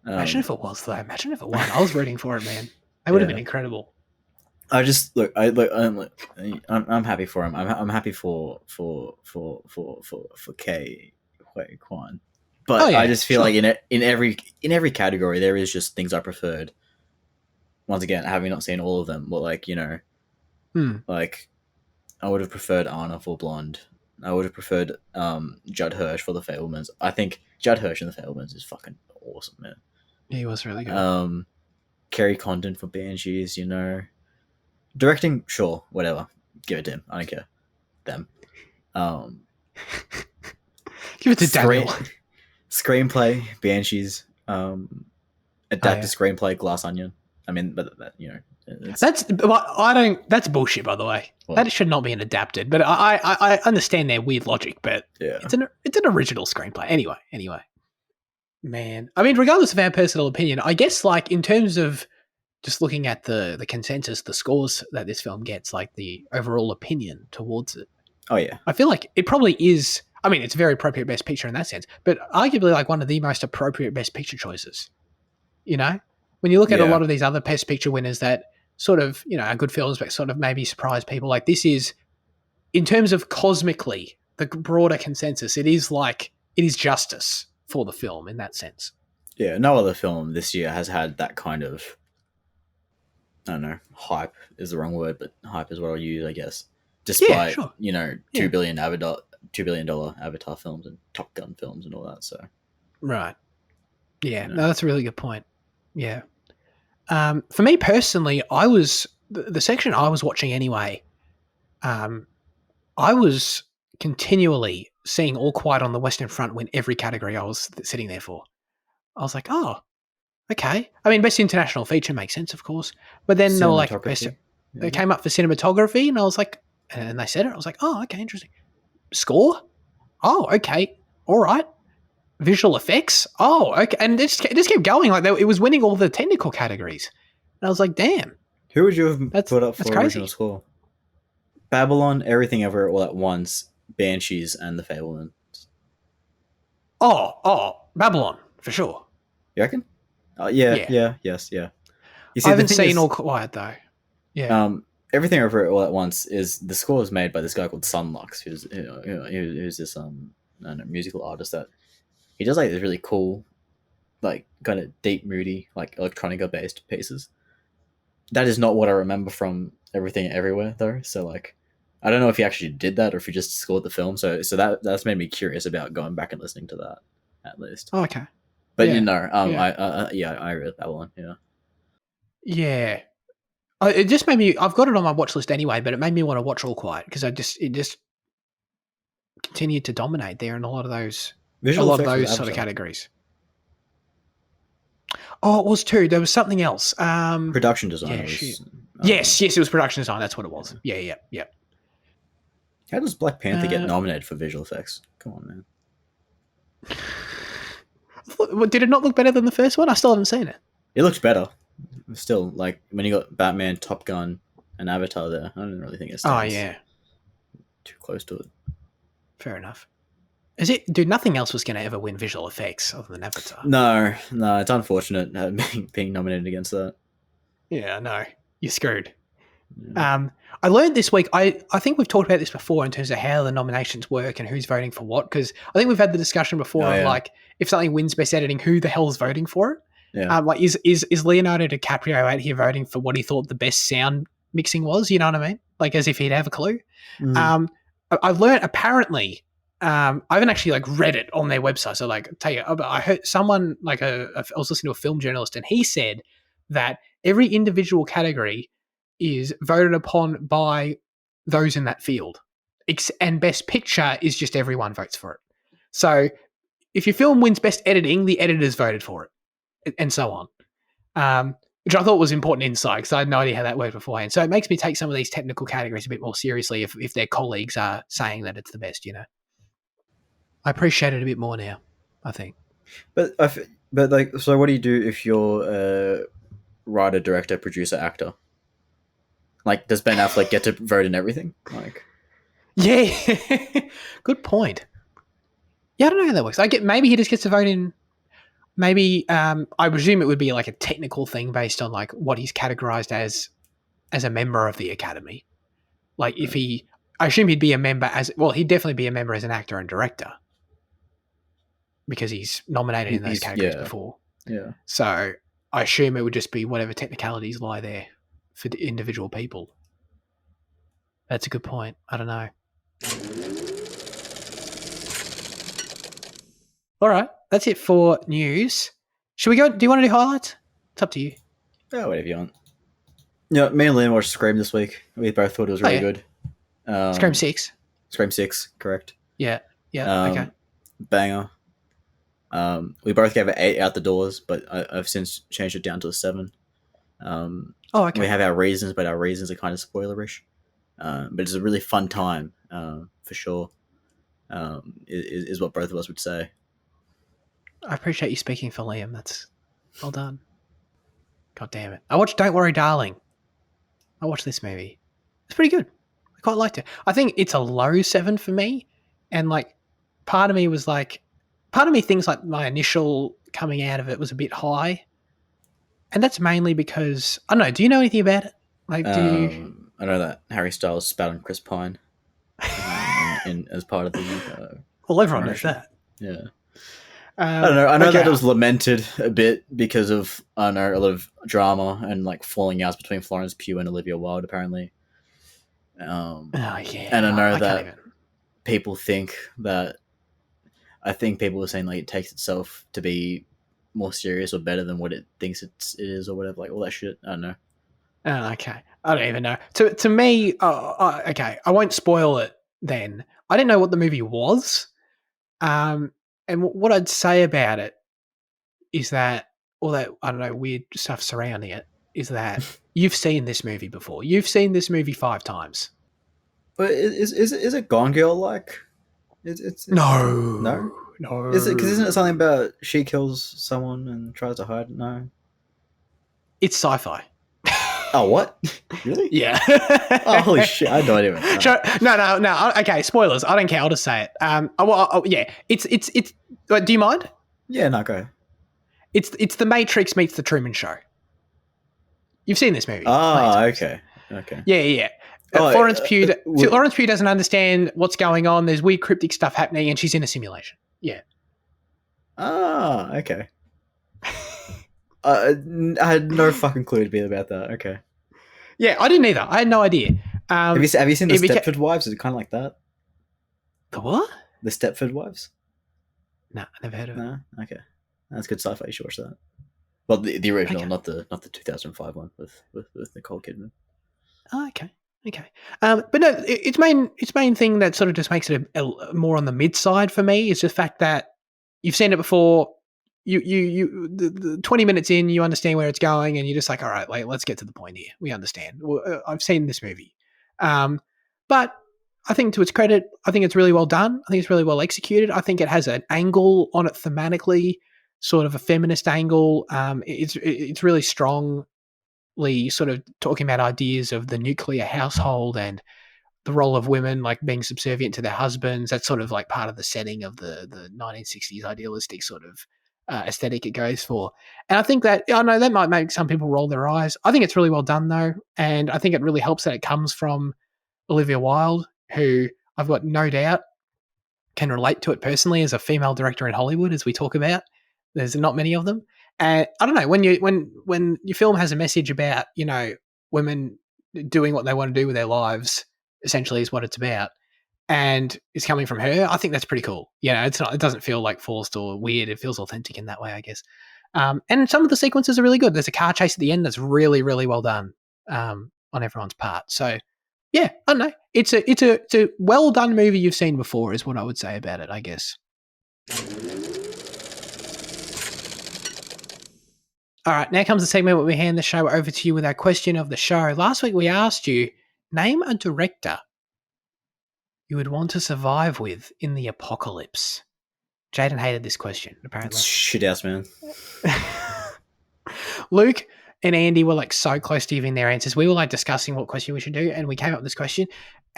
Imagine if it was though. Imagine if it won. I was rooting for it, man. That would have been incredible. I just I'm happy for him. I'm happy for K. Hui Kwan. But I just feel like in every category there is just things I preferred. Once again, having not seen all of them, but like, you know, like I would have preferred Anna for Blonde. I would have preferred Judd Hirsch for The Fabelmans. I think Judd Hirsch in The Fabelmans is fucking awesome, man. He was really good. Kerry Condon for Banshees, you know. Directing, sure, whatever. Give it to him. I don't care. Them. Give it to Daniel. Screenplay, Banshees. Adapted screenplay, Glass Onion. I mean, but you know, that's bullshit. By the way, that should not be an adapted. But I understand their weird logic. But it's an original screenplay. Anyway, man. I mean, regardless of our personal opinion, I guess like in terms of just looking at the consensus, the scores that this film gets, like the overall opinion towards it. Oh yeah, I feel like it probably is. I mean, it's a very appropriate Best Picture in that sense, but arguably like one of the most appropriate Best Picture choices. You know, when you look at a lot of these other Best Picture winners that sort of, you know, are good films, but sort of maybe surprise people, like this is, in terms of cosmically, the broader consensus, it is justice for the film in that sense. Yeah, no other film this year has had that kind of, I don't know, hype is the wrong word, but hype is what I'll use, I guess. Despite, you know, $2 billion Avatar films and Top Gun films and all that, so. Right. Yeah, you know. No, that's a really good point. Yeah. For me personally, the section I was watching anyway, I was continually seeing All Quiet on the Western Front win every category I was sitting there for. I was like, oh, okay. I mean, Best International Feature makes sense, of course. But then they were like, they came up for cinematography, and I was like, and they said it, I was like, oh, okay, interesting. Score? Oh, okay. All right. Visual effects? Oh, okay. And it just kept going. Like it was winning all the technical categories. And I was like, damn. Who would you have That's put up that's for crazy. original score? Babylon, Everything Everywhere All at Once, Banshees, and The Fableman. Babylon for sure. You reckon? Yeah. Yeah. Yes. You I see, the haven't thing seen is, All Quiet though. Yeah. Everything Everywhere All at Once is the score is made by this guy called Sunlux, who's this I don't know, musical artist that he does like this really cool, like kind of deep, moody, like electronica based pieces. That is not what I remember from Everything Everywhere though. So like, I don't know if he actually did that or if he just scored the film. So that's made me curious about going back and listening to that at least. Oh, okay. But Yeah. I agree with that one. Yeah. Yeah. It just made me. I've got it on my watch list anyway, but it made me want to watch All Quiet because it just continued to dominate there in a lot of those Visual effects was sort of Avatar. categories. Oh, it was too. There was something else. Production design Yeah, was. shit. Yes, it was production design. That's what it was. Yeah. How does Black Panther get nominated for visual effects? Come on, man. Did it not look better than the first one? I still haven't seen it. It looks better. Still, like when you got Batman, Top Gun, and Avatar there, I don't really think it stands too close to it. Fair enough. Is it? Dude, nothing else was going to ever win visual effects other than Avatar. No, it's unfortunate being nominated against that. Yeah, no, you're screwed. Yeah. I learned this week. I think we've talked about this before in terms of how the nominations work and who's voting for what. Because I think we've had the discussion before of like if something wins best editing, who the hell's voting for it? Yeah. Like is Leonardo DiCaprio out here voting for what he thought the best sound mixing was? You know what I mean? Like as if he'd have a clue. Mm-hmm. I learned apparently. I haven't actually like read it on their website. So like, tell you, I heard someone like I was listening to a film journalist, and he said that every individual category is voted upon by those in that field, and best picture is just everyone votes for it. So if your film wins best editing, the editors voted for it, and so on. Which I thought was important insight because I had no idea how that worked beforehand. So it makes me take some of these technical categories a bit more seriously if their colleagues are saying that it's the best, you know. I appreciate it a bit more now, I think. But like, so what do you do if you're a writer, director, producer, actor? Like, does Ben Affleck get to vote in everything? Like, yeah, good point. Yeah, I don't know how that works. Maybe he just gets to vote in. Maybe I presume it would be like a technical thing based on like what he's categorized as a member of the Academy. Like if I assume he'd be a member he'd definitely be a member as an actor and director because he's nominated in those categories before. Yeah. So I assume it would just be whatever technicalities lie there for the individual people. That's a good point. I don't know. All right, that's it for news. Should we go? Do you want to do highlights? It's up to you. Oh, whatever you want. Yeah, me and Liam watched Scream this week. We both thought it was really good. Scream 6. Scream 6, correct. Yeah. Okay. Banger. We both gave it 8 out the doors, but I've since changed it down to a 7. Okay. We have our reasons, but our reasons are kind of spoilerish. But it's a really fun time, for sure. Is what both of us would say. I appreciate you speaking for Liam. That's well done. God damn it. I watched Don't Worry, Darling. I watched this movie. It's pretty good. I quite liked it. I think it's a low 7 for me. And like part of me thinks like my initial coming out of it was a bit high. And that's mainly because I don't know, do you know anything about it? Like I know that Harry Styles spat on Chris Pine as part of the well, everyone knows that. Yeah. I don't know. I know that it was lamented a bit because of a lot of drama and like falling outs between Florence Pugh and Olivia Wilde, apparently. And I know that people think that. I think people were saying like it takes itself to be more serious or better than what it thinks it is or whatever, like all that shit. I don't know. Oh, okay. I don't even know. To me, okay, I won't spoil it then. I didn't know what the movie was. And what I'd say about it is that all that, I don't know, weird stuff surrounding it is that you've seen this movie before. You've seen this movie 5 times. But is it Gone Girl like? No. Is it because isn't it something about she kills someone and tries to hide? No. It's sci-fi. Oh, what? Really? Yeah. Oh, holy shit! I had no idea. Sure. No. Okay, spoilers. I don't care. I'll just say it. Yeah. It's. Do you mind? Yeah, no, go. It's The Matrix meets The Truman Show. You've seen this movie. Ah, okay. Yeah. Florence Pugh doesn't understand what's going on. There's weird cryptic stuff happening, and she's in a simulation. Yeah. Ah, okay. I had no fucking clue to be about that. Okay. Yeah, I didn't either. I had no idea. Have you seen the Stepford Wives? Is it kind of like that? The what? The Stepford Wives? No, I never heard of it. No? Okay. That's good sci-fi. You should watch that. Well, the original, not the 2005 one with Nicole Kidman. Oh, okay. But no, its main thing that sort of just makes it a more on the mid side for me is the fact that you've seen it before. The 20 minutes in, you understand where it's going, and you're just like, all right, let's get to the point here. We understand. I've seen this movie, but I think to its credit, I think it's really well done. I think it's really well executed. I think it has an angle on it thematically, sort of a feminist angle. It's really strongly sort of talking about ideas of the nuclear household and the role of women, like being subservient to their husbands. That's sort of like part of the setting of the 1960s idealistic sort of aesthetic it goes for. And I think that, I know that might make some people roll their eyes. I think it's really well done though. And I think it really helps that it comes from Olivia Wilde, who I've got no doubt can relate to it personally as a female director in Hollywood, as we talk about. There's not many of them. And I don't know, when your film has a message about, women doing what they want to do with their lives, essentially is what it's about, and it's coming from her, I think that's pretty cool. It doesn't feel like forced or weird. It feels authentic in that way, I guess. And some of the sequences are really good. There's a car chase at the end that's really, really well done on everyone's part. So, yeah, I don't know. It's a well done movie you've seen before, is what I would say about it, I guess. All right, now comes the segment where we hand the show over to you with our question of the show. Last week we asked you, name a director you would want to survive with in the apocalypse. Jaden hated this question, apparently. Shit ass, man. Luke and Andy were like so close to giving their answers. We were like discussing what question we should do, and we came up with this question,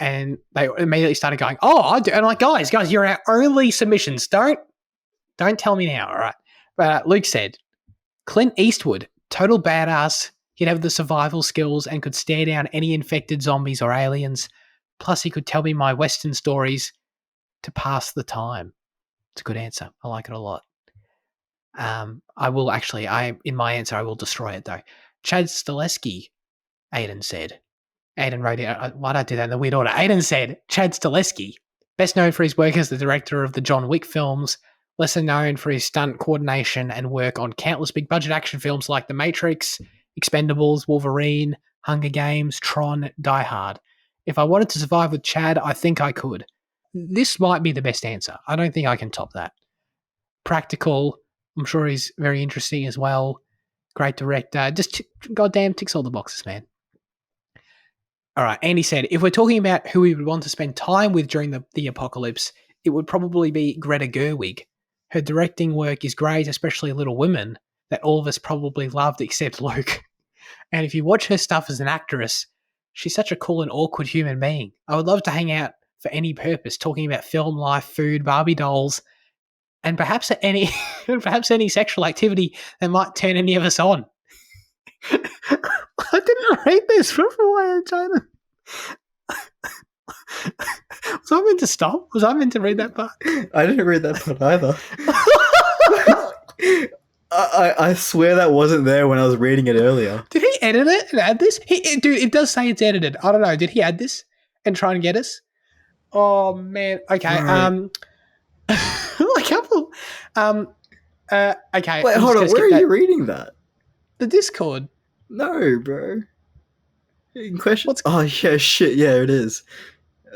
and they immediately started going, "Oh, I do." And I'm like, guys, you're our only submissions. Don't tell me now, all right? But Luke said, Clint Eastwood, total badass. He'd have the survival skills and could stare down any infected zombies or aliens. Plus, he could tell me my Western stories to pass the time. It's a good answer. I like it a lot. In my answer, I will destroy it though. Chad Stileski, Aiden said. Aiden wrote it. Why'd I do that in the weird order? Aiden said, Chad Stileski, best known for his work as the director of the John Wick films, lesser known for his stunt coordination and work on countless big budget action films like The Matrix, Expendables, Wolverine, Hunger Games, Tron, Die Hard. If I wanted to survive with Chad, I think I could. This might be the best answer. I don't think I can top that. Practical. I'm sure he's very interesting as well. Great director. Just goddamn ticks all the boxes, man. All right. Andy said, if we're talking about who we would want to spend time with during the apocalypse, it would probably be Greta Gerwig. Her directing work is great, especially Little Women, that all of us probably loved except Luke. And if you watch her stuff as an actress, she's such a cool and awkward human being. I would love to hang out for any purpose, talking about film, life, food, Barbie dolls, and perhaps any sexual activity that might turn any of us on. I didn't read this. Why, China? Was I meant to stop? Was I meant to read that part? I didn't read that part either. I swear that wasn't there when I was reading it earlier. Did he edit it and add this? Dude, it does say it's edited. I don't know. Did he add this and try and get us? Oh man. Okay. Right. A couple. Okay. Wait, hold on. Where are you reading that? The Discord. No, bro. Question. Oh yeah, shit. Yeah, it is.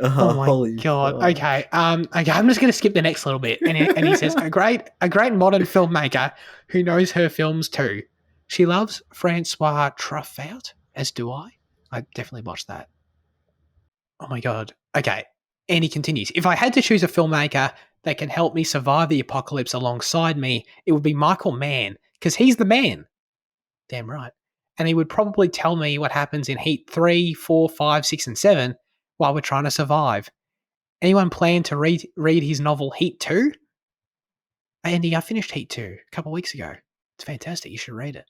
Oh my holy god. God. Okay. Okay. I'm just going to skip the next little bit, and he says a great modern filmmaker who knows her films too. She loves Francois Truffaut, as do I. I definitely watched that. Oh my god. Okay. And he continues. If I had to choose a filmmaker that can help me survive the apocalypse alongside me, it would be Michael Mann, because he's the man. Damn right. and he would probably tell me what happens in Heat 3, 4, 5, 6, and 7 while we're trying to survive. Anyone plan to read his novel Heat 2? Andy, I finished Heat 2 a couple of weeks ago. It's fantastic. You should read it.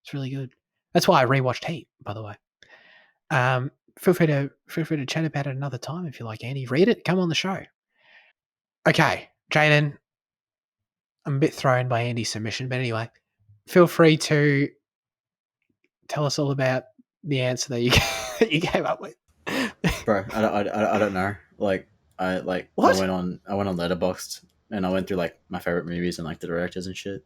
It's really good. That's why I rewatched Heat, by the way. Feel free to chat about it another time if you like, Andy. Read it. Come on the show. Okay, Jaden. I'm a bit thrown by Andy's submission, but anyway, feel free to tell us all about the answer that you came up with. Bro, I don't know. Like I What? went on Letterboxd and I went through like my favorite movies and like the directors and shit.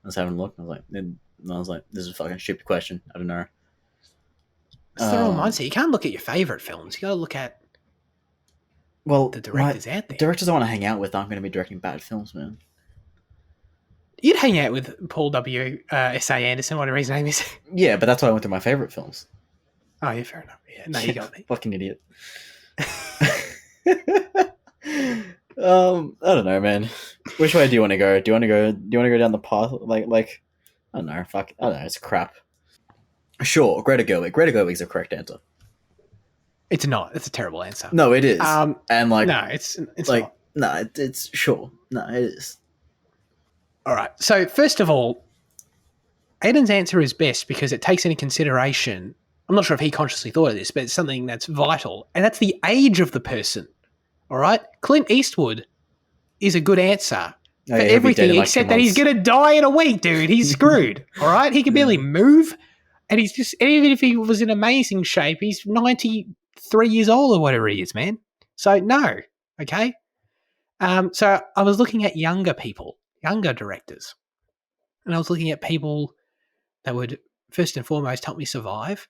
I was having a look. And I was like, this is a fucking stupid question. I don't know. It's the wrong mindset. You can't look at your favorite films. You got to look at the directors out there. Directors I want to hang out with aren't going to be directing bad films, man. You'd hang out with Paul W. S.A. Anderson, whatever his name is. Yeah, but that's why I went through my favorite films. Oh, yeah, fair enough. Yeah, no, you got me. Fucking idiot. I don't know, man. Which way do you want to go? Do you want to go down the path like I don't know, fuck, I don't know, it's crap. Sure, Greta Gerwig. Greta Gerwig's the correct answer. It's not. It's a terrible answer. No, it is. And like no, it's like not. no, it's sure. No, it is. All right. So first of all, Aiden's answer is best because it takes into consideration. I'm not sure if he consciously thought of this, but it's something that's vital, and that's the age of the person. All right, Clint Eastwood is a good answer for everything except that he's going to die in a week, dude. He's screwed. All right, he can barely move, and he's just, even if he was in amazing shape, he's 93 years old or whatever he is, man. So no, okay. So I was looking at younger people, younger directors, and I was looking at people that would first and foremost help me survive.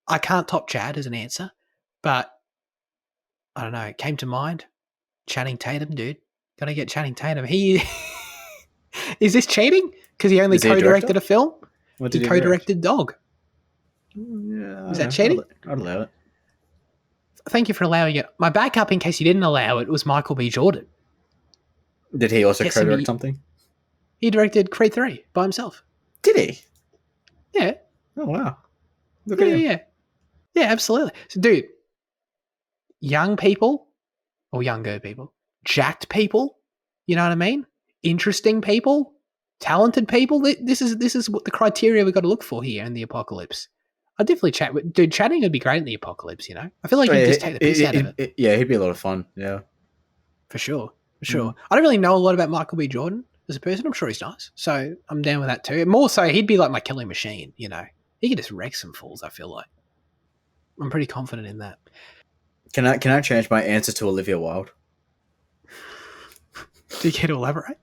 I can't top Chad as an answer, but I don't know. It came to mind. Channing Tatum, dude. Gotta get Channing Tatum. He is this cheating? Because he only co-directed a film. What did he co-directed Dog. Yeah, is that cheating? I'd allow it. Thank you for allowing it. My backup, in case you didn't allow it, was Michael B. Jordan. Did he also co-direct something? He directed Creed 3 by himself. Did he? Yeah. Oh wow. Look at him. Yeah, absolutely. So, dude, young people or younger people, jacked people, you know what I mean? Interesting people, talented people. This is what the criteria we've got to look for here in the apocalypse. I'd definitely chat with dude. Chatting would be great in the apocalypse, you know? I feel like he'd just take the piss out of it. Yeah, he'd be a lot of fun. Yeah. For sure. I don't really know a lot about Michael B. Jordan as a person. I'm sure he's nice. So I'm down with that too. More so, he'd be like my killing machine, you know? He could just wreck some fools, I feel like. I'm pretty confident in that. Can I change my answer to Olivia Wilde? Do you care to elaborate?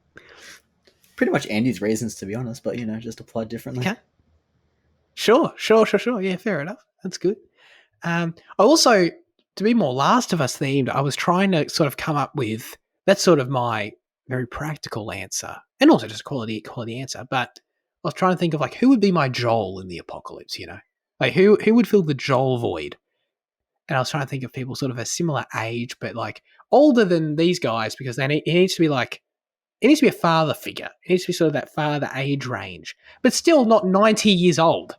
Pretty much Andy's reasons, to be honest, but you know, just applied differently. Okay. Sure. Yeah, fair enough. That's good. I also, to be more Last of Us themed, I was trying to sort of come up with, that's sort of my very practical answer, and also just quality answer. But I was trying to think of like who would be my Joel in the apocalypse, you know, like who would fill the Joel void. And I was trying to think of people sort of a similar age, but like older than these guys, because it needs to be like, it needs to be a father figure. It needs to be sort of that father age range, but still not 90 years old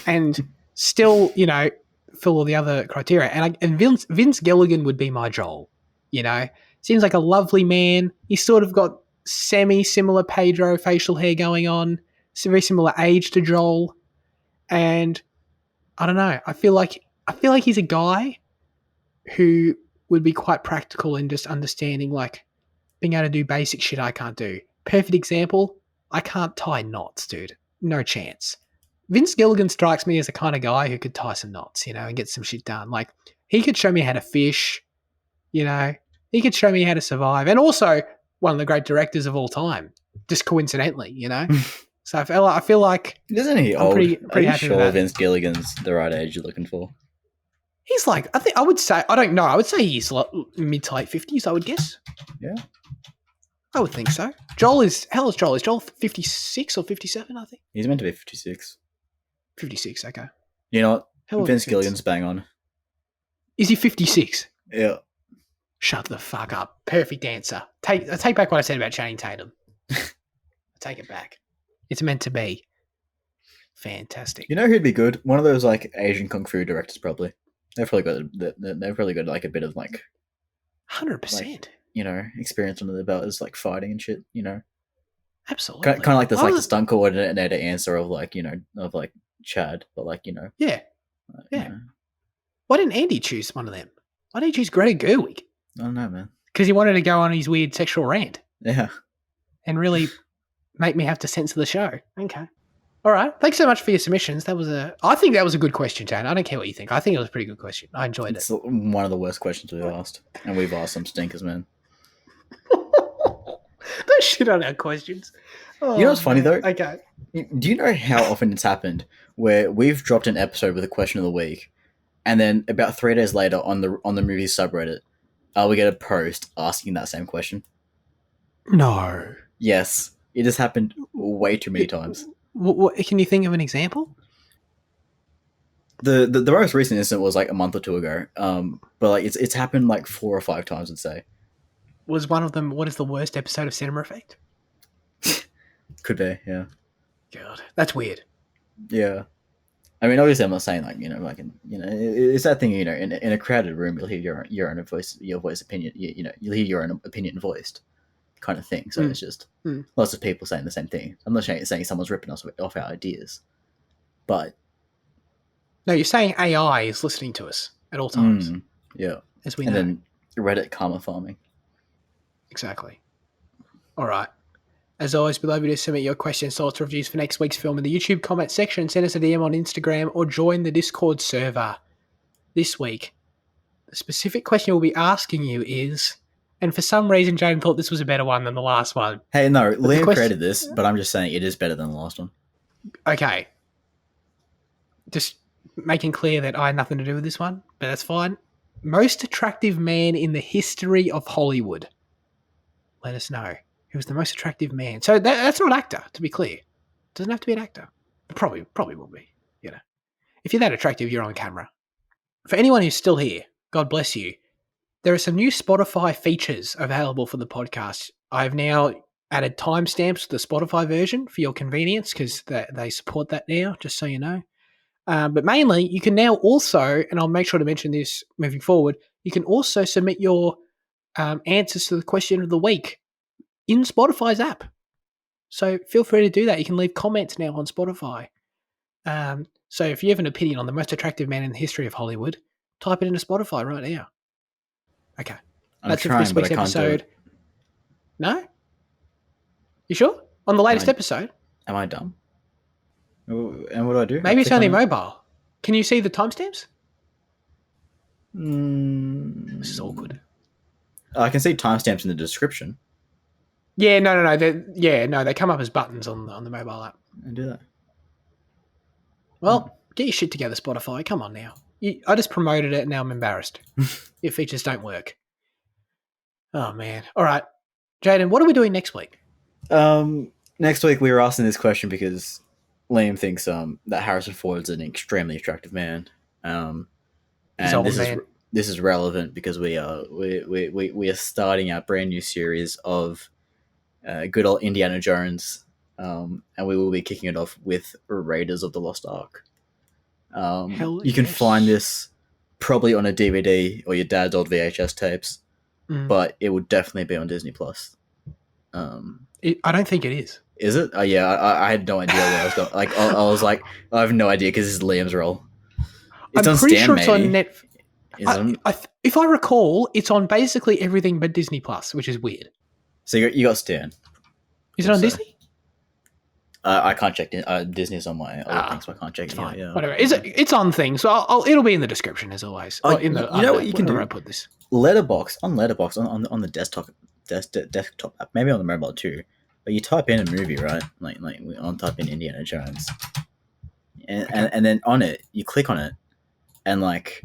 and still, you know, fill all the other criteria. And Vince Gilligan would be my Joel, you know, seems like a lovely man. He's sort of got semi-similar Pedro facial hair going on, very similar age to Joel. And I don't know, I feel like he's a guy who would be quite practical in just understanding, like, being able to do basic shit I can't do. Perfect example, I can't tie knots, dude. No chance. Vince Gilligan strikes me as the kind of guy who could tie some knots, you know, and get some shit done. Like, he could show me how to fish, you know. He could show me how to survive. And also, one of the great directors of all time, just coincidentally, you know. So I feel like isn't he old? Pretty Are you happy with sure that. Vince Gilligan's the right age you're looking for? He's like, I would say he's like mid to late 50s, I would guess. Yeah. I would think so. Joel is, how old is Joel? Is Joel 56 or 57, I think? He's meant to be 56. 56, okay. You know what? How old Vince is Gilligan's bang on. Is he 56? Yeah. Shut the fuck up. Perfect answer. I take back what I said about Channing Tatum. I take it back. It's meant to be. Fantastic. You know who'd be good? One of those like Asian kung fu directors, probably. They've probably got like a bit of like 100%. experience under their belt is like fighting and shit. Absolutely. Kind of like this, like the stunt coordinator answer of like Chad, but like Yeah. Why didn't Andy choose one of them? Why didn't he choose Greta Gerwig? I don't know, man. Because he wanted to go on his weird sexual rant Yeah. and really make me have to censor the show. Okay. All right. Thanks so much for your submissions. I think that was a good question, Jane. I don't care what you think. I think it was a pretty good question. I enjoyed It's one of the worst questions we've asked, and we've asked some stinkers, man. Don't shit on our questions. You know what's funny though? Okay. Do you know how often it's happened where we've dropped an episode with a question of the week, and then about 3 days later on the movie subreddit, we get a post asking that same question? No. Yes, it has happened way too many times. What, can you think of an example? The most recent incident was like a month or two ago. But like it's happened like 4 or 5 times, I'd say. Was one of them, what is the worst episode of Cinema Effect? Could be, yeah. God, that's weird. Yeah. I mean, obviously, I'm not saying like it's that thing. In a crowded room, you'll hear your own voice, opinion. You'll hear your own opinion voiced, kind of thing. So it's just lots of people saying the same thing. I'm not saying someone's ripping us off our ideas, but no, you're saying AI is listening to us at all times. Yeah, as we and know. then Reddit karma farming. Exactly. All right. As always, we'd love you to submit your questions, thoughts, reviews for next week's film in the YouTube comment section. Send us a DM on Instagram or join the Discord server. This week, the specific question we'll be asking you is, and for some reason, Jane thought this was a better one than the last one. Hey, no, Liam created this, but I'm just saying it is better than the last one. Okay. Just making clear that I had nothing to do with this one, but that's fine. Most attractive man in the history of Hollywood. Let us know. Who's the most attractive man? So that's not actor, to be clear. Doesn't have to be an actor. Probably will be. If you're that attractive, you're on camera. For anyone who's still here, God bless you. There are some new Spotify features available for the podcast. I've now added timestamps to the Spotify version for your convenience because they support that now, just so you know. But mainly, you can now also, and I'll make sure to mention this moving forward, you can also submit your answers to the question of the week in Spotify's app. So feel free to do that. You can leave comments now on Spotify. So if you have an opinion on the most attractive man in the history of Hollywood, type it into Spotify right now. Okay. That's it for this week's episode. No? You sure? On the latest episode? Am I dumb? And what do I do? Maybe it's only mobile. Can you see the timestamps? This is awkward. I can see timestamps in the description. Yeah, no. They come up as buttons on the mobile app. I do that. Well, get your shit together, Spotify. Come on now. I just promoted it and now I'm embarrassed. Your features don't work. Oh, man. All right. Jaden, what are we doing next week? Next week we were asking this question because Liam thinks that Harrison Ford's an extremely attractive man. And this is relevant because we are starting our brand new series of good old Indiana Jones, and we will be kicking it off with Raiders of the Lost Ark. You can find this probably on a DVD or your dad's old VHS tapes, but it will definitely be on Disney Plus. I don't think it is. Is it? Oh yeah, I had no idea where I was going. Like I was like, I have no idea because this is Liam's role. It's I'm pretty sure it's on Netflix. If I recall, it's on basically everything but Disney Plus, which is weird. So you got Stan. Is it on Disney? I can't check. Disney's on my other things, so I can't check. Fine. Yeah. Whatever. It's on things, so it'll be in the description as always. You know what you can do? I put this Letterbox on the desktop app, maybe on the mobile too. But you type in a movie, right? Like on type in Indiana Jones, and then on it you click on it, and like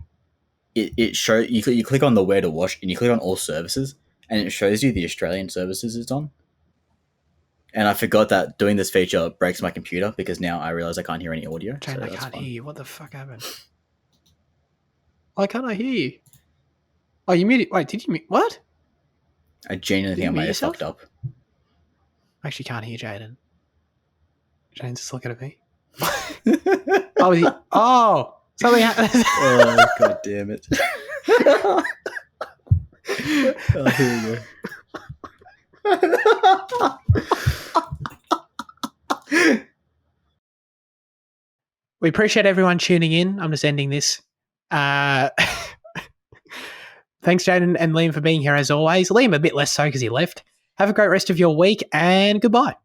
it shows you click on the where to watch, and you click on all services, and it shows you the Australian services it's on. And I forgot that doing this feature breaks my computer because now I realize I can't hear any audio. Jane, I can't hear you. What the fuck happened? Why can't I hear you? Oh, you muted. Wait, did you mute? What? I genuinely think I might have fucked up. I actually can't hear Jaden. Jaden's just looking at me. Something happened. Oh, god damn it. Oh, here we go. We appreciate everyone tuning in. I'm just ending this. Thanks, Jaden and Liam, for being here as always. Liam a bit less so because he left. Have a great rest of your week and goodbye.